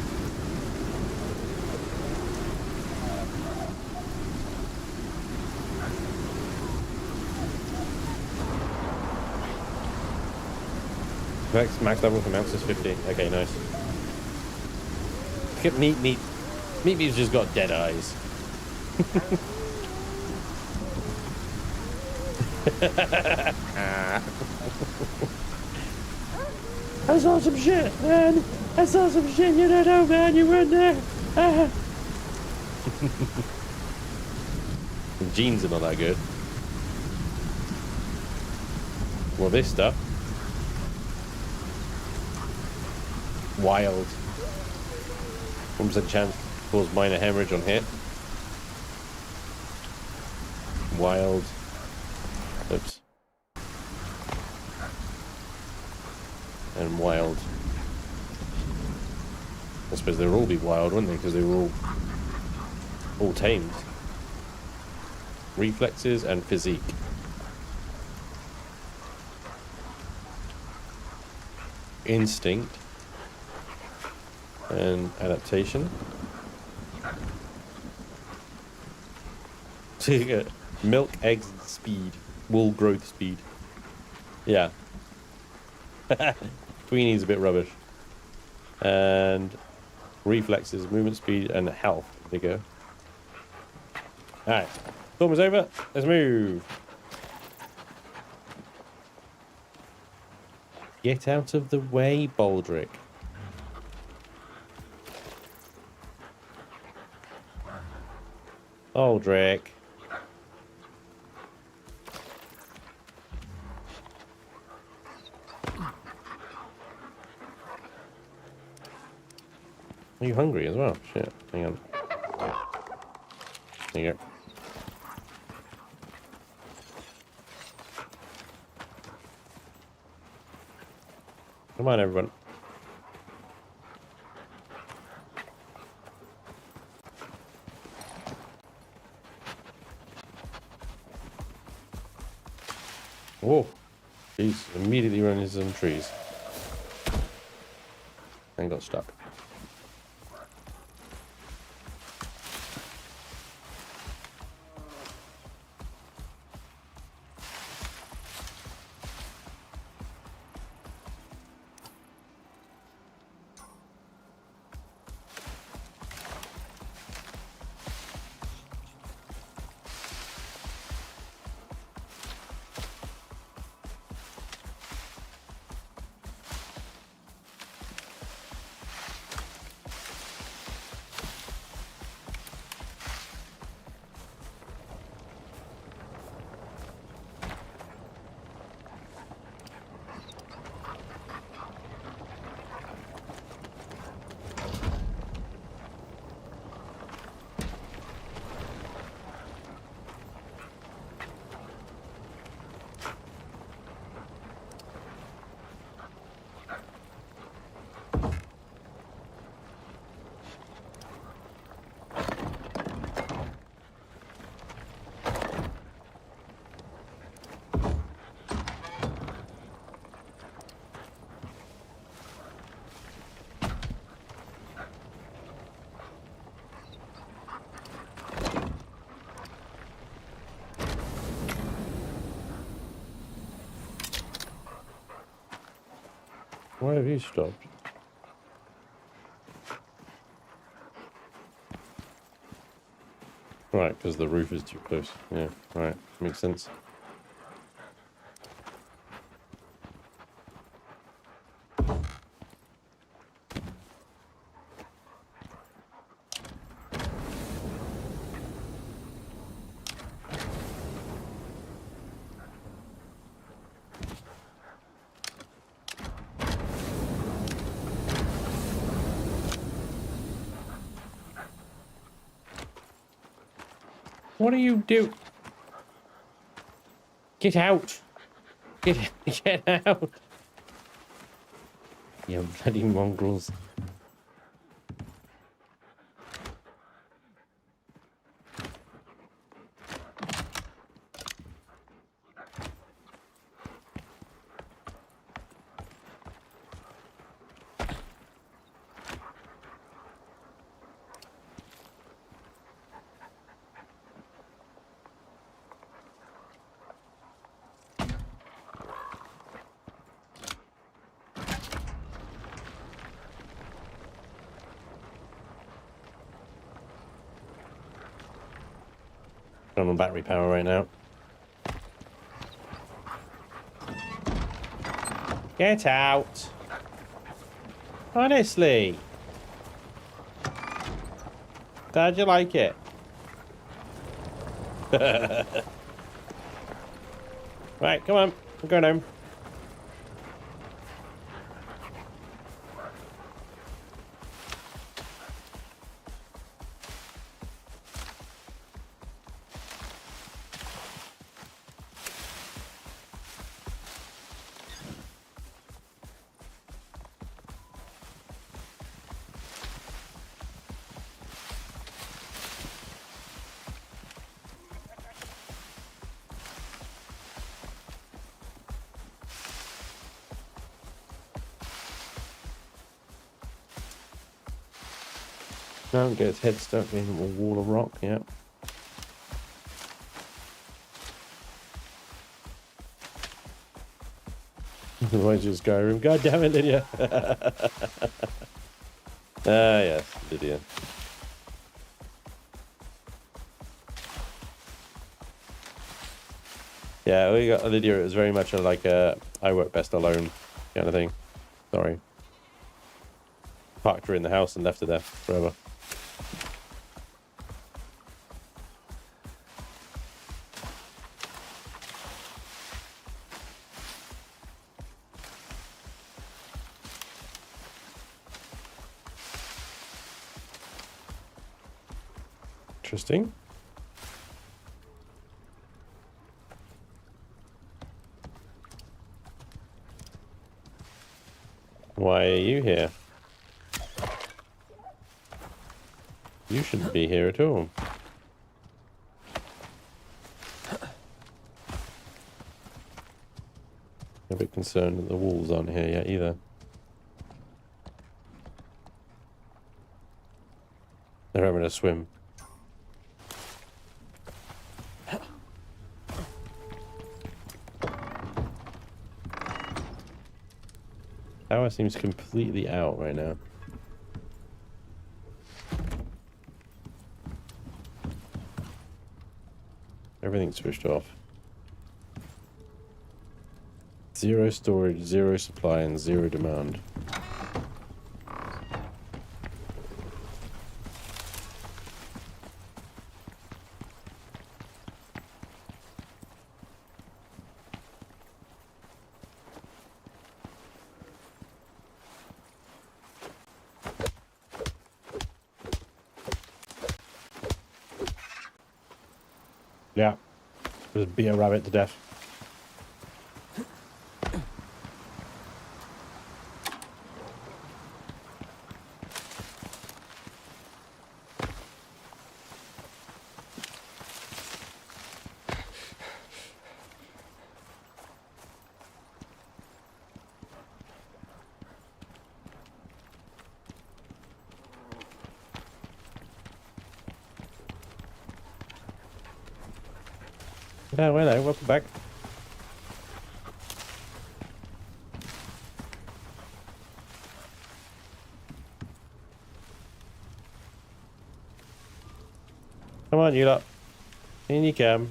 Max level for mounts is 50. Okay, nice. Look at Meat. Meat's just got dead eyes. I saw some shit, man. I saw some shit you don't know, man. You weren't there. The jeans are not that good. Well, this stuff. Wild. 1% chance to cause minor hemorrhage on hit. Wild. Oops. And wild. I suppose they'll all be wild, wouldn't they? Because they were all tamed. Reflexes and physique. Instinct. And adaptation. Milk, eggs, speed. Wool growth speed. Yeah. Tweeny's a bit rubbish. And reflexes, movement speed, and health. There you go. Alright. Storm is over. Let's move. Get out of the way, Baldric. Baldric. Are you hungry as well? Shit. Hang on. There you go. Come on, everyone. Whoa. He's immediately run into some trees. And got stuck. Why have you stopped? Right, because the roof is too close. Yeah, right. Makes sense. What do you do? Get out! Get out! You bloody mongrels. I'm on battery power right now. Get out! Honestly! How'd you like it? Right, come on. I'm going home. Don't get his head stuck in a wall of rock, yeah. Otherwise just Skyrim. God damn it, Lydia. Ah, yes, Lydia. Yeah, we got Lydia. It was very much like a I work best alone kind of thing. Sorry. Parked her in the house and left her there forever. Interesting. Why are you here? You shouldn't be here at all. I'm a bit concerned that the walls aren't here yet either. They're having a swim. Power seems completely out right now. Everything's switched off. Zero storage, zero supply, and zero demand. Yeah. Just beat a rabbit to death. Yeah, hello, welcome back. Come on, you lot. In you come.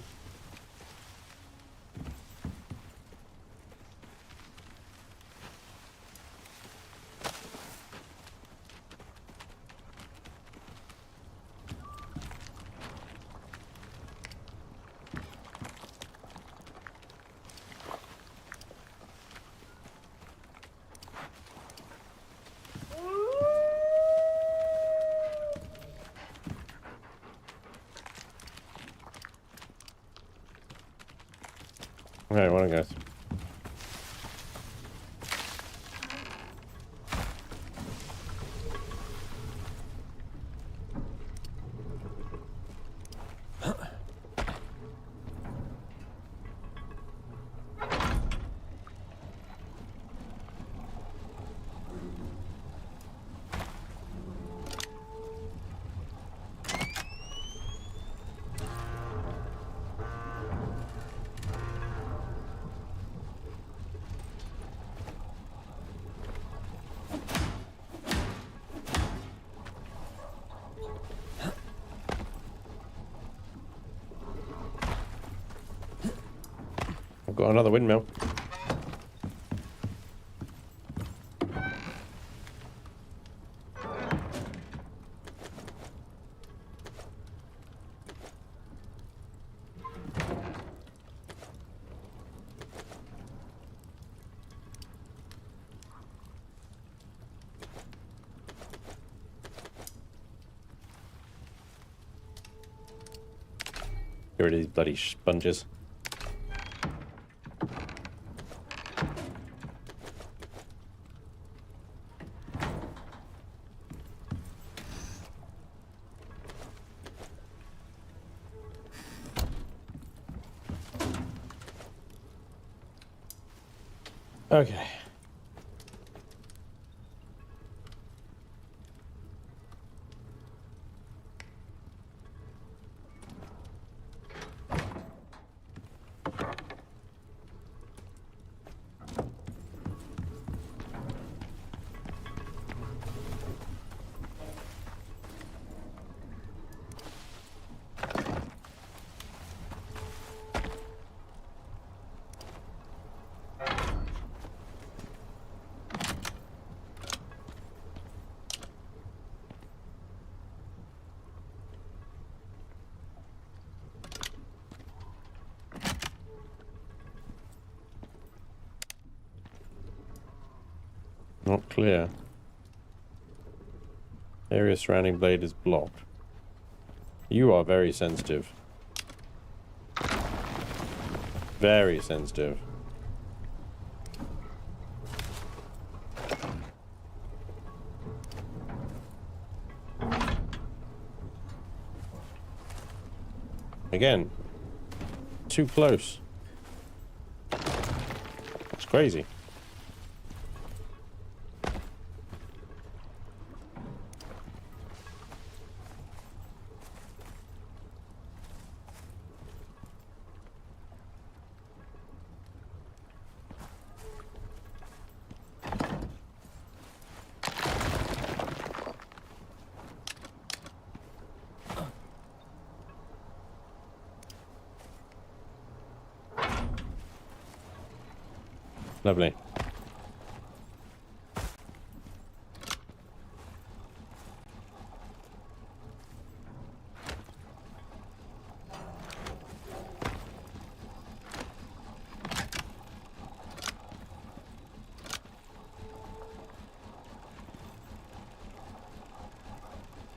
Alright, well, guys. I've got another windmill. Get rid of these bloody sponges. Okay. Not clear. Area surrounding blade is blocked. You are very sensitive. Very sensitive. Again, too close. It's crazy. Lovely.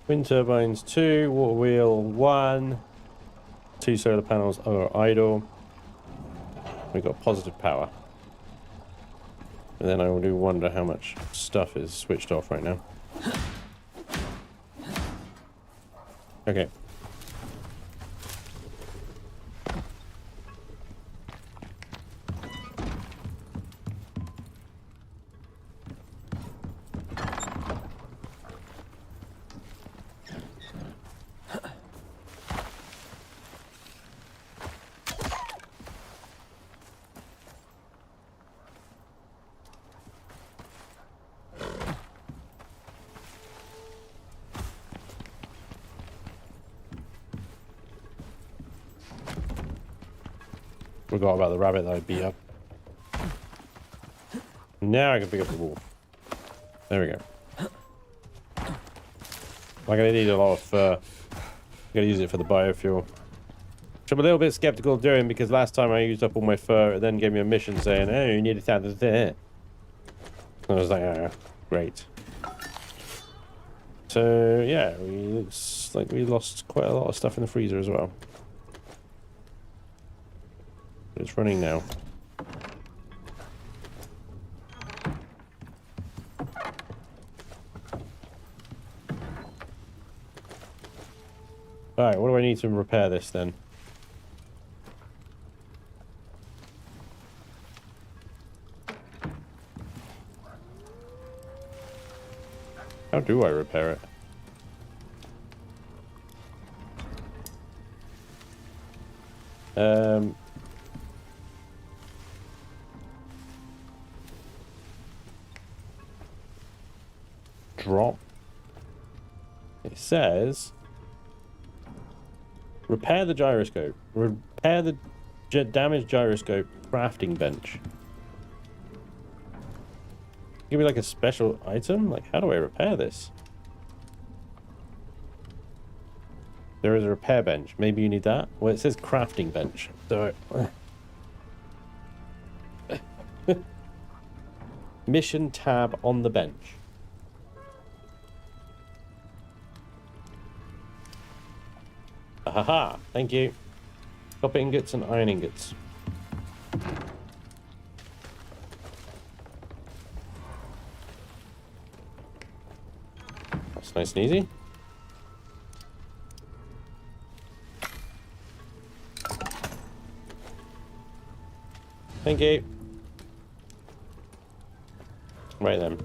Wind turbines 2, water wheel 1, 2 solar panels are idle. We've got positive power. And then I do wonder how much stuff is switched off right now. Okay. Forgot about the rabbit that I beat up. Now I can pick up the wolf. There we go. I'm gonna need a lot of fur. I'm gonna use it for the biofuel. Which I'm a little bit skeptical of doing because last time I used up all my fur, it then gave me a mission saying, "Oh, you need to add this there." I was like, "Oh, great." So yeah, looks like we lost quite a lot of stuff in the freezer as well. It's running now. Alright, what do I need to repair this then? How do I repair it? Drop. It says repair the gyroscope. Repair the damaged gyroscope crafting bench. Give me like a special item? Like, how do I repair this? There is a repair bench. Maybe you need that? Well, it says crafting bench. So... Mission tab on the bench. Ahaha, thank you. Copper ingots and iron ingots. That's nice and easy. Thank you. Right then.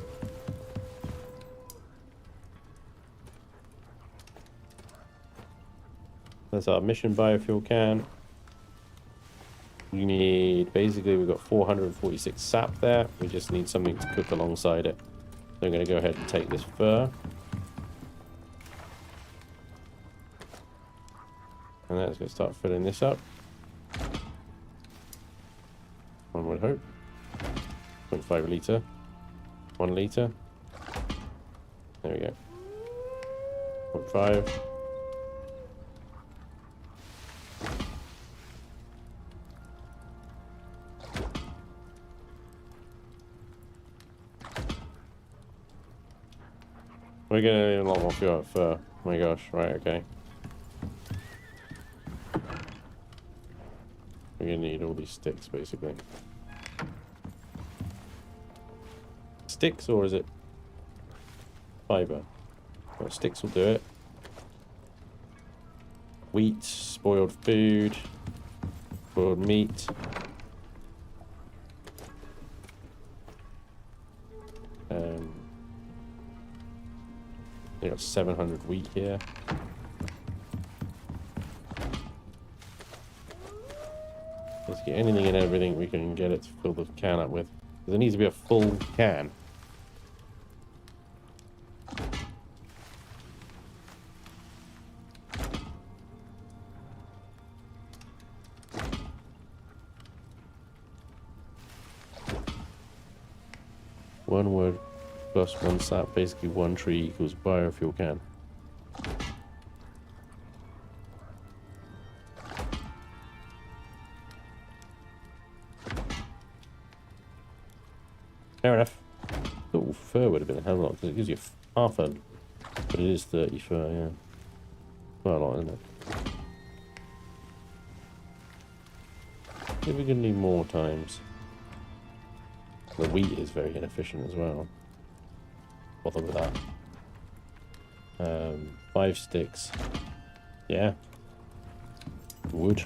That's our mission biofuel can. We need, basically we've got 446 sap there. We just need something to cook alongside it. So I'm going to go ahead and take this fur. And let's go start filling this up. One would hope. 0.5 litre. 1 litre. There we go. 0.5. We're gonna need a lot more fuel for. Oh my gosh, right, okay. We're gonna need all these sticks basically. Sticks or is it fiber? Well, sticks will do it. Wheat, spoiled food, spoiled meat. I got 700 wheat here. Let's get anything and everything we can get it to fill the can up with. There needs to be a full can. One wood plus 1 sap, basically 1 tree equals biofuel can. Fair enough. Oh, fur would have been a hell of a lot, because it gives you half a... But it is 30 fur, yeah. Quite a lot, isn't it? Maybe we're going to need more times. The wheat is very inefficient as well. Bother with that. 5 sticks. Yeah. Wood.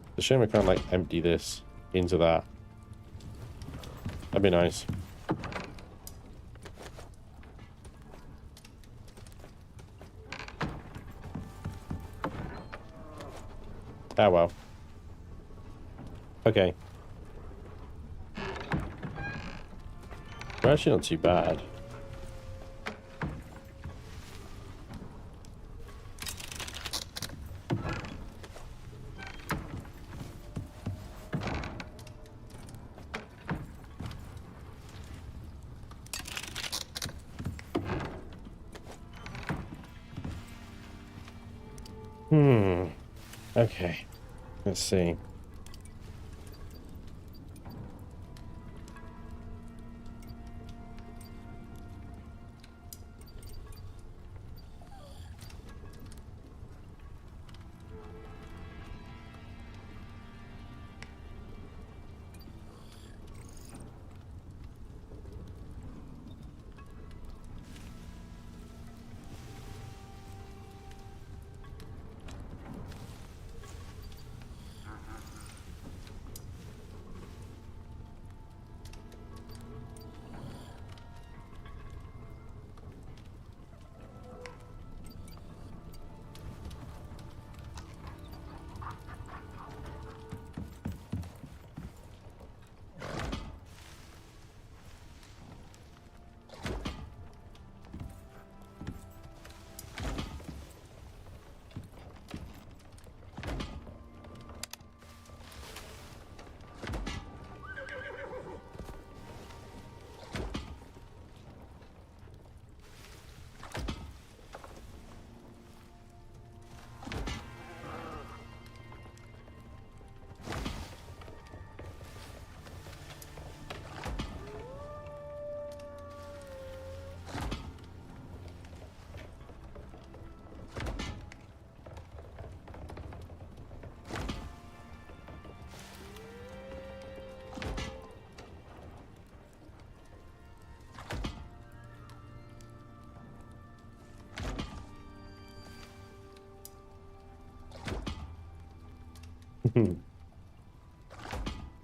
It's a shame I can't like empty this into that. That'd be nice. Ah, well. Okay. We're actually not too bad. Okay. Let's see.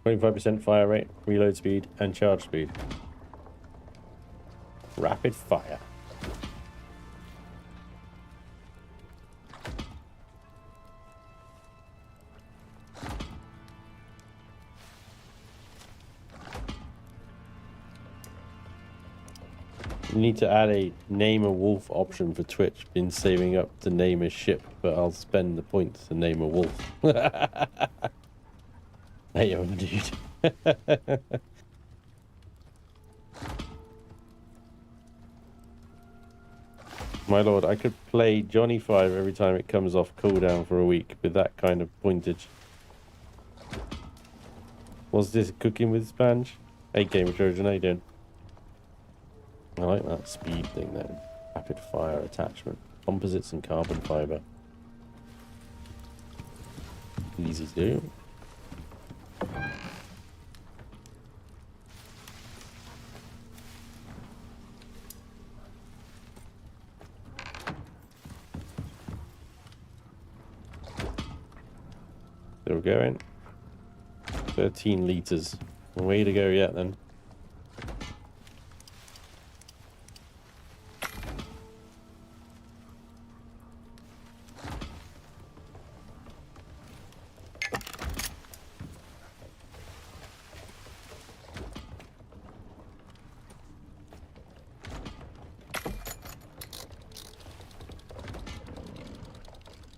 25% fire rate, reload speed, and charge speed. Rapid fire. You need to add a name a wolf option for Twitch. Been saving up to name a ship, but I'll spend the points to name a wolf. Hey, yo, dude. My lord, I could play Johnny 5 every time it comes off cooldown for a week with that kind of pointage. Was this cooking with Spanj? Hey, Gamer Trojan, how you doing? I like that speed thing then. Rapid fire attachment. Composites and carbon fiber. Easy to do. Still going. 13 liters. Way to go yet then.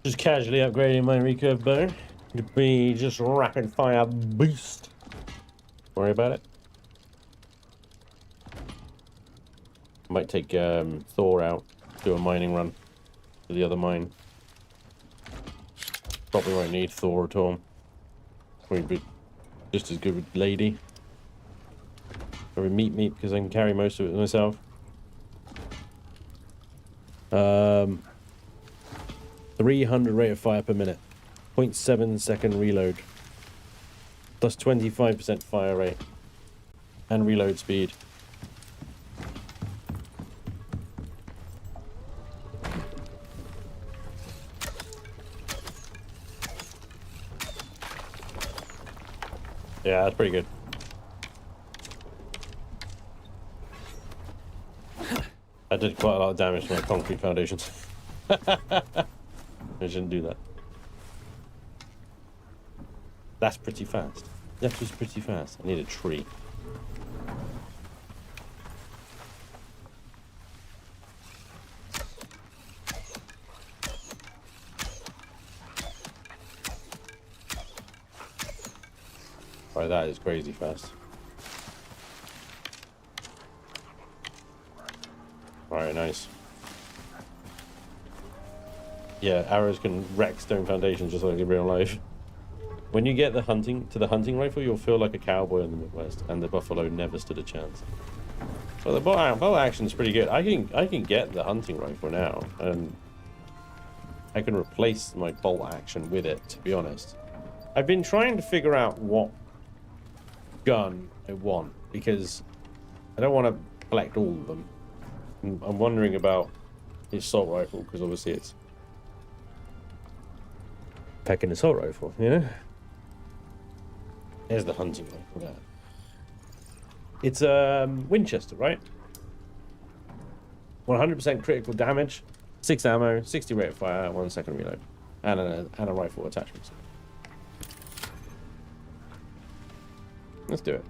Just casually upgrading my recurve bow to be just rapid fire beast. Worry about it. Might take Thor out, do a mining run to the other mine. Probably won't need Thor at all. We'd be just as good with Lady. Probably meat because I can carry most of it myself. 300 rate of fire per minute, 0.7 second reload, plus 25% fire rate, and reload speed. Yeah, that's pretty good. I did quite a lot of damage to my concrete foundations. I shouldn't do that. That's pretty fast. That was pretty fast. I need a tree. Right, that is crazy fast. Alright, nice. Yeah, arrows can wreck stone foundations just like in real life. When you get the hunting rifle, you'll feel like a cowboy in the Midwest, and the buffalo never stood a chance. Well, the bow action is pretty good. I can get the hunting rifle now, and I can replace my bolt action with it. To be honest, I've been trying to figure out what gun I want because I don't want to collect all of them. I'm wondering about the assault rifle because obviously it's pecking assault rifle, you know? There's the hunting rifle there. It's Winchester, right? 100% critical damage, 6 ammo, 60 rate of fire, 1 second reload, and a rifle attachment. Let's do it.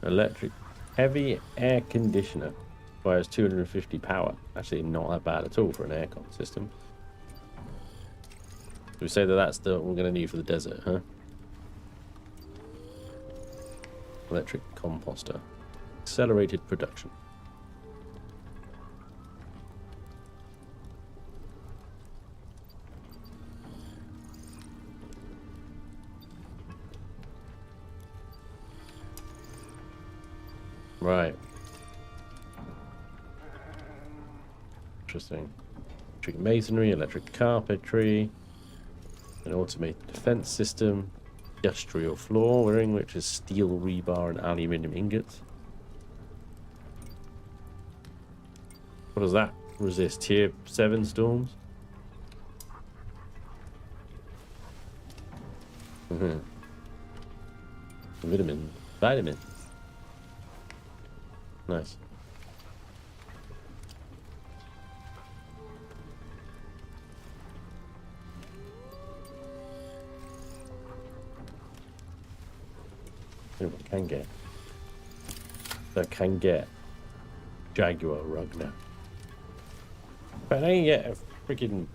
Electric heavy air conditioner requires 250 power. Actually, not that bad at all for an aircon system. We say that that's what we're going to need for the desert, huh? Electric composter. Accelerated production. Right. Interesting. Electric masonry, electric carpentry, an automated defense system, industrial flooring, which is steel rebar and aluminium ingots. What does that resist? Tier 7 storms? Vitamins. Nice. I can get Jaguar rug now. But I can get a freaking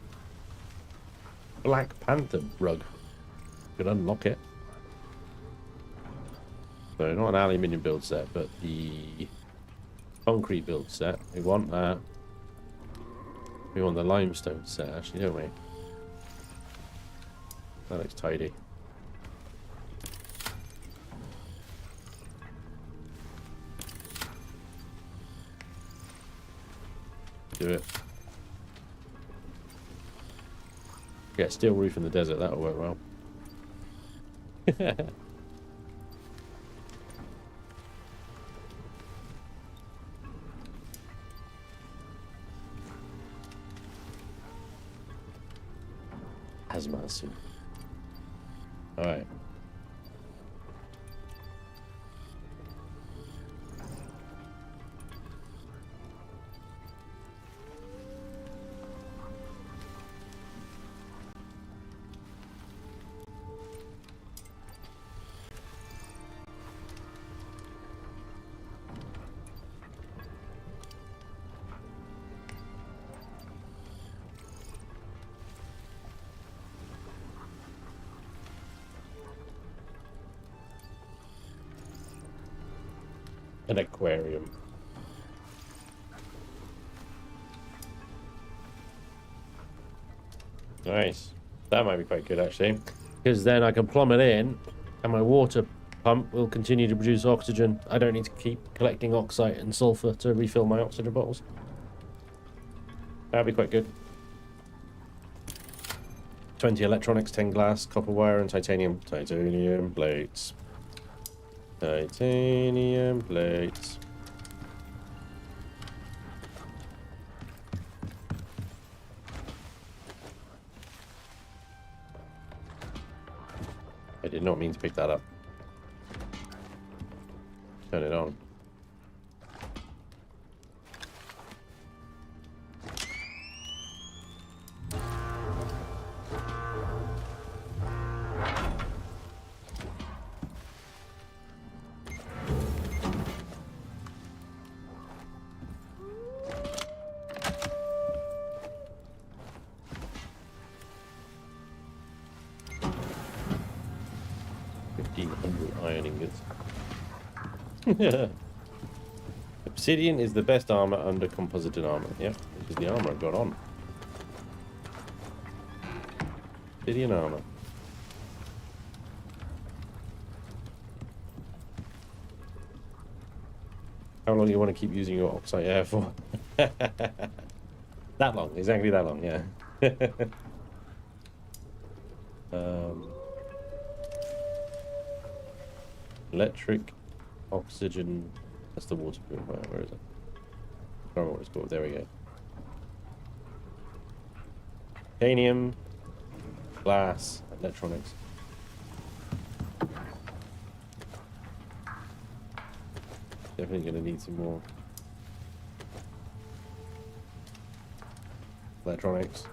Black Panther rug. Could unlock it. So not an aluminium build set, but the concrete build set. We want that. We want the limestone set, actually, don't we? That looks tidy. Do it. Yeah, steel roof in the desert, that'll work well. Hazmat suit. Alright. An aquarium. Nice. That might be quite good, actually. Because then I can plumb it in, and my water pump will continue to produce oxygen. I don't need to keep collecting oxide and sulfur to refill my oxygen bottles. That'd be quite good. 20 electronics, 10 glass, copper wire, and titanium. Titanium plates. Titanium plates. I did not mean to pick that up. Turn it on. Obsidian is the best armor under composited armor. Yeah, which is the armor I've got on. Obsidian armor. How long do you want to keep using your oxide air for? That long, exactly that long, yeah. Electric, oxygen, that's the water purifier, where is it? I don't know what it's called, there we go. Titanium, glass, electronics. Definitely gonna need some more electronics.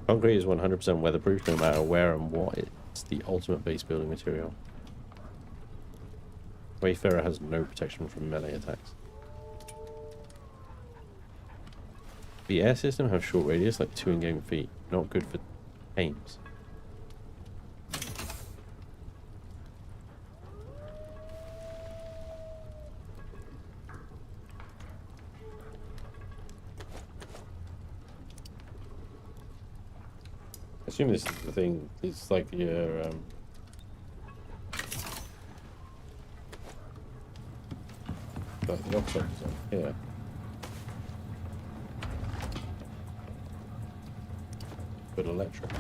Concrete is 100% weatherproof no matter where and what It's the ultimate base building material. Wayfarer has no protection from melee attacks. The air system has short radius, like 2 in-game feet. Not good for aims. I assume this is the thing. It's like your like the opposite design. Yeah. But electric.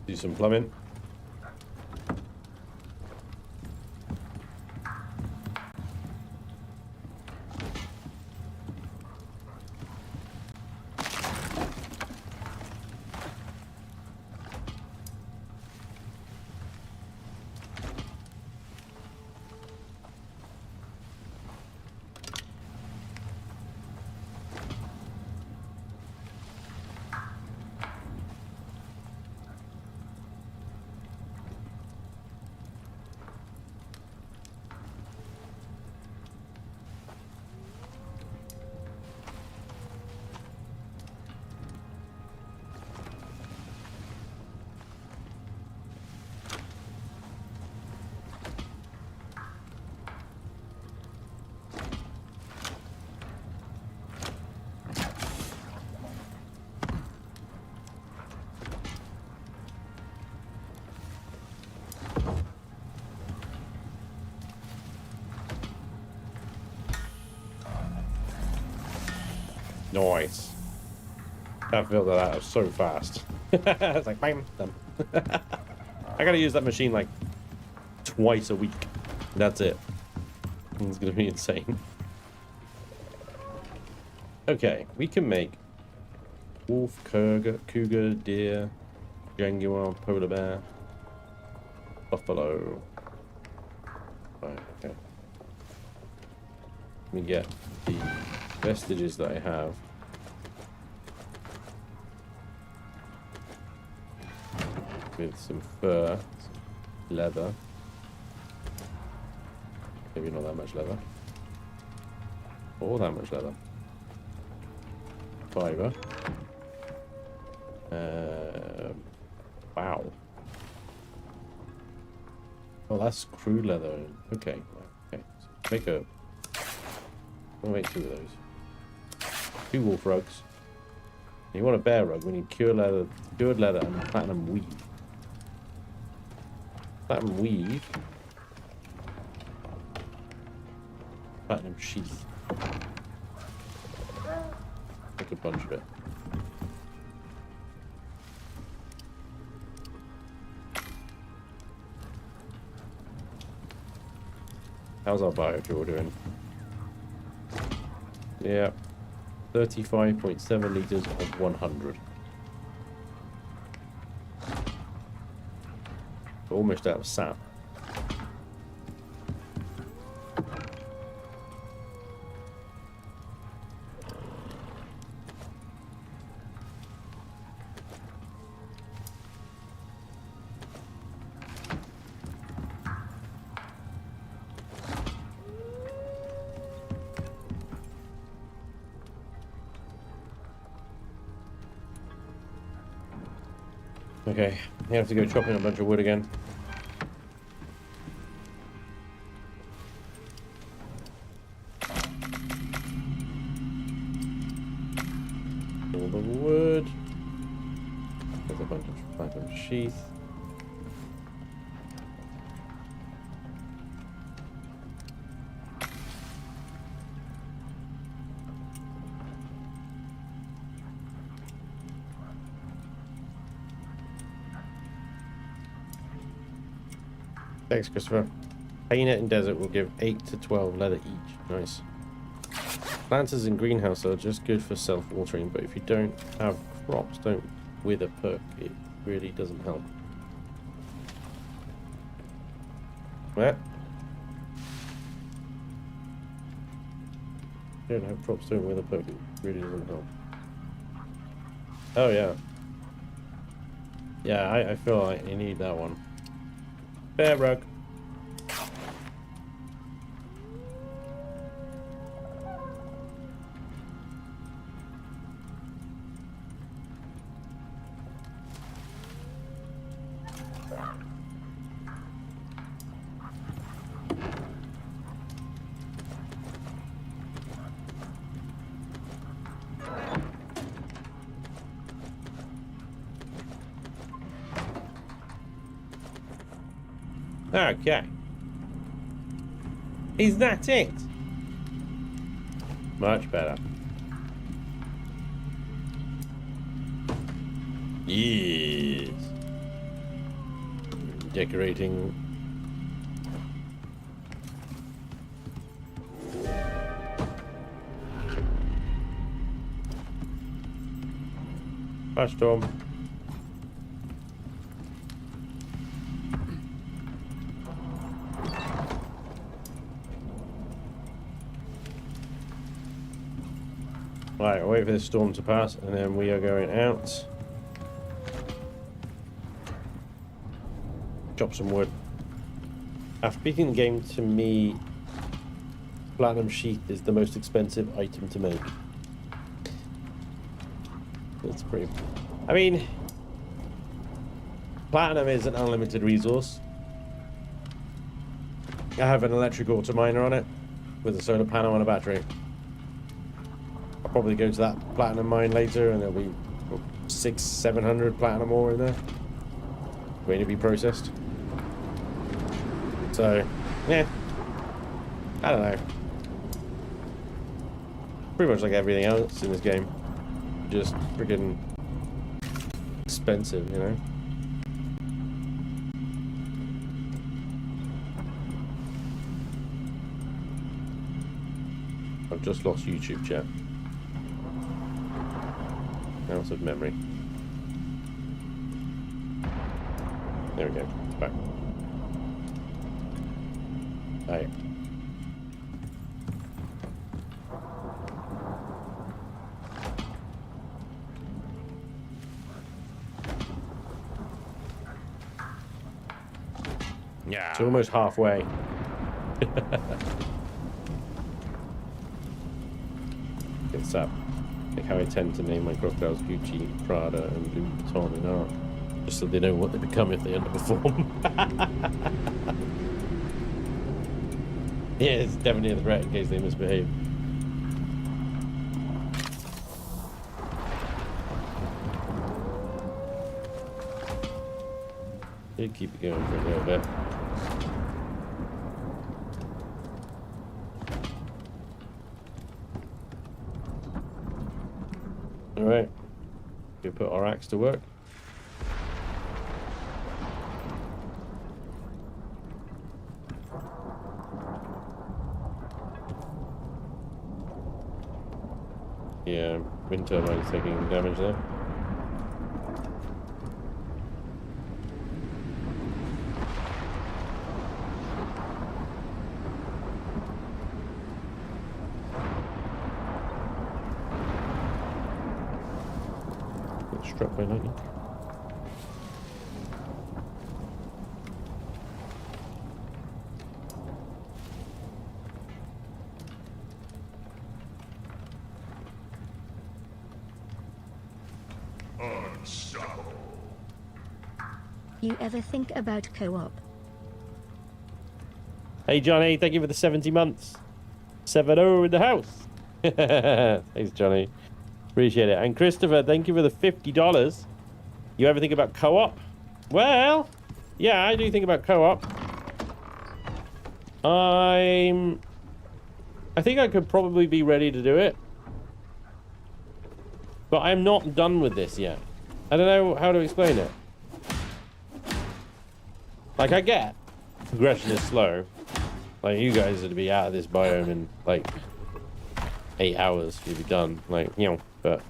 Do some plumbing. Nice. That filled that out so fast. It's like, bam, done. I gotta use that machine like twice a week. That's it. It's gonna be insane. Okay, we can make wolf, cougar, deer, jaguar, polar bear, buffalo. Right, okay. Let me get the vestiges that I have. With some fur, leather. Maybe not that much leather. Or that much leather. Fiber. Wow. Oh, that's crude leather. Okay. Okay. So make a. I'll make 2 of those. 2 wolf rugs. You want a bear rug? We need cured leather, and platinum weave. Platinum weave. Platinum sheath. Make a bunch of it. How's our biofuel doing? Yeah. 35.7 liters of 100. Almost out of sap. Okay, you have to go chopping a bunch of wood again. All the wood. There's a bunch of platinum sheath. Thanks, Christopher. Paint in desert will give 8 to 12 leather each. Nice. Planters in greenhouse are just good for self-watering, but if you don't have crops, don't wither perk. It really doesn't help. Where? Don't have crops, don't wither perk. It really doesn't help. Oh yeah. Yeah, I feel like you need that one. Bear rug. Okay. Is that it? Much better. Yes. Decorating. Firestorm. Right, I'll wait for this storm to pass, and then we are going out. Chop some wood. After beating the game, to me, Platinum Sheath is the most expensive item to make. That's pretty... I mean, Platinum is an unlimited resource. I have an electric auto miner on it, with a solar panel and a battery. I'll probably go to that platinum mine later, and there'll be 600-700 platinum ore in there waiting to be processed. So, yeah, I don't know. Pretty much like everything else in this game, just freaking expensive, you know. I've just lost YouTube chat. Out of memory. There we go. Back. Right. Yeah. It's almost halfway. It's up. Like how I tend to name my crocodiles Gucci, Prada, and Louis Vuitton in art, just so they know what they become if they underperform. Yeah, it's definitely a threat in case they misbehave. Did keep it going for a little bit. Alright, we put our axe to work. Yeah, wind turbine's taking damage there. Struck by lightning. You ever think about co-op? Hey Johnny, thank you for the 70 months. 7-0 in the house. Thanks Johnny. Appreciate it. And Christopher, thank you for the $50. You ever think about co-op? Well, yeah, I do think about co-op. I think I could probably be ready to do it. But I'm not done with this yet. I don't know how to explain it. Like, I get progression is slow. Like, you guys would be out of this biome in, like, 8 hours. You'd be done. Like, you know, but...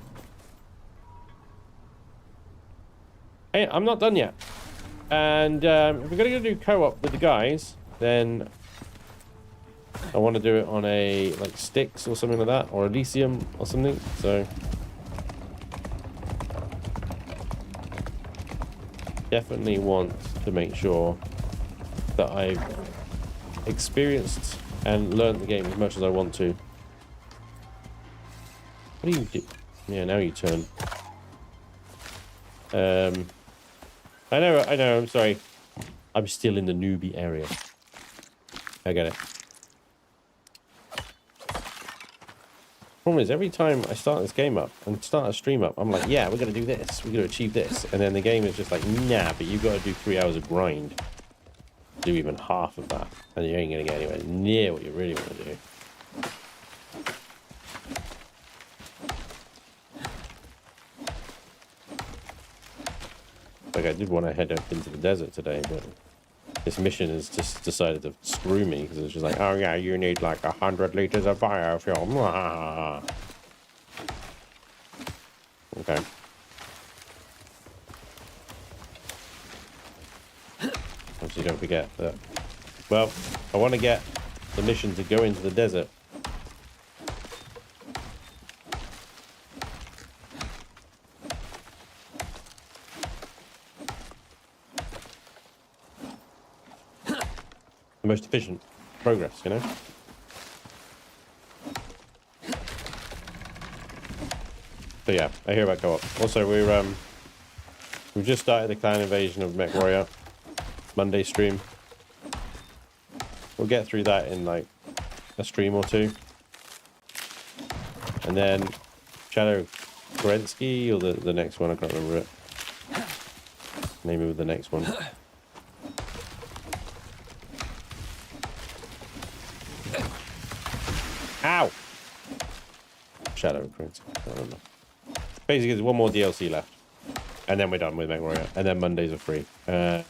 Hey, I'm not done yet. And if we're going to go do co-op with the guys, then I want to do it on a, like, Styx or something like that, or Elysium or something, so... Definitely want to make sure that I've experienced and learned the game as much as I want to. What do you do? Yeah, now you turn. I know, I'm sorry. I'm still in the newbie area. I get it. Problem is, every time I start this game up and start a stream up, I'm like, yeah, we're going to do this. We're going to achieve this. And then the game is just like, nah, but you've got to do 3 hours of grind. Do even half of that. And you ain't going to get anywhere near what you really want to do. Like, I did want to head up into the desert today, but this mission has just decided to screw me because it's just like, oh yeah, you need like 100 liters of biofilm. Ah. Okay. Obviously, don't forget that. Well, I want to get the mission to go into the desert. The most efficient progress, you know? So yeah, I hear about co-op. Also, we've just started the clan invasion of MechWarrior. Monday stream. We'll get through that in like a stream or two. And then Shadow Kerensky or the next one, I can't remember it. Name of the next one. Ow! Shadow Prince. I don't know. Basically, there's one more DLC left. And then we're done with MechWarrior. And then Mondays are free. And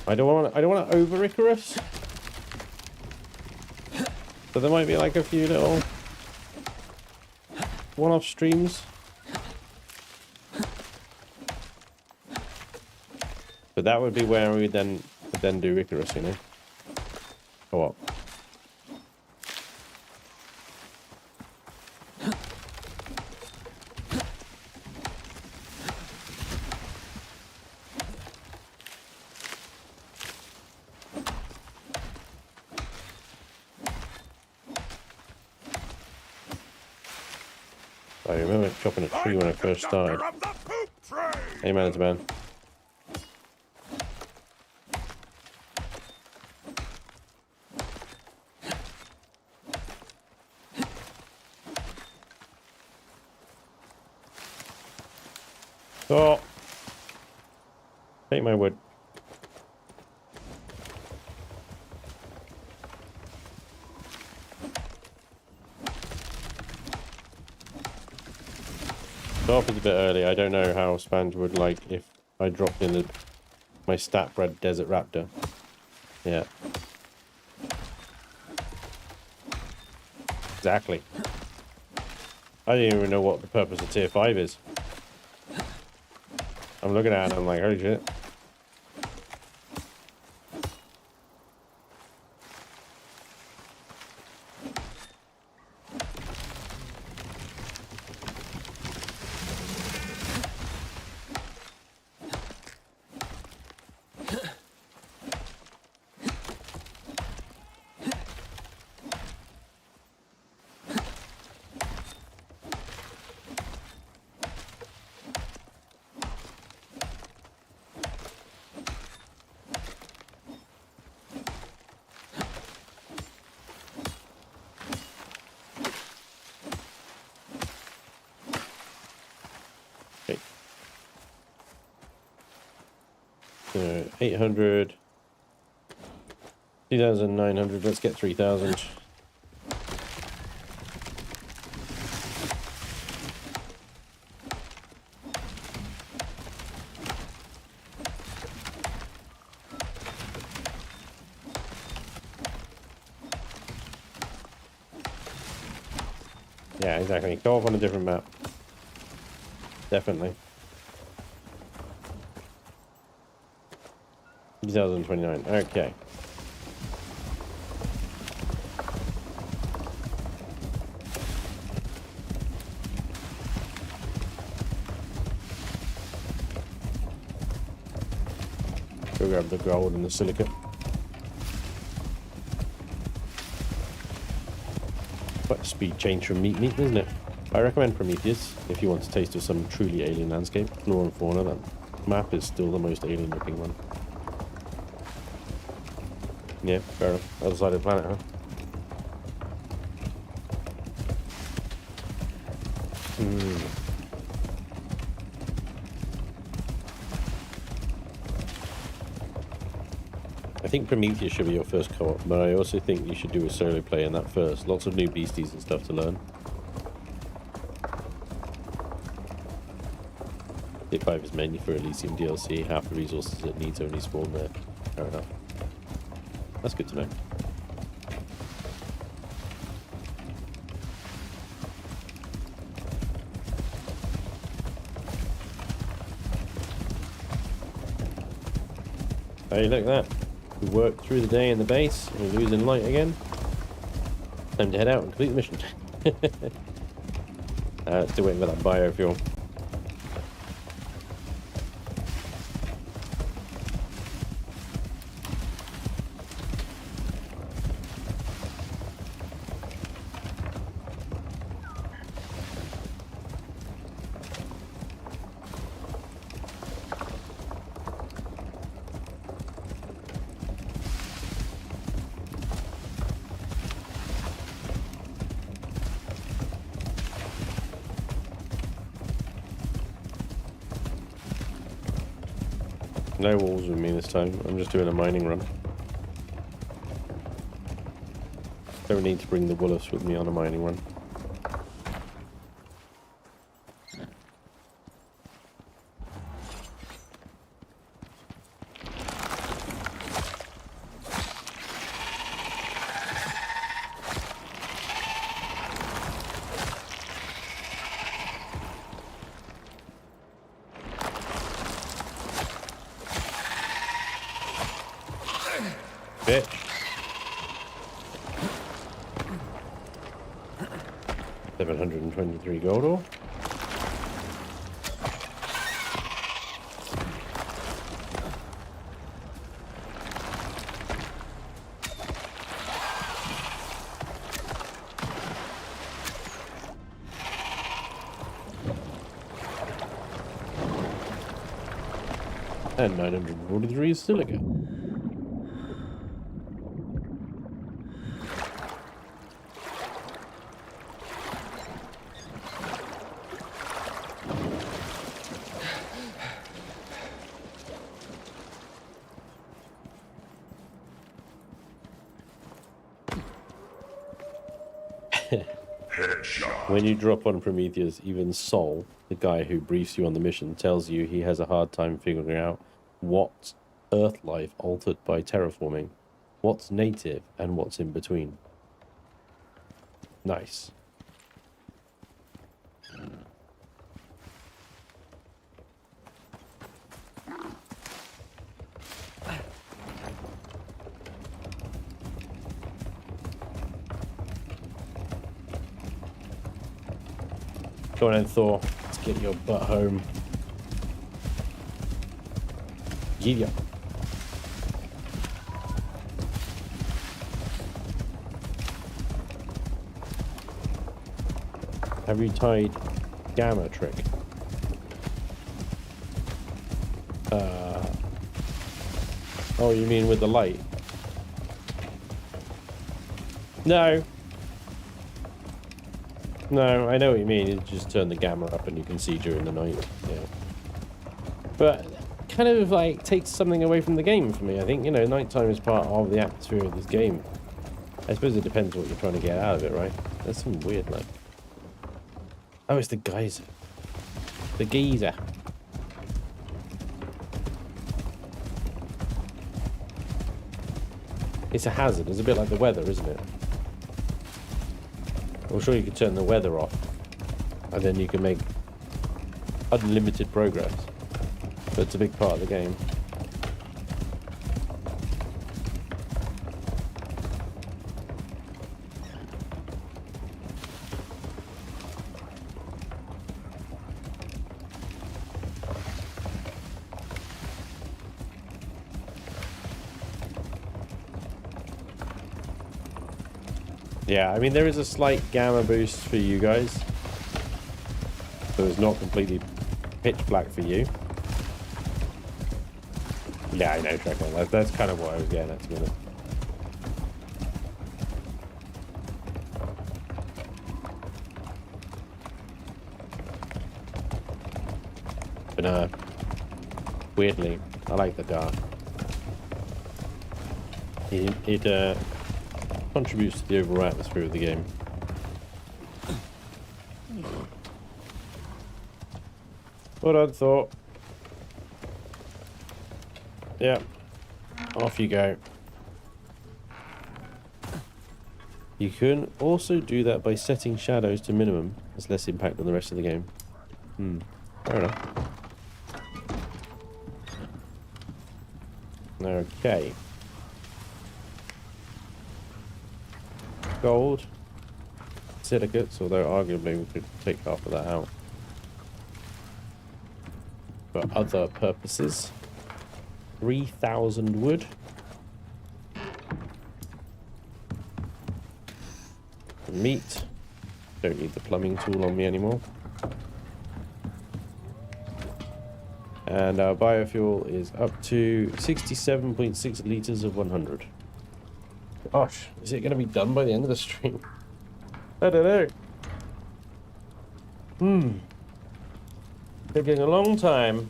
I don't want to over Icarus. So there might be like a few little one-off streams. But that would be where we would then do Icarus, you know? Or what? I remember chopping a tree when I first started. Hey man, it's a man. Oh! Take my wood. Off is a bit early. I don't know how Spanj would like if I dropped in my stat bred desert raptor. Yeah. Exactly. I don't even know what the purpose of tier 5 is. I'm looking at it and I'm like, holy shit. Okay. 800, 2,900, let's get 3,000. Yeah, exactly. Go off on a different map. Definitely. 2029. Okay. Go grab the gold and the silicate. Quite a speed change from Meat, isn't it? I recommend Prometheus if you want to taste of some truly alien landscape. Flora and fauna, that map is still the most alien looking one. Yeah, fair enough. Other side of the planet, huh? I think Prometheus should be your first co-op, but I also think you should do a solo play in that first. Lots of new beasties and stuff to learn. Hit 5 is mainly for Elysium DLC. Half the resources it needs only spawn there. Fair enough. That's good to know. Hey, look at that. We worked through the day in the base. We're losing light again. Time to head out and complete the mission. Still waiting for that biofuel. No walls with me this time. I'm just doing a mining run. Don't need to bring the wolves with me on a mining run. Bitch. $723 gold ore. And 943 silica. When you drop on Prometheus, even Sol, the guy who briefs you on the mission, tells you he has a hard time figuring out what's Earth life altered by terraforming, what's native, and what's in between. Nice. Go on then, Thor. Let's get your butt home. Yeah. Have you tied Gamma Trick? Oh, you mean with the light? No. No, I know what you mean. You just turn the gamma up and you can see during the night. Yeah. But kind of like takes something away from the game for me. I think, you know, nighttime is part of the atmosphere of this game. I suppose it depends what you're trying to get out of it, right? There's some weird, like... Oh, it's the geyser. The geyser. It's a hazard. It's a bit like the weather, isn't it? I'm sure you can turn the weather off, and then you can make unlimited progress. But it's a big part of the game. Yeah, I mean, there is a slight gamma boost for you guys. So it's not completely pitch black for you. Yeah, I know, Trekker. That's kind of what I was getting at, to be honest. But weirdly, I like the dark. It contributes to the overall atmosphere of the game. What I'd thought. Yeah, off you go. You can also do that by setting shadows to minimum. There's less impact on the rest of the game. Fair enough. Okay. Gold. Silicates, although arguably we could take half of that out. For other purposes. 3,000 wood. Meat. Don't need the plumbing tool on me anymore. And our biofuel is up to 67.6 litres of 100. Gosh, is it going to be done by the end of the stream? I don't know. Taking a long time.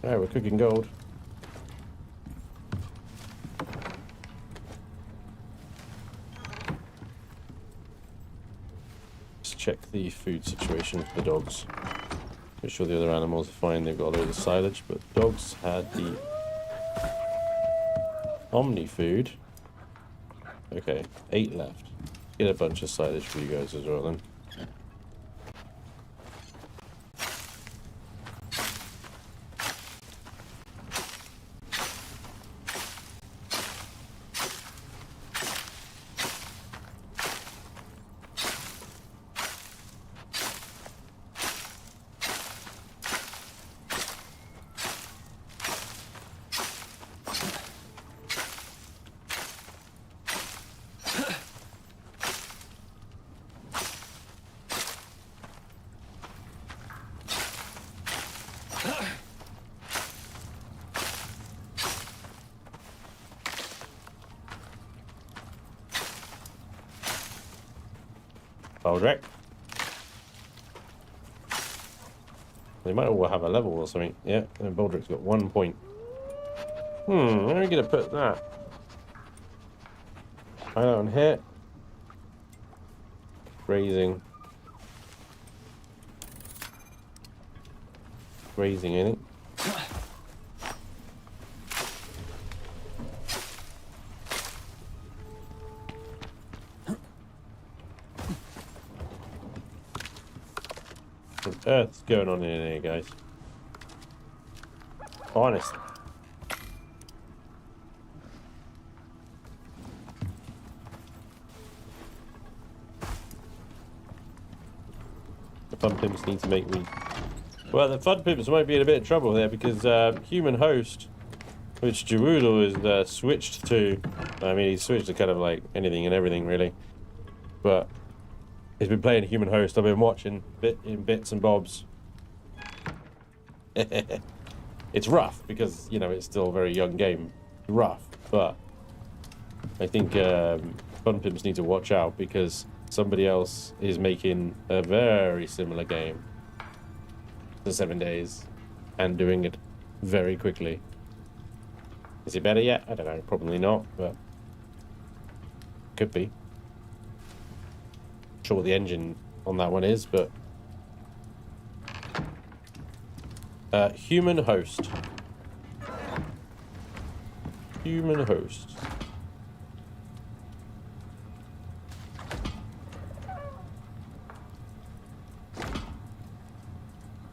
Alright, we're cooking gold. Let's check the food situation for the dogs. Make sure the other animals are fine. They've got a load of silage, but dogs had the Omni food. Okay, 8 left. Get a bunch of silage for you guys as well then. Baldrick. They might all have a level or something. Yeah, and Baldrick's got 1 point. Where are we going to put that? Right on here. Grazing. Grazing, ain't it? What on earth's going on in here, guys? Honestly. The fun pimps need to make me... Well, the fun pimps might be in a bit of trouble there because human host, which Geroodle is switched to... I mean, he's switched to kind of like anything and everything, really. But... he's been playing human host. I've been watching in bits and bobs. It's rough because, you know, it's still a very young game. Rough, but I think Fun Pimps need to watch out because somebody else is making a very similar game to 7 Days and doing it very quickly. Is it better yet? I don't know. Probably not, but could be. Sure what the engine on that one is, but human host.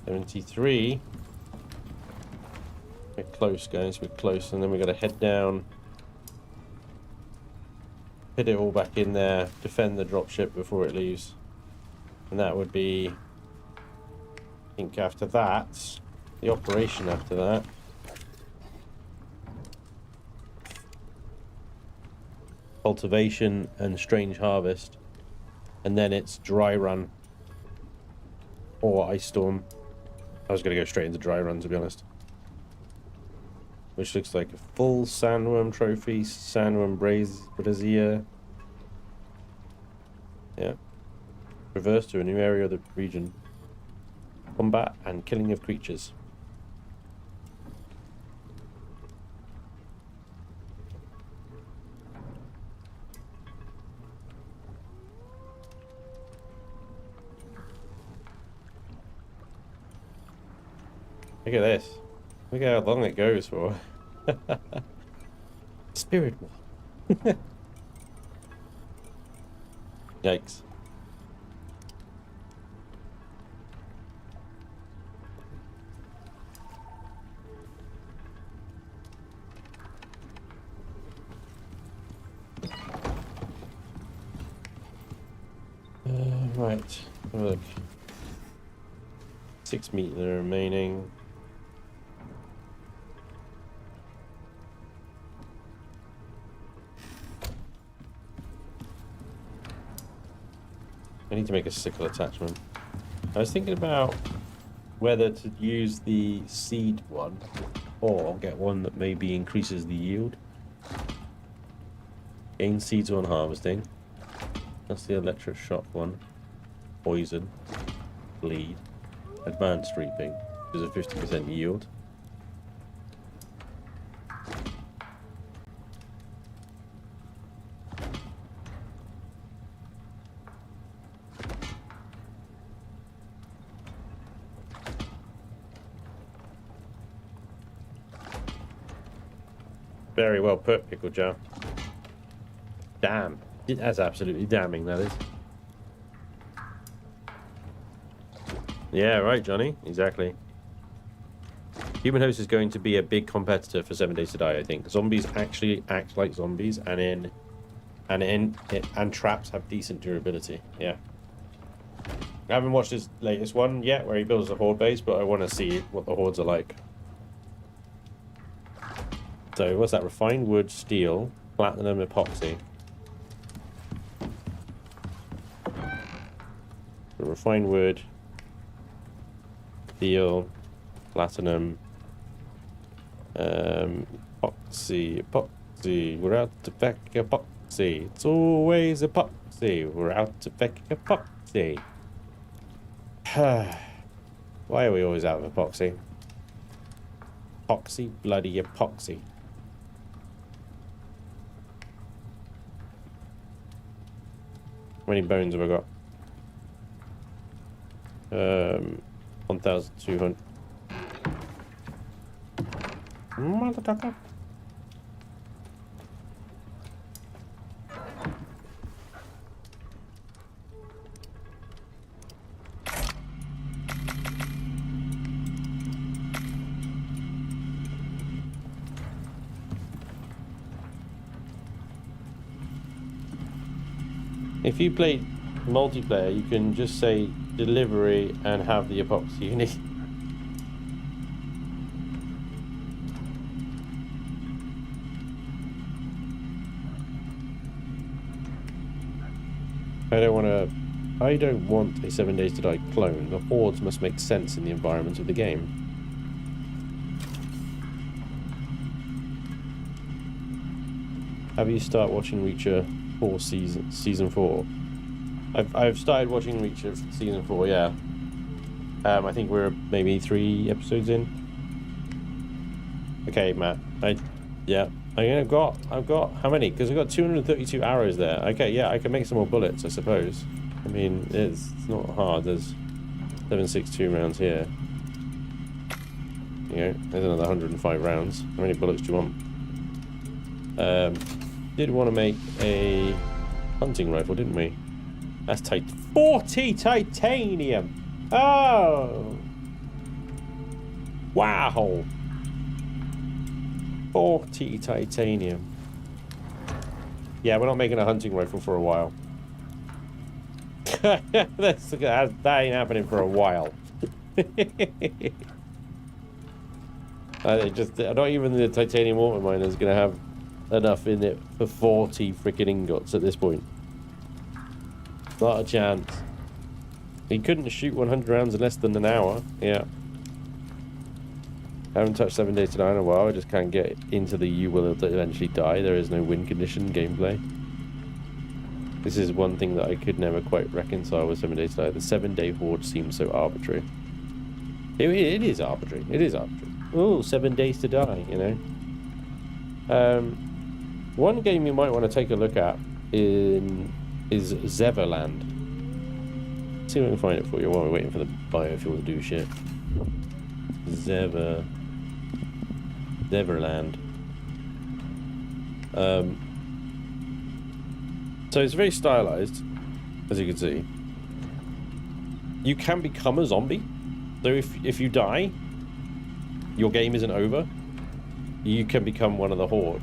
73. We're close, guys. We're close. And then we got to head down. Put it all back in there. Defend the dropship before it leaves. And that would be... I think after that... The operation after that... Cultivation and strange harvest. And then it's dry run. Or ice storm. I was going to go straight into dry run, to be honest. Which looks like a full sandworm trophy. Sandworm brazier. Yeah. Reverse to a new area of the region. Combat and killing of creatures. Look at this. Look at how long it goes for. Spirit one. Yikes. Right. Look. 6 meat remaining. I need to make a sickle attachment. I was thinking about whether to use the seed one or get one that maybe increases the yield. Gain seeds on harvesting. That's the electric shock one. Poison. Bleed. Advanced reaping. Which is a 50% yield. Very well put, Pickle Jar. Damn. That's absolutely damning, that is. Yeah, right, Johnny. Exactly. Human Host is going to be a big competitor for 7 Days to Die, I think. Zombies actually act like zombies, and traps have decent durability. Yeah. I haven't watched his latest one yet, where he builds a horde base, but I want to see what the hordes are like. So, what's that? Refined wood, steel, platinum, epoxy. So refined wood, steel, platinum, epoxy. We're out to fetch epoxy. It's always epoxy. We're out to fetch epoxy. Why are we always out of epoxy? Epoxy, bloody epoxy. How many bones have I got? 1,200. Motherfucker. If you play multiplayer, you can just say delivery and have the epoxy you need. I don't want a 7 Days to Die clone. The hordes must make sense in the environment of the game. Have you started watching Reacher for season 4? I've started watching Reacher season 4, yeah. I think we're maybe 3 episodes in. Okay, Matt. I've got how many? Because I've got 232 arrows there. Okay, yeah, I can make some more bullets, I suppose. I mean, it's not hard. There's 7.62 rounds here. You know, there's another 105 rounds. How many bullets do you want? Did want to make a hunting rifle, didn't we? That's 40 titanium. Oh, Wow. 40 titanium. Yeah, we're not making a hunting rifle for a while. that ain't happening for a while. Not even the titanium auto miner is going to have enough in it for 40 freaking ingots at this point. Not a chance. He couldn't shoot 100 rounds in less than an hour. Yeah. I haven't touched 7 days to die in a while. I just can't get into the you will eventually die. There is no win condition gameplay. This is one thing that I could never quite reconcile with 7 days to die. The 7-day horde seems so arbitrary. It is arbitrary. It is arbitrary. Oh, 7 days to die, you know. One game you might want to take a look at is Zeverland. See if I can find it for you while we're waiting for the biofuel to do shit. Zeverland. So it's very stylized, as you can see. You can become a zombie. So if you die, your game isn't over. You can become one of the horde.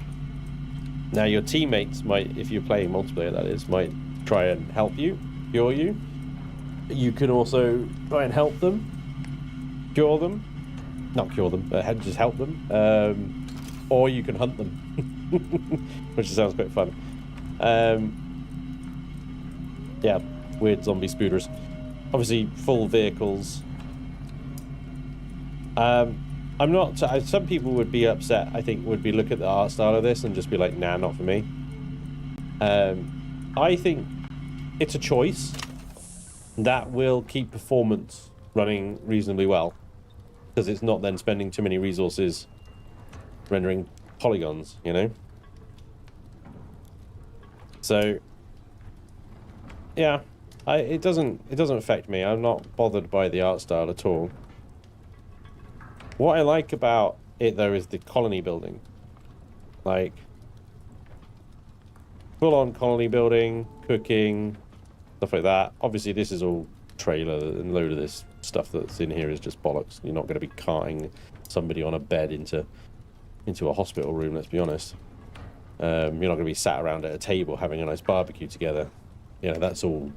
Now your teammates might, if you're playing multiplayer that is, might try and help you, cure you. You can also try and help them, cure them. Not cure them, but just help them. Or you can hunt them, which sounds quite fun. Yeah, weird zombie spooters. Obviously, full vehicles. I'm not. Some people would be upset. I think would be look at the art style of this and just be like, "Nah, not for me." I think it's a choice that will keep performance running reasonably well, because it's not then spending too many resources rendering polygons, you know. So yeah, it doesn't affect me. I'm not bothered by the art style at all. What I like about it though is the colony building, like full-on colony building, cooking, stuff like that. Obviously this is all trailer, and a load of this stuff that's in here is just bollocks. You're not going to be carting somebody on a bed into a hospital room, let's be honest. You're not going to be sat around at a table having a nice barbecue together. You know, that's all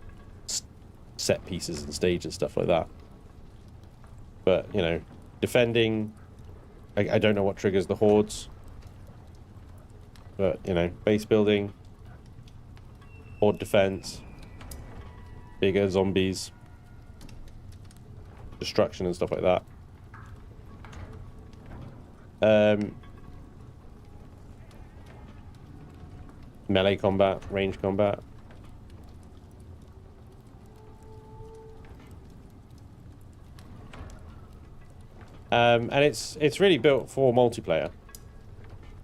set pieces and stage and stuff like that. But, you know, defending, I don't know what triggers the hordes. But, you know, base building, horde defense, bigger zombies, destruction and stuff like that. Melee combat, range combat. And it's really built for multiplayer.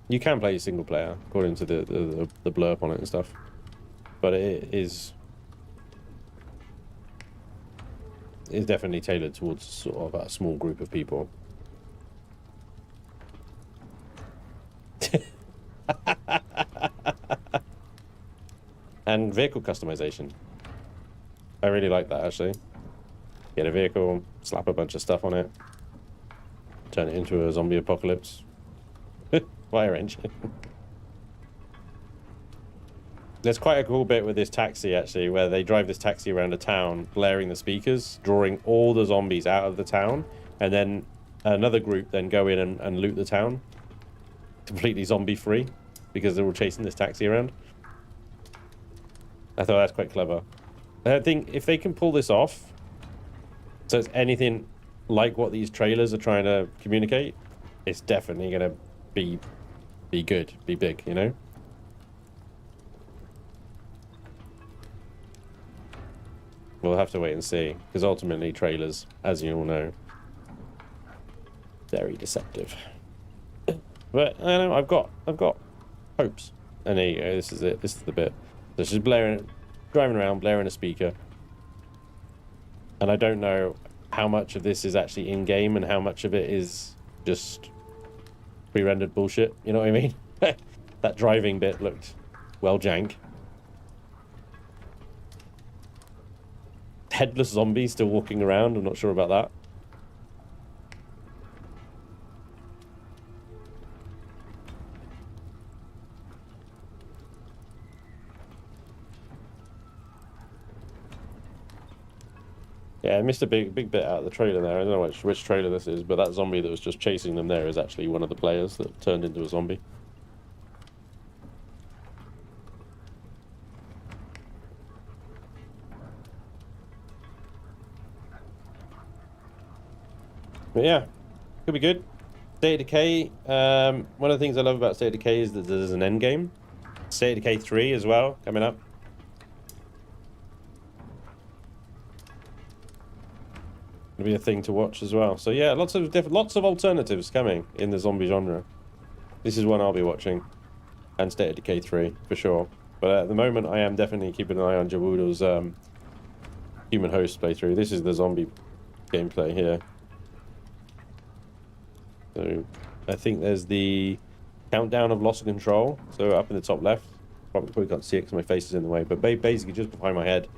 You can play single player according to the blurb on it and stuff, but it is definitely tailored towards sort of a small group of people. And vehicle customization. I really like that, actually. Get a vehicle, slap a bunch of stuff on it, turn it into a zombie apocalypse. Fire engine. There's quite a cool bit with this taxi, actually, where they drive this taxi around a town, blaring the speakers, drawing all the zombies out of the town, and then another group then go in and loot the town. Completely zombie-free, because they're all chasing this taxi around. I thought that's quite clever. I think if they can pull this off, so it's anything like what these trailers are trying to communicate, it's definitely going to be good, be big, you know? We'll have to wait and see, because ultimately trailers, as you all know, very deceptive. But I know I've got hopes. And there you go, this is it. This is the bit. So she's driving around, blaring a speaker. And I don't know how much of this is actually in-game and how much of it is just pre-rendered bullshit. You know what I mean? That driving bit looked well jank. Headless zombies still walking around. I'm not sure about that. Yeah, I missed a big bit out of the trailer there. I don't know which trailer this is, but that zombie that was just chasing them there is actually one of the players that turned into a zombie. But yeah, could be good. State of Decay. One of the things I love about State of Decay is that there's an end game. State of Decay 3 as well coming up. Gonna be a thing to watch as well. So yeah, lots of alternatives coming in the zombie genre. This is one I'll be watching, and State of Decay 3 for sure. But at the moment, I am definitely keeping an eye on Jawudo's Human Host playthrough. This is the zombie gameplay here. So I think there's the countdown of loss of control. So up in the top left, probably can't see it because my face is in the way. But basically, just behind my head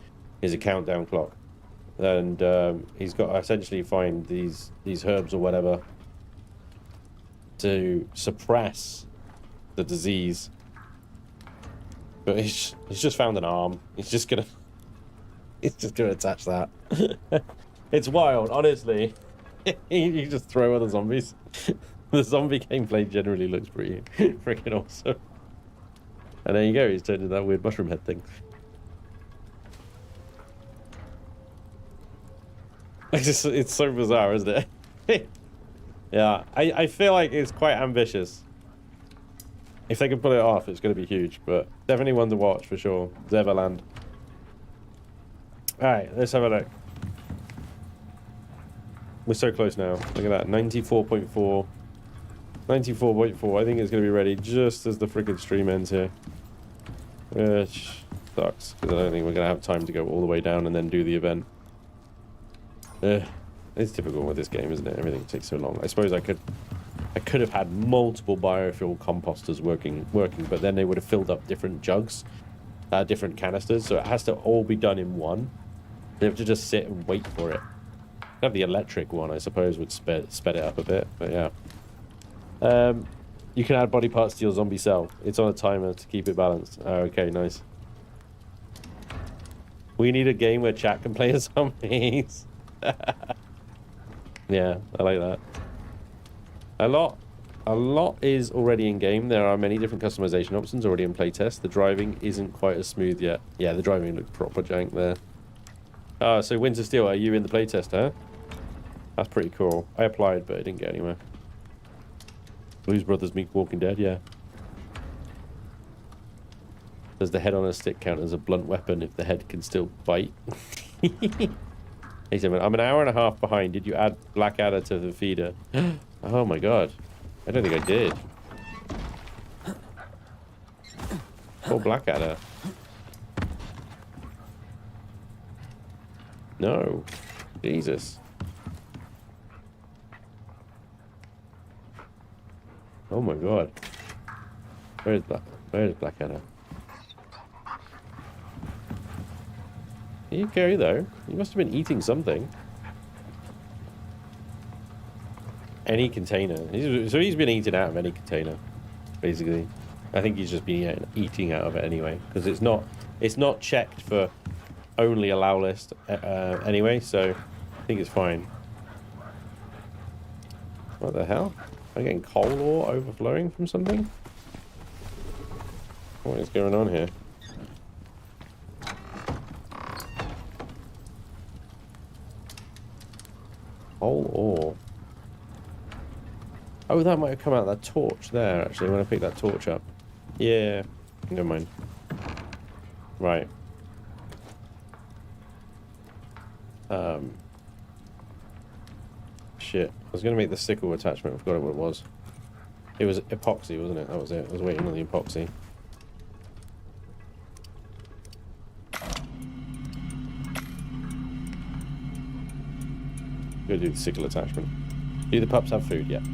is a countdown clock. And he's got to essentially find these herbs or whatever to suppress the disease. But he's just found an arm. He's just gonna attach that. It's wild, honestly. You just throw other zombies. The zombie gameplay generally looks pretty freaking awesome. And there you go. He's turned into that weird mushroom head thing. It's so bizarre, isn't it? Yeah, I feel like it's quite ambitious. If they can pull it off, it's going to be huge, but definitely one to watch for sure. Zeverland. Alright, let's have a look. We're so close now. Look at that, 94.4. 94.4. I think it's going to be ready just as the freaking stream ends here. Which sucks, because I don't think we're going to have time to go all the way down and then do the event. It's typical with this game, isn't it? Everything takes so long. I suppose I could have had multiple biofuel composters working, but then they would have filled up different jugs, different canisters, so it has to all be done in one. They have to just sit and wait for it. Have the electric one, I suppose, would sped it up a bit, but yeah. You can add body parts to your zombie cell. It's on a timer to keep it balanced. Oh, okay, nice. We need a game where chat can play as zombies. Yeah, I like that. A lot is already in game. There are many different customization options already in playtest. The driving isn't quite as smooth yet. Yeah, the driving looks proper jank there. Ah, so Winter Steel, are you in the playtest, huh? That's pretty cool. I applied, but I didn't get anywhere. Blues Brothers meet Walking Dead, yeah. Does the head on a stick count as a blunt weapon if the head can still bite? Hey, Simon, I'm an hour and a half behind. Did you add Blackadder to the feeder? Oh my god. I don't think I did. Oh, Blackadder. No. Jesus. Oh my god. Where's Blackadder? He carry though. He must have been eating something. Any container. So he's been eating out of any container, basically. I think he's just been eating out of it anyway, because it's not checked for only allow list anyway. So I think it's fine. What the hell? I'm getting coal ore overflowing from something. What is going on here? Coal ore. Oh, that might have come out of that torch there, actually, when I picked that torch up. Yeah, never mind. Right. Shit. I was going to make the sickle attachment. I forgot what it was. It was epoxy, wasn't it? That was it. I was waiting on the epoxy. Go do the sickle attachment. Do the pups have food yet?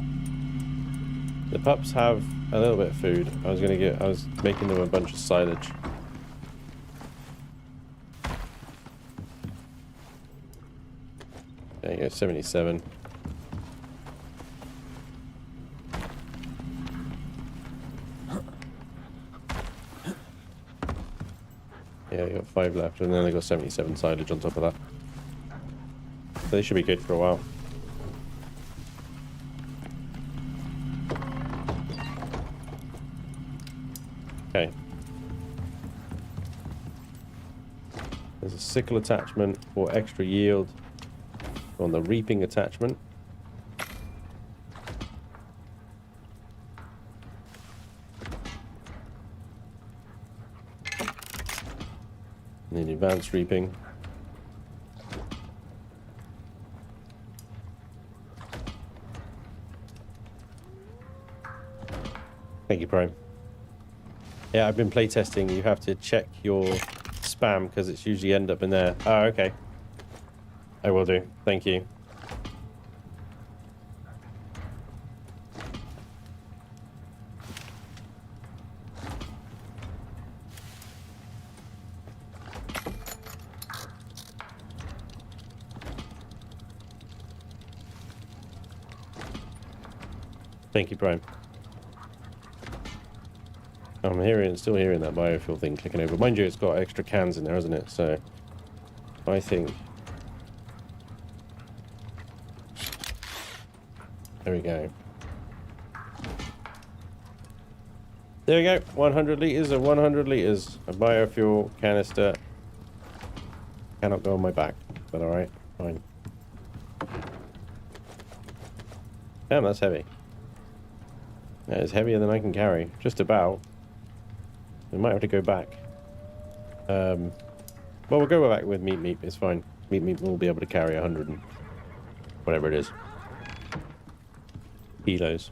The pups have a little bit of food. I was making them a bunch of silage. There you go, 77. Yeah, you got 5 left, and then I got 77 silage on top of that. So they should be good for a while. Okay. There's a sickle attachment for extra yield on the reaping attachment. And then advanced reaping. Thank you, Prime. Yeah, I've been playtesting. You have to check your spam because it's usually end up in there. Oh, okay. I will do. Thank you. Thank you, Prime. I'm still hearing that biofuel thing clicking over. Mind you, it's got extra cans in there, hasn't it? So, I think... There we go. There we go. 100 litres of 100 litres. A biofuel canister. Cannot go on my back. But alright, fine. Damn, that's heavy. That is heavier than I can carry. Just about. We might have to go back. Well, we'll go back with meat. It's fine. Meat will be able to carry 100 and whatever it is. Kilos.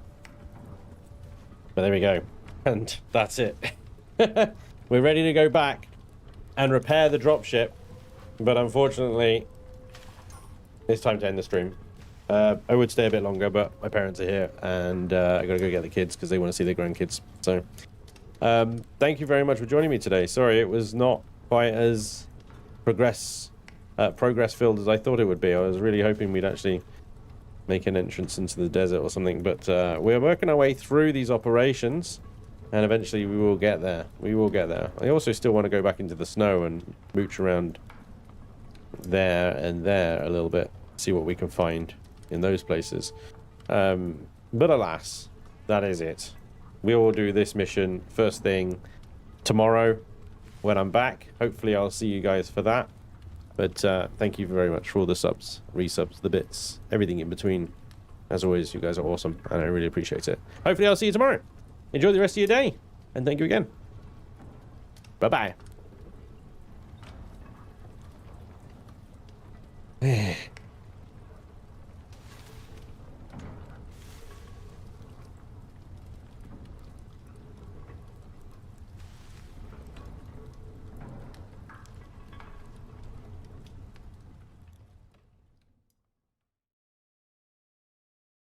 But there we go. And that's it. We're ready to go back and repair the dropship. But unfortunately, it's time to end the stream. I would stay a bit longer, but my parents are here and I gotta go get the kids because they want to see their grandkids. So thank you very much for joining me today. Sorry it was not quite as progress filled as I thought it would be. I was really hoping we'd actually make an entrance into the desert or something, but we're working our way through these operations and eventually we will get there. We will get there. I also still want to go back into the snow and mooch around there and there a little bit, see what we can find in those places. But alas, that is it. We will do this mission first thing tomorrow when I'm back. Hopefully I'll see you guys for that. But thank you very much for all the subs, resubs, the bits, everything in between. As always, you guys are awesome and I really appreciate it. Hopefully I'll see you tomorrow. Enjoy the rest of your day and thank you again. Bye-bye.